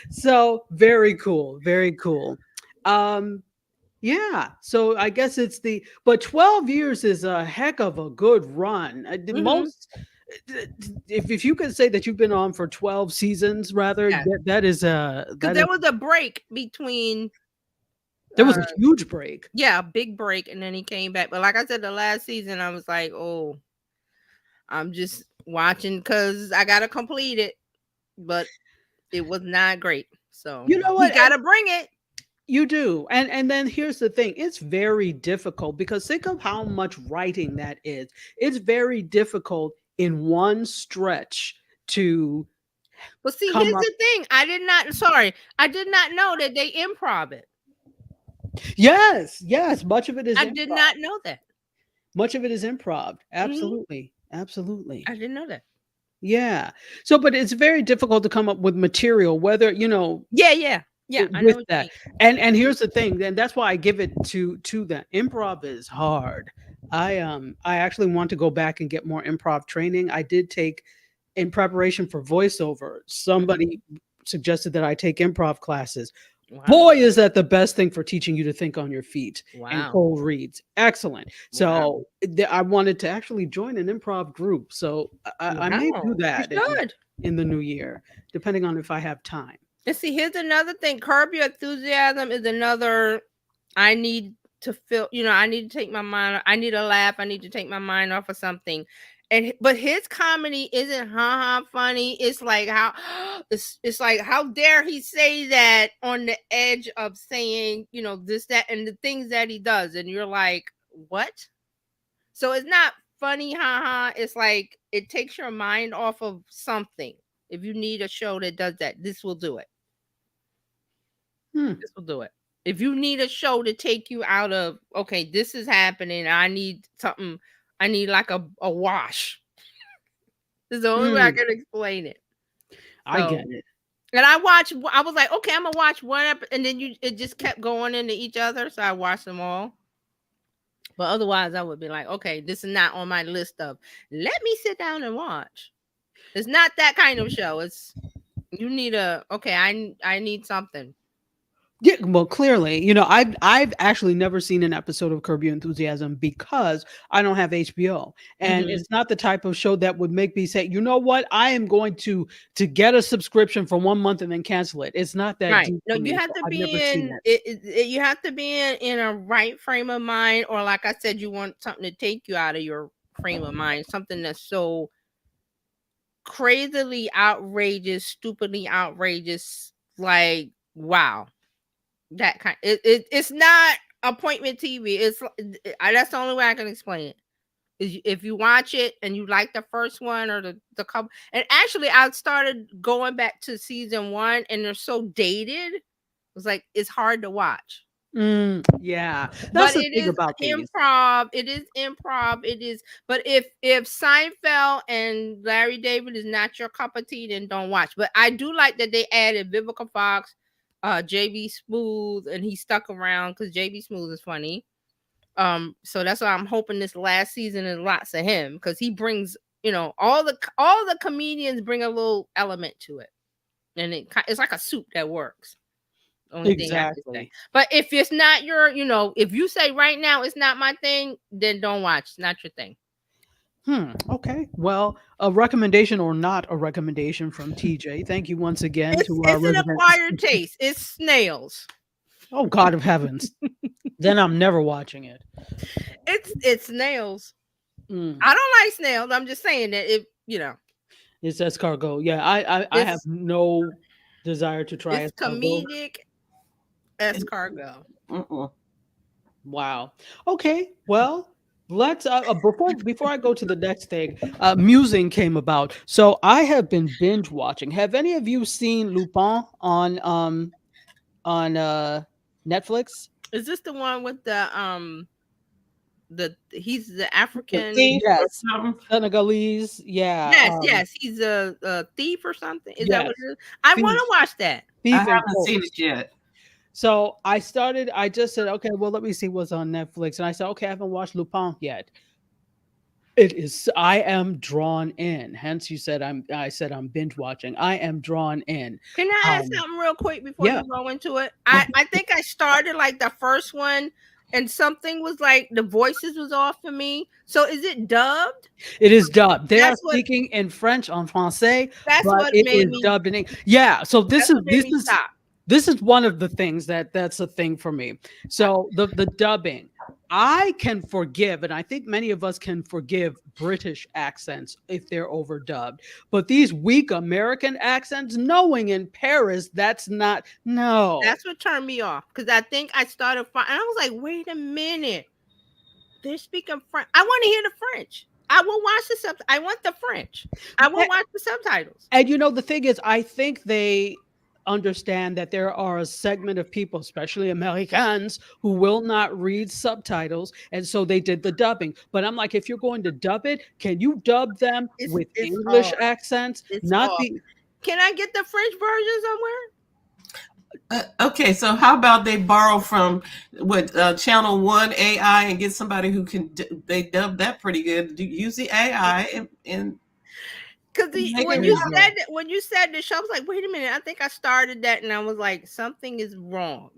so very cool, very cool. Yeah, so I guess but 12 years is a heck of a good run. Most, if you can say that you've been on for 12 seasons, rather, Yeah. that is Because there was a break between. There was a huge break. Yeah, a big break, and then he came back. But like I said, the last season, I was like, oh, I'm just watching because I gotta complete it. But it was not great. So You know what? We gotta bring it. You do. And then here's the thing. It's very difficult because think of how much writing that is. It's very difficult in one stretch to Well, see, come here's up. the thing. I did not know that they improv it. Yes, much of it is I improv. did not know that. Much of it is improv. Absolutely. Absolutely. I didn't know that. Yeah. So, but it's very difficult to come up with material, whether, Yeah. I know with what that. you And here's the thing, and that's why I give it to that. Improv is hard. I actually want to go back and get more improv training. I did take, in preparation for voiceover, somebody suggested that I take improv classes. Wow. Boy, is that the best thing for teaching you to think on your feet. Wow. And cold reads. Excellent. So I wanted to actually join an improv group. So I may do that in the new year, depending on if I have time. And see, here's another thing. Curb Your Enthusiasm is another. I need to feel, I need to take my mind. I need a laugh. I need to take my mind off of something. But his comedy isn't funny. It's like how it's like how dare he say that on the edge of saying, this, that, and the things that he does, and you're like, what? So it's not funny, it's like it takes your mind off of something. If you need a show that does that, this will do it. This will do it. If you need a show to take you out of, okay, this is happening, I need something, I need like a wash. This is the only way I can explain it. I get it. And I was like, okay, I'm gonna watch one episode, and then it just kept going into each other, so I watched them all. But otherwise, I would be like, okay, this is not on my list of, let me sit down and watch. It's not that kind of show. It's, you need I need something. Yeah, well, clearly, I've actually never seen an episode of Curb Your Enthusiasm because I don't have HBO, and it's not the type of show that would make me say, you know what, I am going to get a subscription for 1 month and then cancel it. It's not that deep. No, you have to be you have to be in a right frame of mind, or like I said, you want something to take you out of your frame of mind, something that's so crazily outrageous, stupidly outrageous, like wow. That kind it's not appointment TV. That's the only way I can explain it. Is if you watch it and you like the first one or the couple, and actually I started going back to season 1 and they're so dated. It's like it's hard to watch. Yeah, that's the thing about improv. It is improv. It is. But if Seinfeld and Larry David is not your cup of tea, then don't watch. But I do like that they added Vivica Fox, JB Smooth, and he stuck around because JB Smooth is funny. So that's why I'm hoping this last season is lots of him, because he brings, all the comedians bring a little element to it, and it's like a soup that works. Only thing I have to say. But if it's not your, if you say right now it's not my thing, then don't watch. It's not your thing. Okay. Well, a recommendation or not a recommendation from TJ. Thank you once again to our It's an acquired taste. It's snails. Oh, God of heavens. Then I'm never watching it. It's snails. I don't like snails. I'm just saying that it's escargot. Yeah, I have no desire to try it's escargot. Comedic escargot. Wow. Okay. Well, let's before I go to the next thing, musing came about. So I have been binge watching. Have any of you seen Lupin on Netflix? Is this the one with the he's the The African? thief or Yes, something. Senegalese. Yeah, Yes, yes, he's a thief or something. Is that what yes, it is? I want thief, to watch that. I thief and haven't seen coach. it yet. So I just said, okay, well, let me see what's on Netflix. And I said, okay, I haven't watched Lupin yet. I am drawn in. Hence I said I'm binge watching. I am drawn in. Can I ask Um, something real quick before yeah. you go into it? Go I think I started like the first one and something was like the voices was off for me. So is it dubbed? It is dubbed. They are That's what speaking in French, en français, that's but what it made is me dubbed in English. Yeah. So that's what made me stop. this is one of the things that's a thing for me. So the dubbing, I can forgive, and I think many of us can forgive British accents if they're overdubbed. But these weak American accents, knowing in Paris, that's not no. That's what turned me off because I think I started and I was like, wait a minute, they're speaking French. I want to hear the French. I will watch the sub. I want the French. I will watch the subtitles. And the thing is, I think they understand that there are a segment of people, especially Americans, who will not read subtitles. And so they did the dubbing. But I'm like, if you're going to dub it, can you dub them with It's English off. accents? It's Not off. the Can I get the French version somewhere? Okay, so how about they borrow from what Channel One AI and get somebody who can they dub that pretty good. Use the AI and Because make when it you work. said that, when you said the show, I was like, wait a minute. I think I started that, and I was like, something is wrong.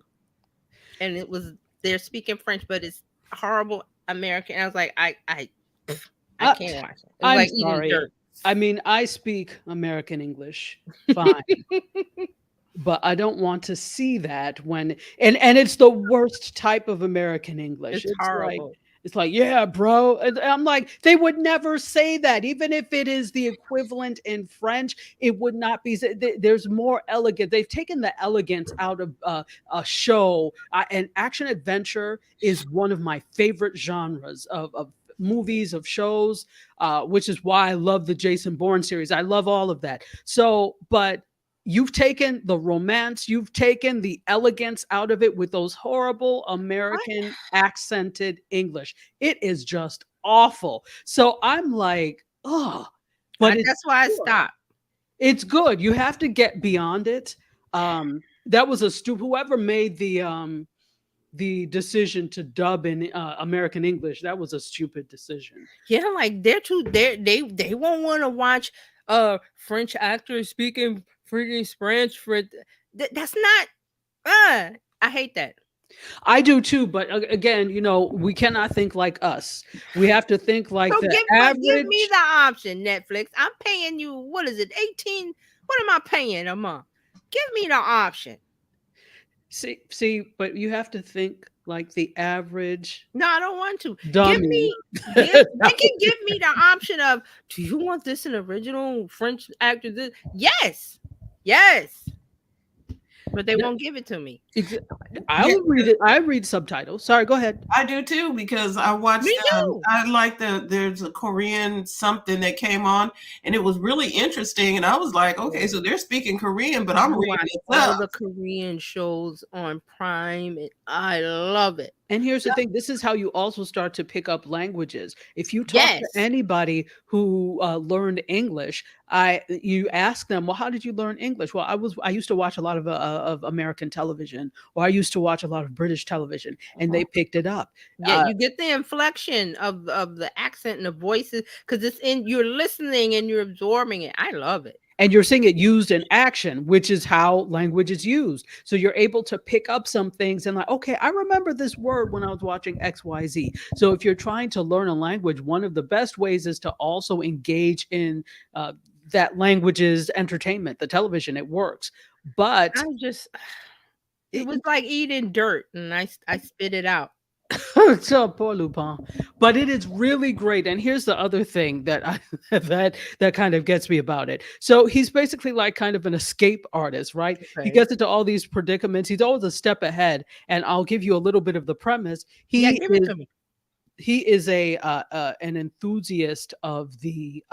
And it was they're speaking French, but it's horrible American. And I was like, I can't watch it. It's I'm like sorry. eating dirt. I mean, I speak American English fine. But I don't want to see that when and it's the worst type of American English. It's horrible. It's like, yeah, bro. And I'm like, they would never say that. Even if it is the equivalent in French, it would not be. There's more elegant. They've taken the elegance out of a show. And action adventure is one of my favorite genres of movies, of shows, which is why I love the Jason Bourne series. I love all of that. So, but you've taken the romance, you've taken the elegance out of it with those horrible American accented English. It is just awful. So I'm like, oh, but that's why I good. stopped. It's good. You have to get beyond it. That was a stupid. Whoever made the decision to dub in American English, that was a stupid decision. Yeah, like they won't want to watch French actors speaking freaking French for that's not I hate that. I do too, but again, we cannot think like us. We have to think like So the give average. me the option, Netflix. I'm paying you, what is it, 18? What am I paying a month? Give me the option. See, but you have to think like the average. No, I don't want to. Dummy. They can give me the option of, do you want this in original French actor? Yes. But they won't give it to me. I read it. I read subtitles. Sorry, go ahead. I do too because I watched. Me too. I like there's a Korean something that came on and it was really interesting and I was like, okay, so they're speaking Korean, but I'm reading it all the Korean shows on Prime and I love it. And here's the thing, this is how you also start to pick up languages. If you talk to anybody who learned English, you ask them, well, how did you learn English? Well, I used to watch a lot of American television, or I used to watch a lot of British television, and they picked it up. Yeah, you get the inflection of the accent and the voices because you're listening and you're absorbing it. I love it. And you're seeing it used in action, which is how language is used. So you're able to pick up some things and like, okay, I remember this word when I was watching XYZ. So if you're trying to learn a language, one of the best ways is to also engage in that language's entertainment, the television. It works. But it was like eating dirt and I spit it out. So poor Lupin, but it is really great. And here's the other thing that that kind of gets me about it. So he's basically like kind of an escape artist, right? Okay. He gets into all these predicaments. He's always a step ahead. And I'll give you a little bit of the premise. Give it to me. he is a an enthusiast of the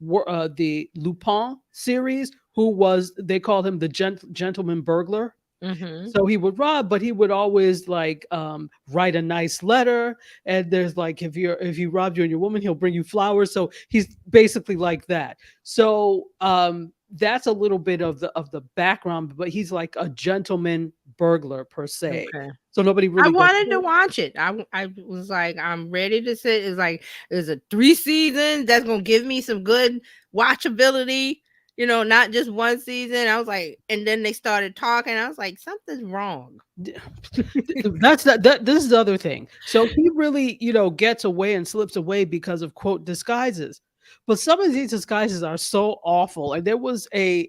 Lupin series, who was, they called him the gentleman burglar. Mm-hmm. So he would rob, but he would always like write a nice letter. And there's like, if he robbed you and your woman, he'll bring you flowers. So he's basically like that. So that's a little bit of the background, but he's like a gentleman burglar per se. Okay. So nobody I really goes, wanted to watch it. I was like, I'm ready to sit. It's like, there's a 3 seasons that's gonna give me some good watchability, not just one season. I was like, and then they started talking. I was like, something's wrong. this is the other thing. So he really, gets away and slips away because of quote disguises. But some of these disguises are so awful. And there was a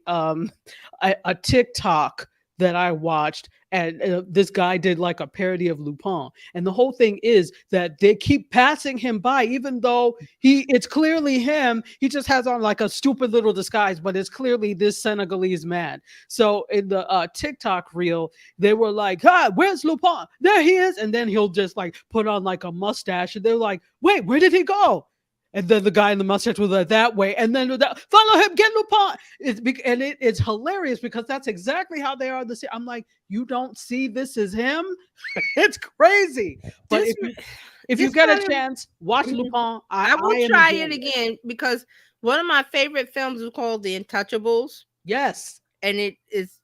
TikTok that I watched, and this guy did like a parody of Lupin. And the whole thing is that they keep passing him by, even though it's clearly him. He just has on like a stupid little disguise, but it's clearly this Senegalese man. So in the TikTok reel, they were like, where's Lupin? There he is. And then he'll just like put on like a mustache, and they're like, wait, where did he go? And then the guy in the mustache was like that way. And then follow him, get Lupin. It's hilarious because that's exactly how they are. I'm like, you don't see this is him? It's crazy. But if you get a chance, watch Lupin. I will try it again because one of my favorite films is called The Untouchables. Yes. And it's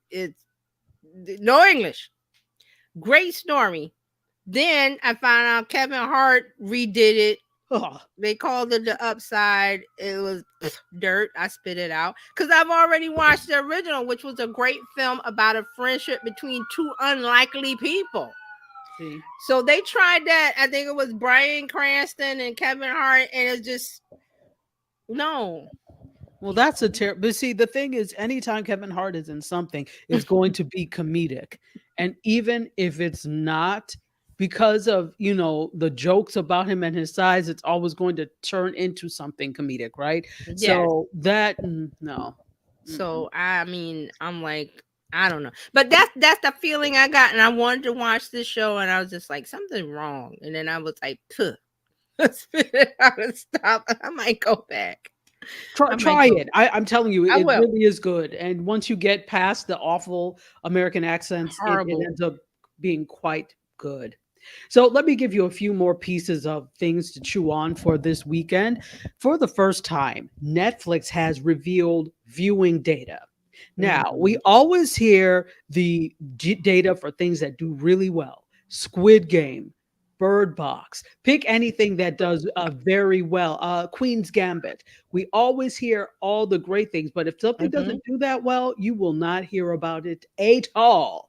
no English. Great story. Then I found out Kevin Hart redid it. They called it The Upside. It was dirt. I spit it out because I've already watched the original, which was a great film about a friendship between two unlikely people. See? So they tried that. I think it was Bryan Cranston and Kevin Hart, and it's just no. Well, that's a terrible. But see, the thing is, anytime Kevin Hart is in something, it's going to be comedic, and even if it's not, because of the jokes about him and his size, it's always going to turn into something comedic, right? Yes. So that no. So I mean, I'm like, I don't know, but that's the feeling I got, and I wanted to watch this show, and I was just like, something wrong, and then I was like, let's spit it out and stop. I might go back. Try it. I'm telling you, it really is good, and once you get past the awful American accents, it ends up being quite good. So let me give you a few more pieces of things to chew on for this weekend. For the first time, Netflix has revealed viewing data. Now, we always hear the data for things that do really well. Squid Game, Bird Box, pick anything that does very well. Queen's Gambit. We always hear all the great things, but if something doesn't do that well, you will not hear about it at all.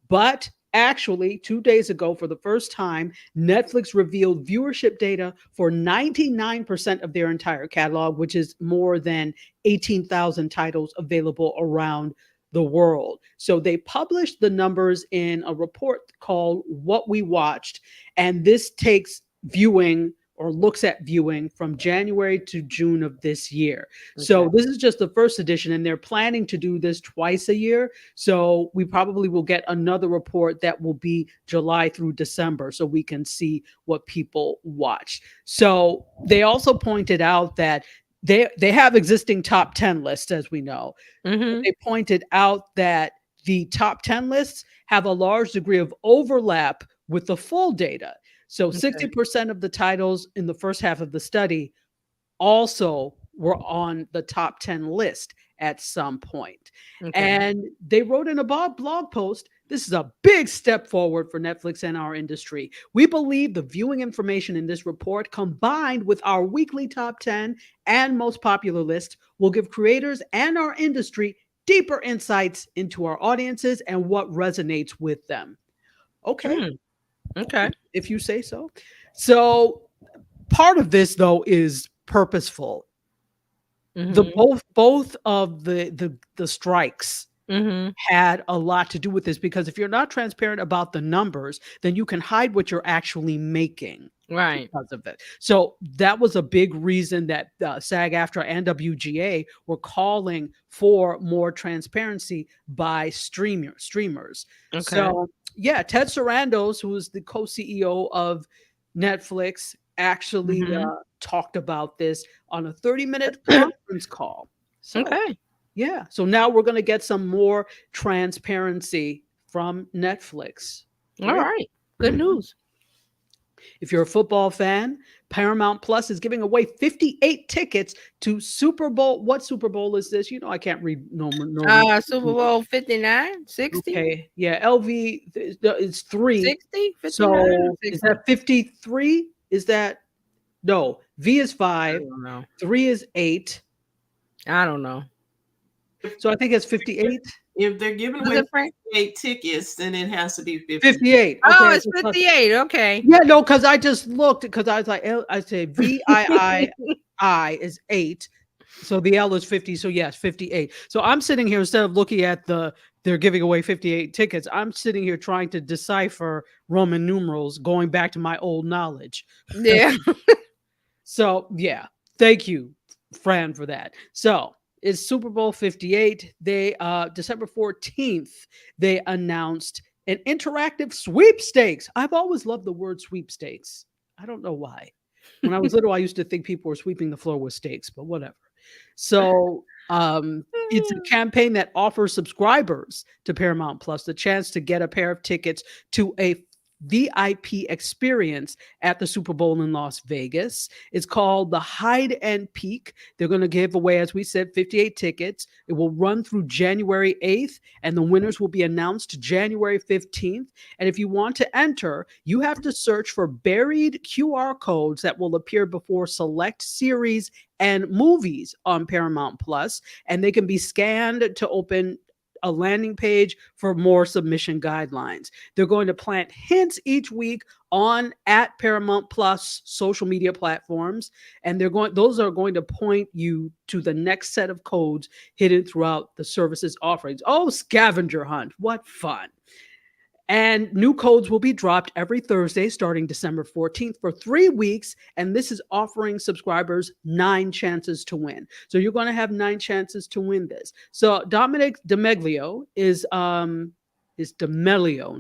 But actually, 2 days ago, for the first time, Netflix revealed viewership data for 99% of their entire catalog, which is more than 18,000 titles available around the world. So they published the numbers in a report called What We Watched, and this takes viewing or looks at viewing from January to June of this year. Okay. So this is just the first edition, and they're planning to do this twice a year. So we probably will get another report that will be July through December, so we can see what people watch. So they also pointed out that they have existing top 10 lists, as we know. They pointed out that the top 10 lists have a large degree of overlap with the full data. So 60% of the titles in the first half of the study also were on the top 10 list at some point. And they wrote in a blog post, this is a big step forward for Netflix and our industry. We believe the viewing information in this report, combined with our weekly top 10 and most popular list, will give creators and our industry deeper insights into our audiences and what resonates with them. Okay. If you say so. So part of this, though, is purposeful. Both of the strikes had a lot to do with this, because if you're not transparent about the numbers, then you can hide what you're actually making. Right. Because of it. So that was a big reason that SAG-AFTRA and WGA were calling for more transparency by streamers. So yeah, Ted Sarandos, who is the co-CEO of Netflix actually Mhm. talked about this on a 30-minute conference call. So, Okay. yeah. So now we're going to get some more transparency from Netflix. All Great. right. Good news. If you're a football fan, Paramount Plus is giving away 58 tickets to Super Bowl. What Super Bowl is this? I can't read normal. Super Bowl 59, 60, Okay. Yeah. LV, it's 3. 60, 59, or So is 60? that 53? Is that no? V is I 5. don't know. 3 is 8. I don't know. So I think it's 58. If they're giving Was away it Frank? 58 tickets, then it has to be 50. 58. Oh, Okay. it's 58. Okay. Yeah, no, because I just looked because I was like, I say VII is 8. So the L is 50. So yes, 58. So I'm sitting here instead of looking at they're giving away 58 tickets. I'm sitting here trying to decipher Roman numerals, going back to my old knowledge. Yeah. So yeah, thank you, Fran, for that. So it's Super Bowl 58. They December 14th, they announced an interactive sweepstakes. I've always loved the word sweepstakes. I don't know why. When I was little, I used to think people were sweeping the floor with stakes, but whatever. So it's a campaign that offers subscribers to Paramount Plus the chance to get a pair of tickets to a VIP experience at the Super Bowl in Las Vegas. It's called the Hide and Peek. They're going to give away, as we said, 58 tickets. It will run through January 8th, and the winners will be announced January 15th. And if you want to enter, you have to search for buried QR codes that will appear before select series and movies on Paramount Plus, and they can be scanned to open a landing page for more submission guidelines. They're going to plant hints each week on at Paramount Plus social media platforms, and those are going to point you to the next set of codes hidden throughout the service's offerings. Oh, scavenger hunt, what fun. And new codes will be dropped every Thursday starting December 14th for 3 weeks. And this is offering subscribers 9 chances to win. So you're going to have 9 chances to win this. So Dominic D'Amelio is D'Amelio,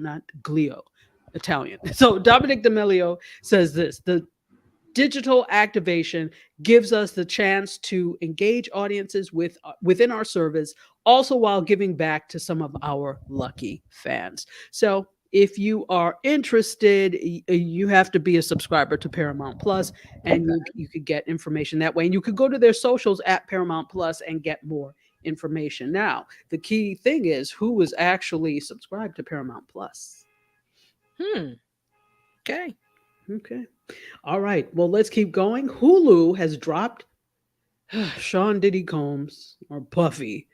not Glio, Italian. So Dominic D'Amelio says this: the digital activation gives us the chance to engage audiences within our service, also while giving back to some of our lucky fans. So if you are interested, you have to be a subscriber to Paramount Plus, and you could get information that way. And you could go to their socials at Paramount Plus and get more information. Now, the key thing is who is actually subscribed to Paramount Plus. Okay. Okay. All right. Well, let's keep going. Hulu has dropped Sean Diddy Combs, or Puffy.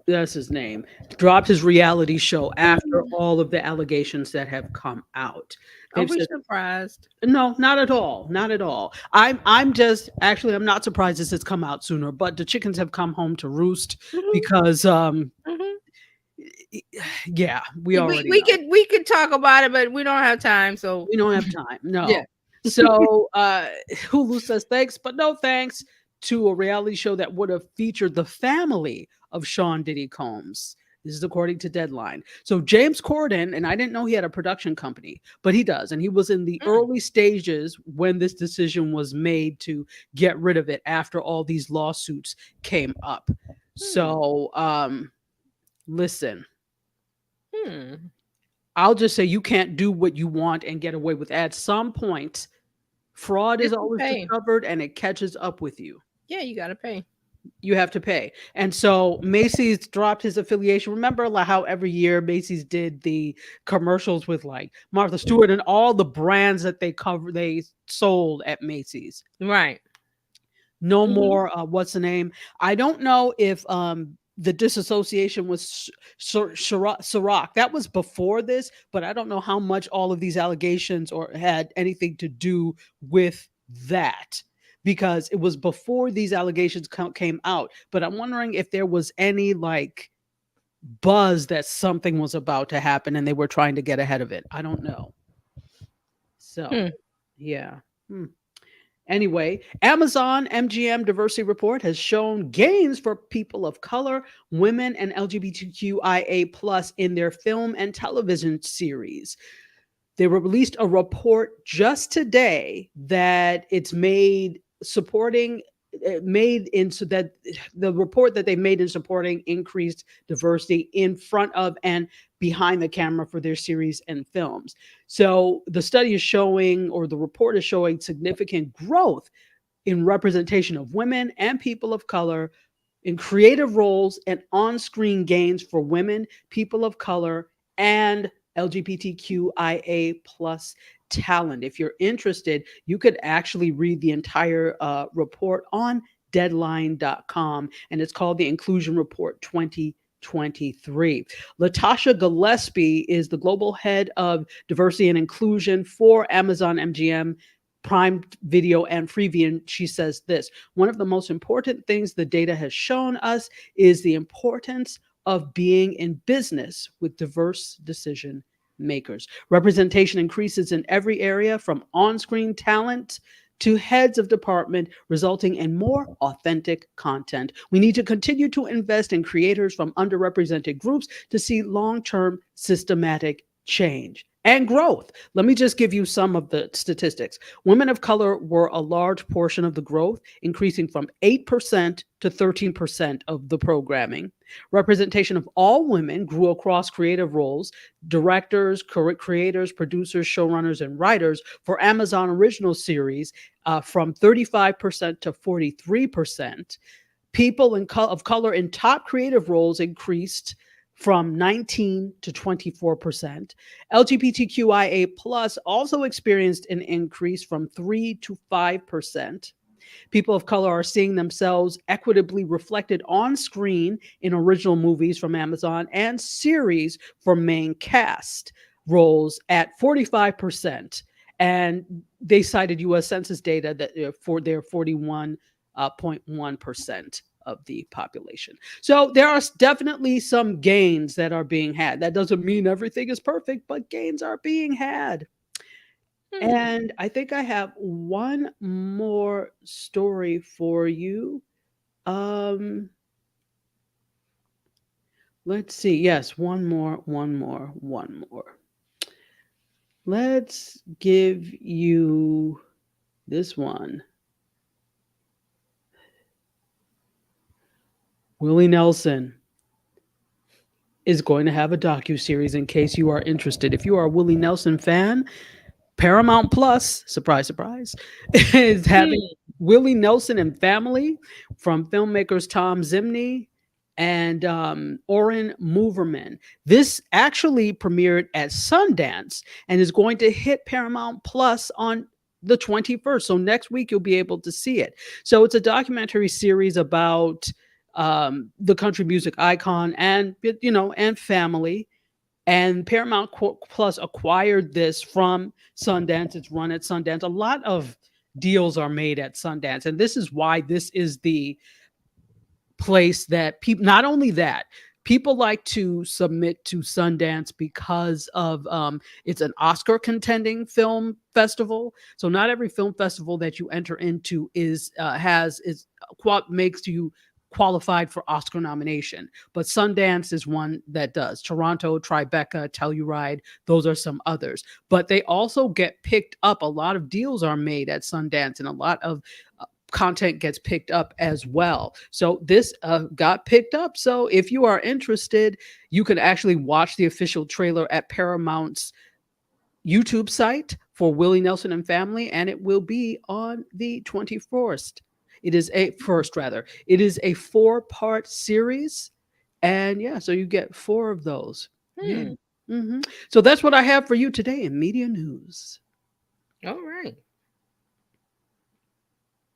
That's his name. Dropped his reality show after all of the allegations that have come out. Are we surprised? No, not at all. Not at all. I'm not surprised this has come out sooner, but the chickens have come home to roost because yeah, we could talk about it, but we don't have time. So we don't have time. No. Yeah. So Hulu says thanks, but no thanks to a reality show that would have featured the family of Sean Diddy Combs. This is according to Deadline. So James Corden, and I didn't know he had a production company, but he does. And he was in the early stages when this decision was made to get rid of it after all these lawsuits came up. So listen. I'll just say you can't do what you want and get away with it. At some point, fraud is always discovered and it catches up with you. Yeah, you got to pay. You have to pay. And so Macy's dropped his affiliation. Remember how every year Macy's did the commercials with like Martha Stewart and all the brands that they sold at Macy's. Right. No more, what's the name? I don't know if the disassociation was Ciroc. That was before this, but I don't know how much all of these allegations or had anything to do with that, because it was before these allegations came out. But I'm wondering if there was any like buzz that something was about to happen and they were trying to get ahead of it. I don't know. So, yeah. Anyway, Amazon MGM Diversity Report has shown gains for people of color, women, and LGBTQIA+ in their film and television series. They released a report just today that it's made supporting made in so that the report that they made in supporting increased diversity in front of and behind the camera for their series and films. So the study is showing, or the report is showing, significant growth in representation of women and people of color in creative roles and on-screen gains for women, people of color, and LGBTQIA plus talent. If you're interested, you could actually read the entire report on deadline.com, and it's called the Inclusion Report 2023. Latasha Gillespie is the global head of diversity and inclusion for Amazon MGM Prime Video and Freevee, and she says this: one of the most important things the data has shown us is the importance of being in business with diverse decision makers. Representation increases in every area, from on-screen talent to heads of department, resulting in more authentic content. We need to continue to invest in creators from underrepresented groups to see long-term systematic change and growth. Let me just give you some of the statistics. Women of color were a large portion of the growth, increasing from 8% to 13% of the programming. Representation of all women grew across creative roles: directors, creators, producers, showrunners, and writers for Amazon original series from 35% to 43%. People of color in top creative roles increased from 19 to 24%. LGBTQIA plus also experienced an increase from 3 to 5%. People of color are seeing themselves equitably reflected on screen in original movies from Amazon and series for main cast roles at 45%. And they cited U.S. Census data that for their 41.1% of the population. So there are definitely some gains that are being had. That doesn't mean everything is perfect, but gains are being had. And I think I have one more story for you. Let's see. Yes, one more. Let's give you this one. Willie Nelson is going to have a docuseries, in case you are interested. If you are a Willie Nelson fan, Paramount Plus, surprise, surprise, is having Willie Nelson and Family from filmmakers Tom Zimney and Oren Moverman. This actually premiered at Sundance and is going to hit Paramount Plus on the 21st. So next week you'll be able to see it. So it's a documentary series about the country music icon and family. And Paramount Plus acquired this from Sundance. It's run at Sundance. A lot of deals are made at Sundance. And this is why this is the place that people, not only that, people like to submit to Sundance because of it's an Oscar contending film festival. So not every film festival that you enter into makes you qualified for Oscar nomination, but Sundance is one that does. Toronto, Tribeca, Telluride, those are some others. But they also get picked up. A lot of deals are made at Sundance, and a lot of content gets picked up as well. So this got picked up. So if you are interested, you can actually watch the official trailer at Paramount's YouTube site for Willie Nelson and Family, and it will be on the 21st. It is a 4-part series. And yeah, so you get 4 of those. Yeah. Mm-hmm. So that's what I have for you today in media news. All right.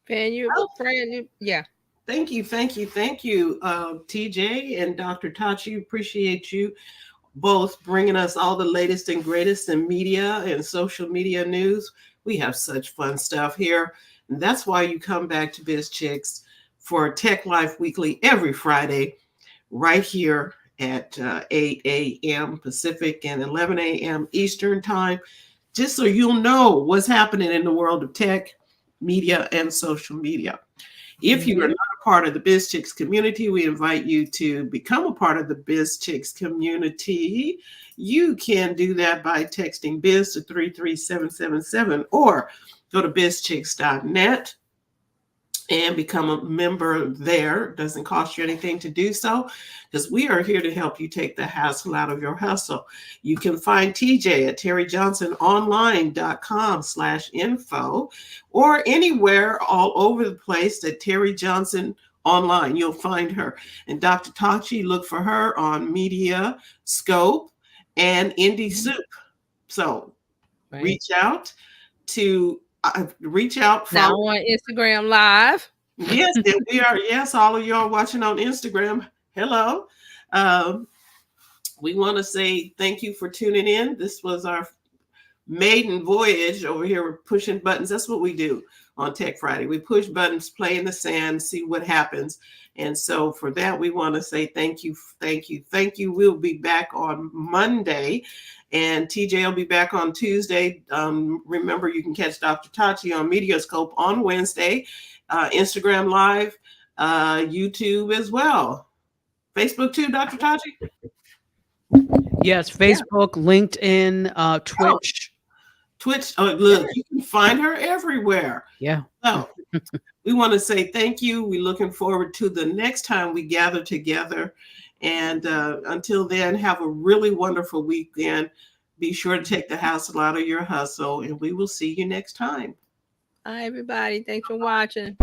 And you, yeah. Thank you, TJ and Dr. Tachi. Appreciate you both bringing us all the latest and greatest in media and social media news. We have such fun stuff here. And that's why you come back to BizChicks for Tech Life Weekly every Friday, right here at 8 a.m. Pacific and 11 a.m. Eastern Time, just so you'll know what's happening in the world of tech, media, and social media. If you are not a part of the BizChicks community, we invite you to become a part of the BizChicks community. You can do that by texting biz to 33777 or go to bizchicks.net and become a member there. It doesn't cost you anything to do so, because we are here to help you take the hassle out of your hustle. You can find TJ at terryjohnsononline.com/info or anywhere all over the place at Terry Johnson Online. You'll find her. And Dr. Tachi, look for her on Media Scope and Indie Soup. So reach out to now on Instagram Live. Yes, and we are. Yes, all of y'all watching on Instagram. Hello. We want to say thank you for tuning in. This was our maiden voyage over here. We're pushing buttons. That's what we do on Tech Friday. We push buttons, play in the sand, see what happens. And so for that, we want to say thank you, thank you, thank you. We'll be back on Monday, and TJ will be back on Tuesday. Remember, you can catch Dr. Tachi on Mediascope on Wednesday, Instagram Live, YouTube as well. Facebook too, Dr. Tachi? Yes, Facebook, LinkedIn, Twitch. Twitch. Oh, look, you can find her everywhere. Yeah. So we want to say thank you. We're looking forward to the next time we gather together. And until then, have a really wonderful weekend. Be sure to take the hassle out of your hustle, and we will see you next time. Hi, everybody. Thanks for watching.